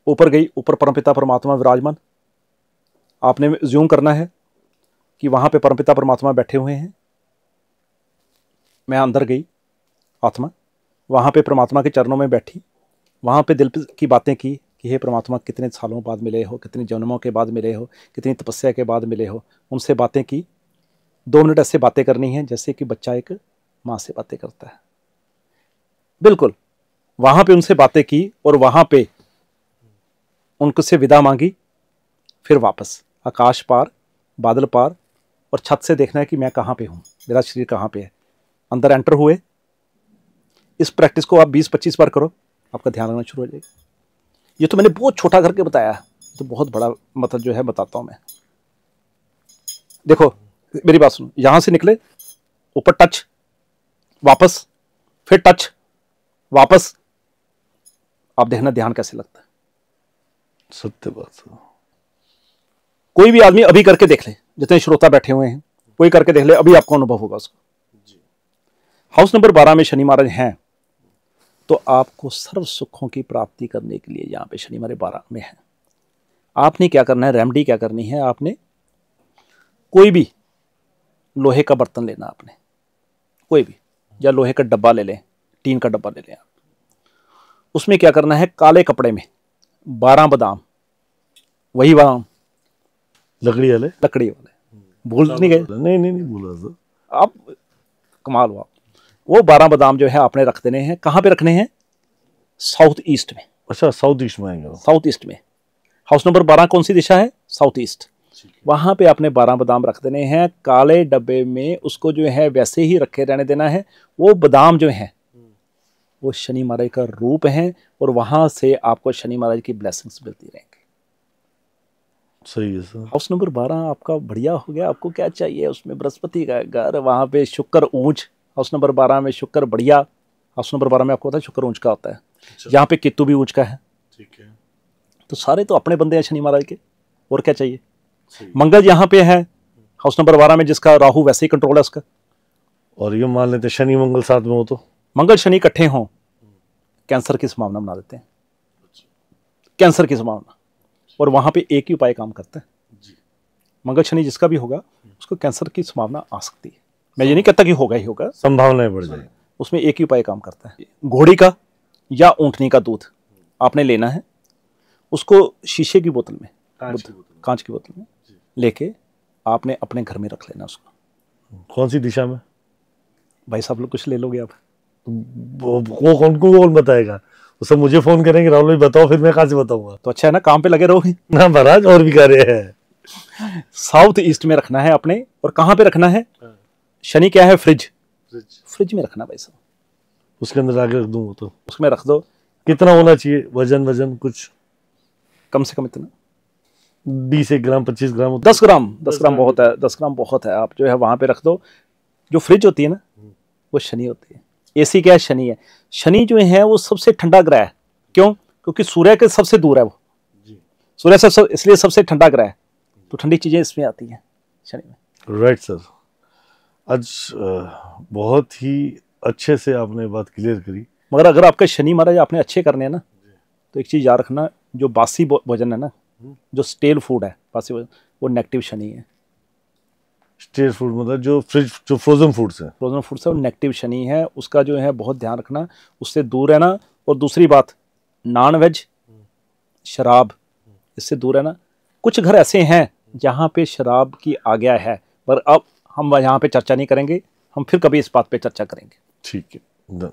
B: ऊपर गई, ऊपर परमपिता परमात्मा विराजमान। आपने ज्यूम करना है कि वहां पे परमपिता परमात्मा बैठे हुए हैं। मैं अंदर गई आत्मा, वहां पे परमात्मा के चरणों में बैठी, वहां पे दिल की बातें की कि हे परमात्मा कितने सालों बाद मिले हो, कितने जन्मों के बाद मिले हो, कितनी तपस्या के बाद मिले हो, उनसे बातें की। 2 मिनट ऐसे बातें करनी है जैसे कि बच्चा एक माँ से बातें करता है, बिल्कुल। वहां पे उनसे बातें की और वहां पे उनसे विदा मांगी। फिर वापस आकाश पार, बादल पार, और छत से देखना है कि मैं कहाँ पे हूँ, मेरा शरीर कहाँ पे है। अंदर एंटर हुए। इस प्रैक्टिस को आप 20-25 बार करो, आपका ध्यान रखना शुरू हो जाएगा। ये तो मैंने बहुत छोटा करके बताया है, तो बहुत बड़ा मतलब जो है बताता हूँ मैं। देखो मेरी बात सुनो, यहां से निकले, ऊपर टच, वापस, फिर टच, वापस। आप देखना ध्यान कैसे लगता है।
A: सत्य बात है।
B: कोई भी आदमी अभी करके देख ले, जितने श्रोता बैठे हुए हैं, कोई करके देख ले, अभी आपको अनुभव होगा उसका। हाउस नंबर 12 में शनि महाराज हैं, तो आपको सर्व सुखों की प्राप्ति करने के लिए यहाँ पे शनि महाराज 12 में है। आपने क्या करना है, रेमेडी क्या करनी है, आपने कोई भी लोहे का बर्तन लेना, आपने कोई भी, या लोहे का डब्बा ले लें, टीन का डब्बा ले लें आप। उसमें क्या करना है, काले कपड़े में 12 बादाम, वही बादाम
A: लकड़ी वाले,
B: लकड़ी वाले, भूल नहीं गए?
A: नहीं भूला सर।
B: आप कमाल हो आप। वो 12 बादाम जो है आपने रख देने हैं। कहाँ पे रखने हैं? साउथ ईस्ट में।
A: अच्छा, साउथ ईस्ट में आएंगे।
B: साउथ ईस्ट में। हाउस नंबर 12 कौन सी दिशा है? South east. वहां पे आपने 12 बादाम रख देने हैं काले डब्बे में। उसको जो है वैसे ही रखे रहने देना है। वो बादाम जो है वो शनि महाराज का रूप है, और वहां से आपको शनि महाराज की ब्लेसिंग्स मिलती रहेंगी।
A: सही है सर।
B: हाउस नंबर 12 आपका बढ़िया हो गया। आपको क्या चाहिए? उसमें बृहस्पति का घर, वहां पे शुक्र ऊंच। हाउस नंबर 12 में शुक्र बढ़िया। हाउस नंबर 12 में आपको पता है शुक्र ऊंच का होता है। यहाँ पे केतु भी ऊंच का है।
A: ठीक है।
B: तो सारे तो अपने बंदे हैं शनि महाराज के, और क्या चाहिए? मंगल यहाँ पे है हाउस नंबर 12 में, जिसका राहु वैसे ही कंट्रोल है उसका।
A: और ये मान लेते शनि मंगल साथ में हो, तो
B: मंगल शनि इकट्ठे हों, कैंसर की संभावना बना देते हैं, कैंसर की संभावना। और वहां पे एक ही उपाय काम करता है। मंगल शनि जिसका भी होगा उसको कैंसर की संभावना आ सकती है। मैं ये नहीं कहता कि होगा ही होगा,
A: संभावनाएं बढ़ जाएगी।
B: उसमें एक ही उपाय काम करता है। घोड़ी का या ऊंटनी का दूध आपने लेना है, उसको शीशे की बोतल में, कांच की बोतल में लेके आपने अपने घर में रख लेना उसको।
A: कौन सी दिशा में?
B: भाई साहब लोग कुछ ले लोगे आप?
A: वो कौन बताएगा? वो सब मुझे फोन करेंगे, राहुल भाई बताओ, फिर मैं कहाँ से बताऊंगा?
B: तो अच्छा है ना, काम पे लगे रहोगे
A: ना महाराज, और भी कार्य है।
B: साउथ ईस्ट में रखना है आपने। और कहाँ पे रखना है? शनि क्या है? फ्रिज। फ्रिज में रखना भाई साहब।
A: उसके अंदर आगे रख दूंगा तो
B: उसमें रख दो।
A: कितना होना चाहिए वजन कुछ?
B: कम से कम इतना
A: 20 ग्राम 25 ग्राम
B: 10 ग्राम 10 ग्राम बहुत है। 10 ग्राम बहुत है। आप जो है वहां पे रख दो। जो फ्रिज होती है ना, वो शनि होती है। एसी क्या है? शनि है। शनि जो है वो सबसे ठंडा ग्रह है। क्यों? क्योंकि सूर्य के सबसे दूर है वो। सूर्य से इसलिए सबसे ठंडा ग्रह है। तो ठंडी चीजें इसमें आती हैं शनि में।
A: Right sir. आज बहुत ही अच्छे से आपने बात क्लियर करी।
B: मगर अगर आपके शनि महाराज आपने अच्छे करने हैं ना, तो एक चीज याद रखना, जो बासी भोजन है ना, जो स्टेल फूड है, बासी भोजन, वो नेगेटिव शनि है।
A: स्टेल फूड मतलब जो फ्रोजन फूड्स है,
B: फ्रोजन फूड्स है, वो नेगेटिव शनि है। उसका जो है बहुत ध्यान रखना, उससे दूर रहना। और दूसरी बात, नॉन वेज, शराब, इससे दूर रहना। कुछ घर ऐसे हैं जहाँ पे शराब की आज्ञा है, पर अब हम यहाँ पे चर्चा नहीं करेंगे। हम फिर कभी इस बात पे चर्चा करेंगे।
A: ठीक है।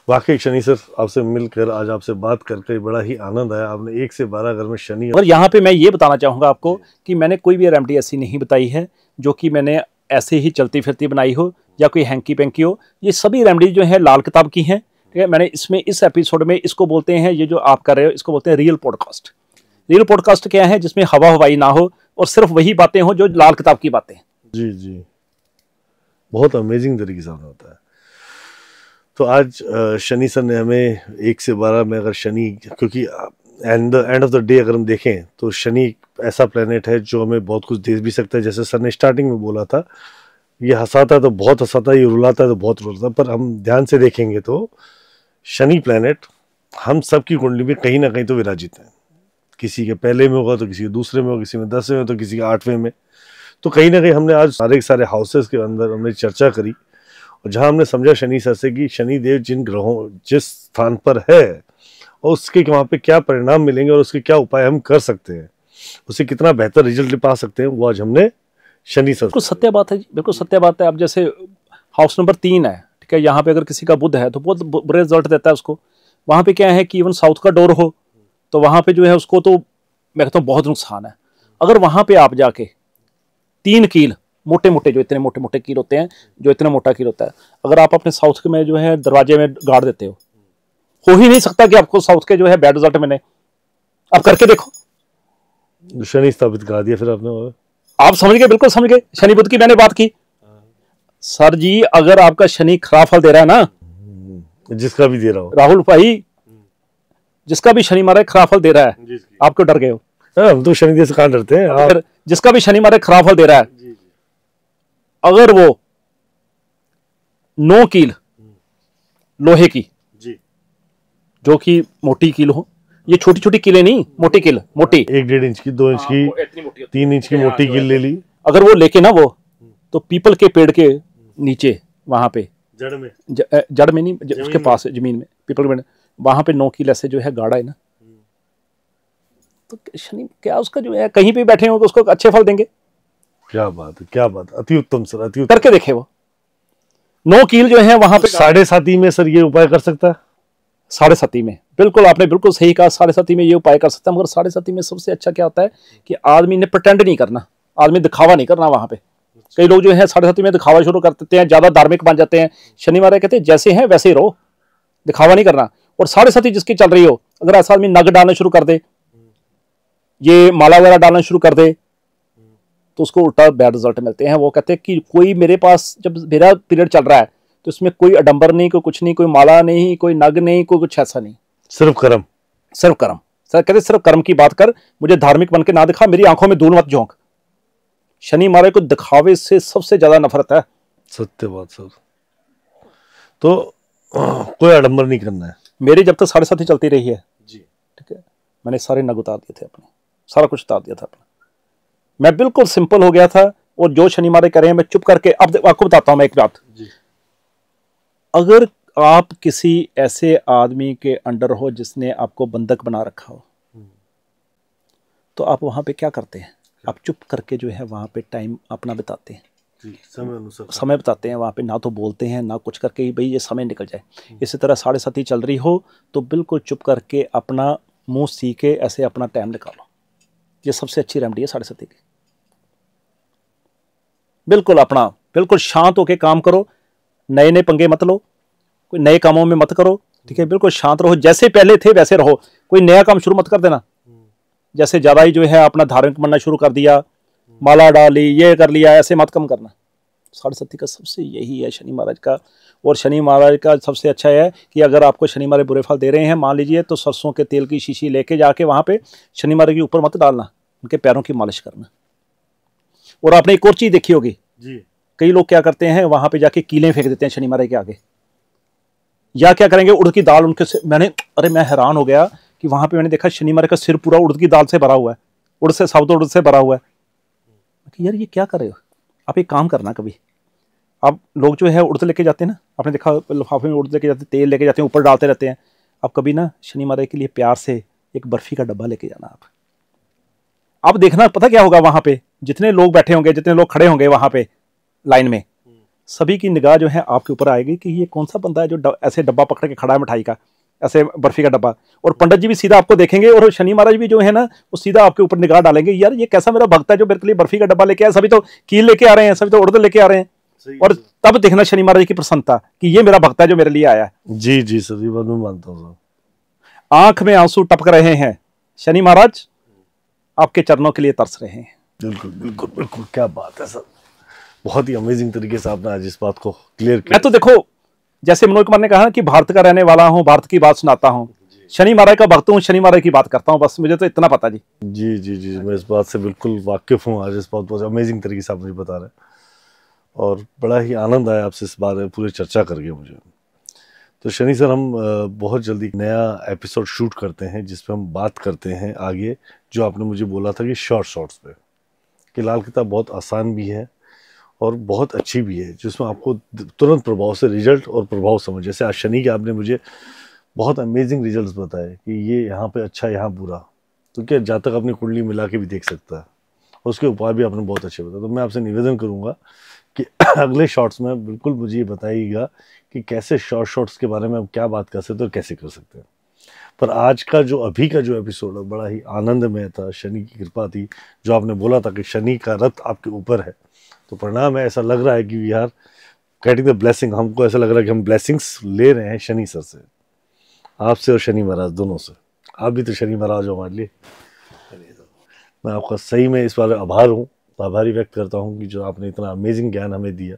A: वाकई शनि सर, आपसे मिलकर, आज आपसे बात करके बड़ा ही आनंद आया। आपने 1 से 12 घर में शनि।
B: और यहाँ पे मैं ये बताना चाहूँगा आपको कि मैंने कोई भी रेमेडी ऐसी नहीं बताई है जो कि मैंने ऐसे ही चलती फिरती बनाई हो या कोई हैंकी पैंकी हो। ये सभी रेमेडी जो है लाल किताब की हैं। ठीक है, मैंने इसमें इस एपिसोड में इसको बोलते हैं, ये जो आप कर रहे हो इसको बोलते हैं रियल पॉडकास्ट। रियल पॉडकास्ट क्या है? जिसमें हवा हवाई ना हो और सिर्फ वही बातें हो जो लाल किताब की बातें। जी,
A: बहुत अमेजिंग तरीके से होता है। तो आज शनि सर ने हमें 1 से 12 में, अगर शनि, क्योंकि एंड ऑफ द डे अगर हम देखें तो शनि ऐसा प्लेनेट है जो हमें बहुत कुछ दे भी सकता है। जैसे सर ने स्टार्टिंग में बोला था, ये हंसाता है तो बहुत हंसाता है, ये रुलाता है तो बहुत रुलाता है। पर हम ध्यान से देखेंगे तो शनि प्लेनेट हम सबकी कुंडली में कहीं ना कहीं तो विराजित है। किसी के पहले में होगा तो किसी के दूसरे में होगा, किसी में 10वें में तो किसी के 8वें में। तो कहीं ना कहीं हमने आज सारे के सारे हाउसेस के अंदर हमने चर्चा करी, और जहां हमने समझा शनि सर से कि शनि देव जिस स्थान पर है और उसके वहाँ पे क्या परिणाम मिलेंगे और उसके क्या उपाय हम कर सकते हैं, उससे कितना बेहतर रिजल्ट पा सकते हैं, वो आज हमने शनि सर।
B: बिल्कुल सत्य बात है जी, बिल्कुल सत्य बात है। अब जैसे हाउस नंबर 3 है, ठीक है, यहाँ पे अगर किसी का बुध है तो बहुत बुरे रिजल्ट देता है उसको। वहाँ पे क्या है कि इवन साउथ का डोर हो तो वहाँ पे जो है उसको तो मैं कहता हूँ बहुत नुकसान है। अगर वहाँ पे आप जाके 3 कील मोटे मोटे, जो इतने मोटे मोटे कील होते हैं, जो इतना मोटा कील होता है, अगर आप अपने साउथ के में जो है दरवाजे में गाड़ देते हो ही नहीं सकता कि आपको साउथ के जो है बैड रिजल्ट मिले। आप करके देखो।
A: शनि स्थापित करा दिया फिर आपने, और
B: आप समझ गए, बिल्कुल समझ गए। शनि बुध की मैंने बात की सर जी। अगर आपका शनि खराब फल दे रहा है ना,
A: जिसका भी दे रहा हो
B: राहुल भाई, जिसका भी शनि महाराज खराब फल दे रहा है, आप क्यों डर गए हो?
A: हम तो शनिदेव से कहाँ डरते हैं।
B: अगर जिसका भी शनि महाराज खराब फल दे रहा है, अगर वो 9 कील लोहे की, जो कि मोटी कील हो, ये छोटी छोटी कीलें नहीं, मोटी कील, मोटी
A: 1-1.5 इंच की, 2 इंच की, 3 इंच की मोटी कील ले ली,
B: अगर वो लेके ना वो, तो पीपल के पेड़ के नीचे वहां पे
A: जड़ में,
B: जड़ में नहीं, उसके पास जमीन में, पीपल के पेड़, वहां पे 9 कील ऐसे जो है गाड़ा है ना, तो शनि क्या उसका जो है कहीं पे बैठे हो तो उसको अच्छे फल देंगे।
A: क्या बात है, क्या बात, अति उत्तम सर, अति उत्तम।
B: करके देखे वो 9 कील जो है वहां पे
A: 7.5 में सर ये उपाय कर सकता है।
B: 7.5 में बिल्कुल आपने बिल्कुल सही कहा, 7.5 में ये उपाय कर सकता है। मगर 7.5 में सबसे अच्छा क्या होता है कि आदमी ने प्रिटेंड नहीं करना, आदमी दिखावा नहीं करना। वहां पे कई लोग जो है 7.5 में दिखावा शुरू कर देते हैं, ज्यादा धार्मिक बन जाते हैं। शनि महाराज कहते हैं जैसे हैं वैसे ही रहो, दिखावा नहीं करना। और 7.5 जिसकी चल रही हो, अगर ऐसा आदमी नग डालना शुरू कर दे, ये माला वगैरह डालना शुरू कर दे, तो उसको उल्टा बैड रिजल्ट मिलते हैं। वो कहते हैं कि कोई मेरे पास जब मेरा पीरियड चल रहा है तो इसमें कोई अडंबर नहीं, कोई कुछ नहीं, कोई माला नहीं, कोई नग नहीं, कोई कुछ ऐसा नहीं,
A: सिर्फ कर्म,
B: सिर्फ कर्म। सर कहते सिर्फ कर्म की बात कर, मुझे धार्मिक बन के ना दिखा, मेरी आंखों में धूल मत झोंक। शनि महाराज को दिखावे से सबसे ज्यादा नफरत है।
A: सत्य बात सर। तो कोई आडंबर नहीं करना है।
B: मेरी जब तक 7.5 चलती रही है जी, ठीक है, मैंने सारे नग उतार दिए थे अपने, सारा कुछ उतार दिया था अपना। मैं बिल्कुल सिंपल हो गया था। और जो शनि महाराज कर रहे हैं मैं चुप करके, अब आपको बताता हूं मैं एक बात जी। अगर आप किसी ऐसे आदमी के अंडर हो जिसने आपको बंधक बना रखा हो, तो आप वहां पे क्या करते हैं? आप चुप करके जो है वहां पे टाइम अपना बिताते हैं, समय बिताते हैं वहां पे, ना तो बोलते हैं ना कुछ करके ही भाई ये समय निकल जाए। इसी तरह 7.5 चल रही हो तो बिल्कुल चुप करके अपना मुंह सी के ऐसे अपना टाइम निकालो। ये सबसे अच्छी रेमेडी है 7.5 की। बिल्कुल अपना बिल्कुल शांत होके काम करो, नए नए पंगे मत लो, कोई नए कामों में मत करो, ठीक है, बिल्कुल शांत रहो, जैसे पहले थे वैसे रहो, कोई नया काम शुरू मत कर देना। जैसे ज्यादा ही जो है अपना धार्मिक बनना शुरू कर दिया, माला डाली, ये कर लिया, ऐसे मत कम करना। 7.5 का सबसे यही है शनि महाराज का। और शनि महाराज का सबसे अच्छा है कि अगर आपको शनि महाराज बुरे फल दे रहे हैं, मान लीजिए, तो सरसों के तेल की शीशी लेके जाके वहां पे शनि महाराज के ऊपर मत डालना, उनके पैरों की मालिश करना। और आपने एक और चीज देखी होगी जी, कई लोग क्या करते हैं वहां पे जाके कीलें फेंक देते हैं शनि महाराज के आगे, या क्या करेंगे उड़द की दाल उनके मैं हैरान हो गया कि वहां पे मैंने देखा शनि महाराज का सिर पूरा उड़द की दाल से भरा हुआ है, उड़द से, साबुत उड़द से भरा हुआ है। यार ये क्या कर रहे हो आप? एक काम करना, कभी आप लोग जो है उड़द लेके जाते हैं ना, आपने देखा लिफाफे में उड़द लेके जाते हैं, तेल लेके जाते हैं, ऊपर डालते रहते हैं। आप कभी ना शनि महाराज के लिए प्यार से एक बर्फी का डब्बा लेके जाना। आप देखना, पता क्या होगा वहां पे जितने लोग बैठे होंगे, जितने लोग खड़े होंगे वहां पे लाइन में, सभी की निगाह जो है आपके ऊपर आएगी कि ये कौन सा बंदा है जो ऐसे डब्बा पकड़ के खड़ा है मिठाई का, ऐसे बर्फी का डब्बा। और पंडित जी भी सीधा आपको देखेंगे और शनि महाराज भी जो है ना वो सीधा आपके ऊपर निगाह डालेंगे, यार ये कैसा मेरा भक्त है जो मेरे के लिए बर्फी का डब्बा लेके आया, सभी तो कील लेके आ रहे हैं, सभी तो उड़द लेके आ रहे हैं। और तब देखना शनि महाराज की प्रसन्नता कि ये मेरा भक्त है जो मेरे लिए आया है।
A: जी जी सर, ये बात मैं मानता हूँ।
B: आंख में आंसू टपक रहे हैं, शनि महाराज आपके चरणों के लिए तरस रहे हैं।
A: बिल्कुल बिल्कुल बिल्कुल, क्या बात है सर, बहुत ही अमेजिंग तरीके से आपने आज इस बात को क्लियर किया।
B: मैं तो देखो, जैसे मनोज कुमार ने कहा कि भारत का रहने वाला हूँ, भारत की बात सुनाता हूँ, शनि महाराज का भक्त हूँ, शनि महाराज की बात करता हूँ, बस मुझे तो इतना पता जी।
A: जी जी जी, मैं इस बात से बिल्कुल वाकिफ हूँ। आज इस बात बहुत अमेजिंग तरीके से आप मुझे बता रहे हैं और बड़ा ही आनंद आया आपसे इस बारे में पूरी चर्चा करके मुझे। तो शनि सर, हम बहुत जल्दी नया एपिसोड शूट करते हैं जिसपे हम बात करते हैं आगे, जो आपने मुझे बोला था कि शॉर्ट्स पे, कि लाल किताब बहुत आसान भी है और बहुत अच्छी भी है, जिसमें आपको तुरंत प्रभाव से रिजल्ट और प्रभाव समझ, जैसे आज शनि के आपने मुझे बहुत अमेजिंग रिजल्ट्स बताए कि ये यहाँ पे अच्छा, यहाँ बुरा। तो क्या जातक अपनी कुंडली मिला के भी देख सकता है, उसके उपाय भी आपने बहुत अच्छे बताए। तो मैं आपसे निवेदन करूँगा कि अगले शॉर्ट्स में बिल्कुल मुझे ये बताइएगा कि कैसे शॉर्ट्स के बारे में हम क्या बात कर सकते हैं और कैसे कर सकते हैं। पर आज का जो अभी का जो एपिसोड है बड़ा ही आनंदमय था, शनि की कृपा थी। जो आपने बोला था कि शनि का रथ आपके ऊपर है, तो परिणाम है ऐसा लग रहा है कि we are getting the blessing. हमको ऐसा लग रहा है कि हम ब्लेसिंग्स ले रहे हैं शनि सर से, आपसे और शनि महाराज दोनों से। आप भी तो शनि महाराज हो हमारे लिए। मैं आपका सही में इस बार आभारी व्यक्त करता हूँ कि जो आपने इतना अमेजिंग ज्ञान हमें दिया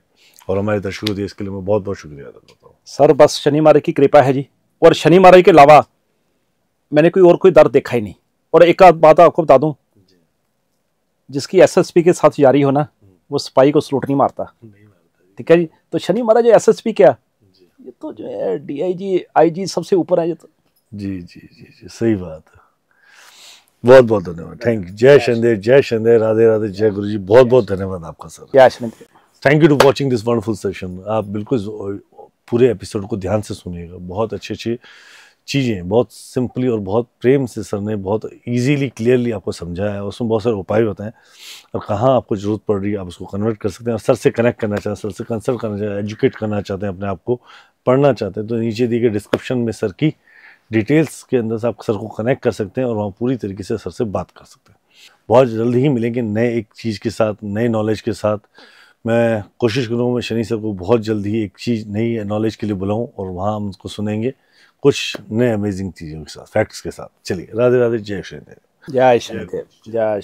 A: और हमारे दर्शकों को दिया, इसके लिए मैं बहुत बहुत शुक्रिया अदा करता हूँ।
B: सर बस शनि महाराज की कृपा है जी, और शनि महाराज के अलावा मैंने कोई दर्द देखा ही नहीं। और एक आध बात आपको बता दूं, जिसकी एसएसपी के साथ यारी हो ना, वो सिपाही को सलूट नहीं मारता। ठीक है जी। तो शनि महाराज एसएसपी क्या, ये तो जो है डीआईजी आईजी सबसे ऊपर है ये तो।
A: जी जी जी जी, सही बात है। बहुत बहुत धन्यवाद, थैंक यू। जय शनिदेव, जय शनिदेव, राधे राधे, जय गुरु जी। बहुत बहुत धन्यवाद आपका सर।
B: जय Shanidev.
A: Thank you to watching this wonderful session. आप बिल्कुल पूरे एपिसोड को ध्यान से सुनिएगा। बहुत अच्छी अच्छी चीज़ें बहुत सिंपली और बहुत प्रेम से सर ने बहुत इजीली क्लियरली आपको समझाया है। उसमें बहुत सारे उपाय बताएं और कहाँ आपको ज़रूरत पड़ रही है आप उसको कन्वर्ट कर सकते हैं। और सर से कनेक्ट करना चाहते हैं, सर से कंसल्ट करना चाहते हैं, एजुकेट करना चाहते हैं, अपने आप को पढ़ना चाहते हैं, तो नीचे दिए गए डिस्क्रिप्शन में सर की डिटेल्स के अंदर से आप सर को कनेक्ट कर सकते हैं और वहाँ पूरी तरीके से सर से बात कर सकते हैं। बहुत जल्दी ही मिलेंगे नए एक चीज़ के साथ, नए नॉलेज के साथ। मैं कोशिश करूँगा मैं शनि सर को बहुत जल्दी ही एक चीज़ नई नॉलेज के लिए बुलाऊँ और वहाँ हम उसको सुनेंगे कुछ नए अमेजिंग चीज़ों के साथ, फैक्ट्स के साथ। चलिए, राधे राधे, जय शनिदेव।
B: जय शनिदेव, जय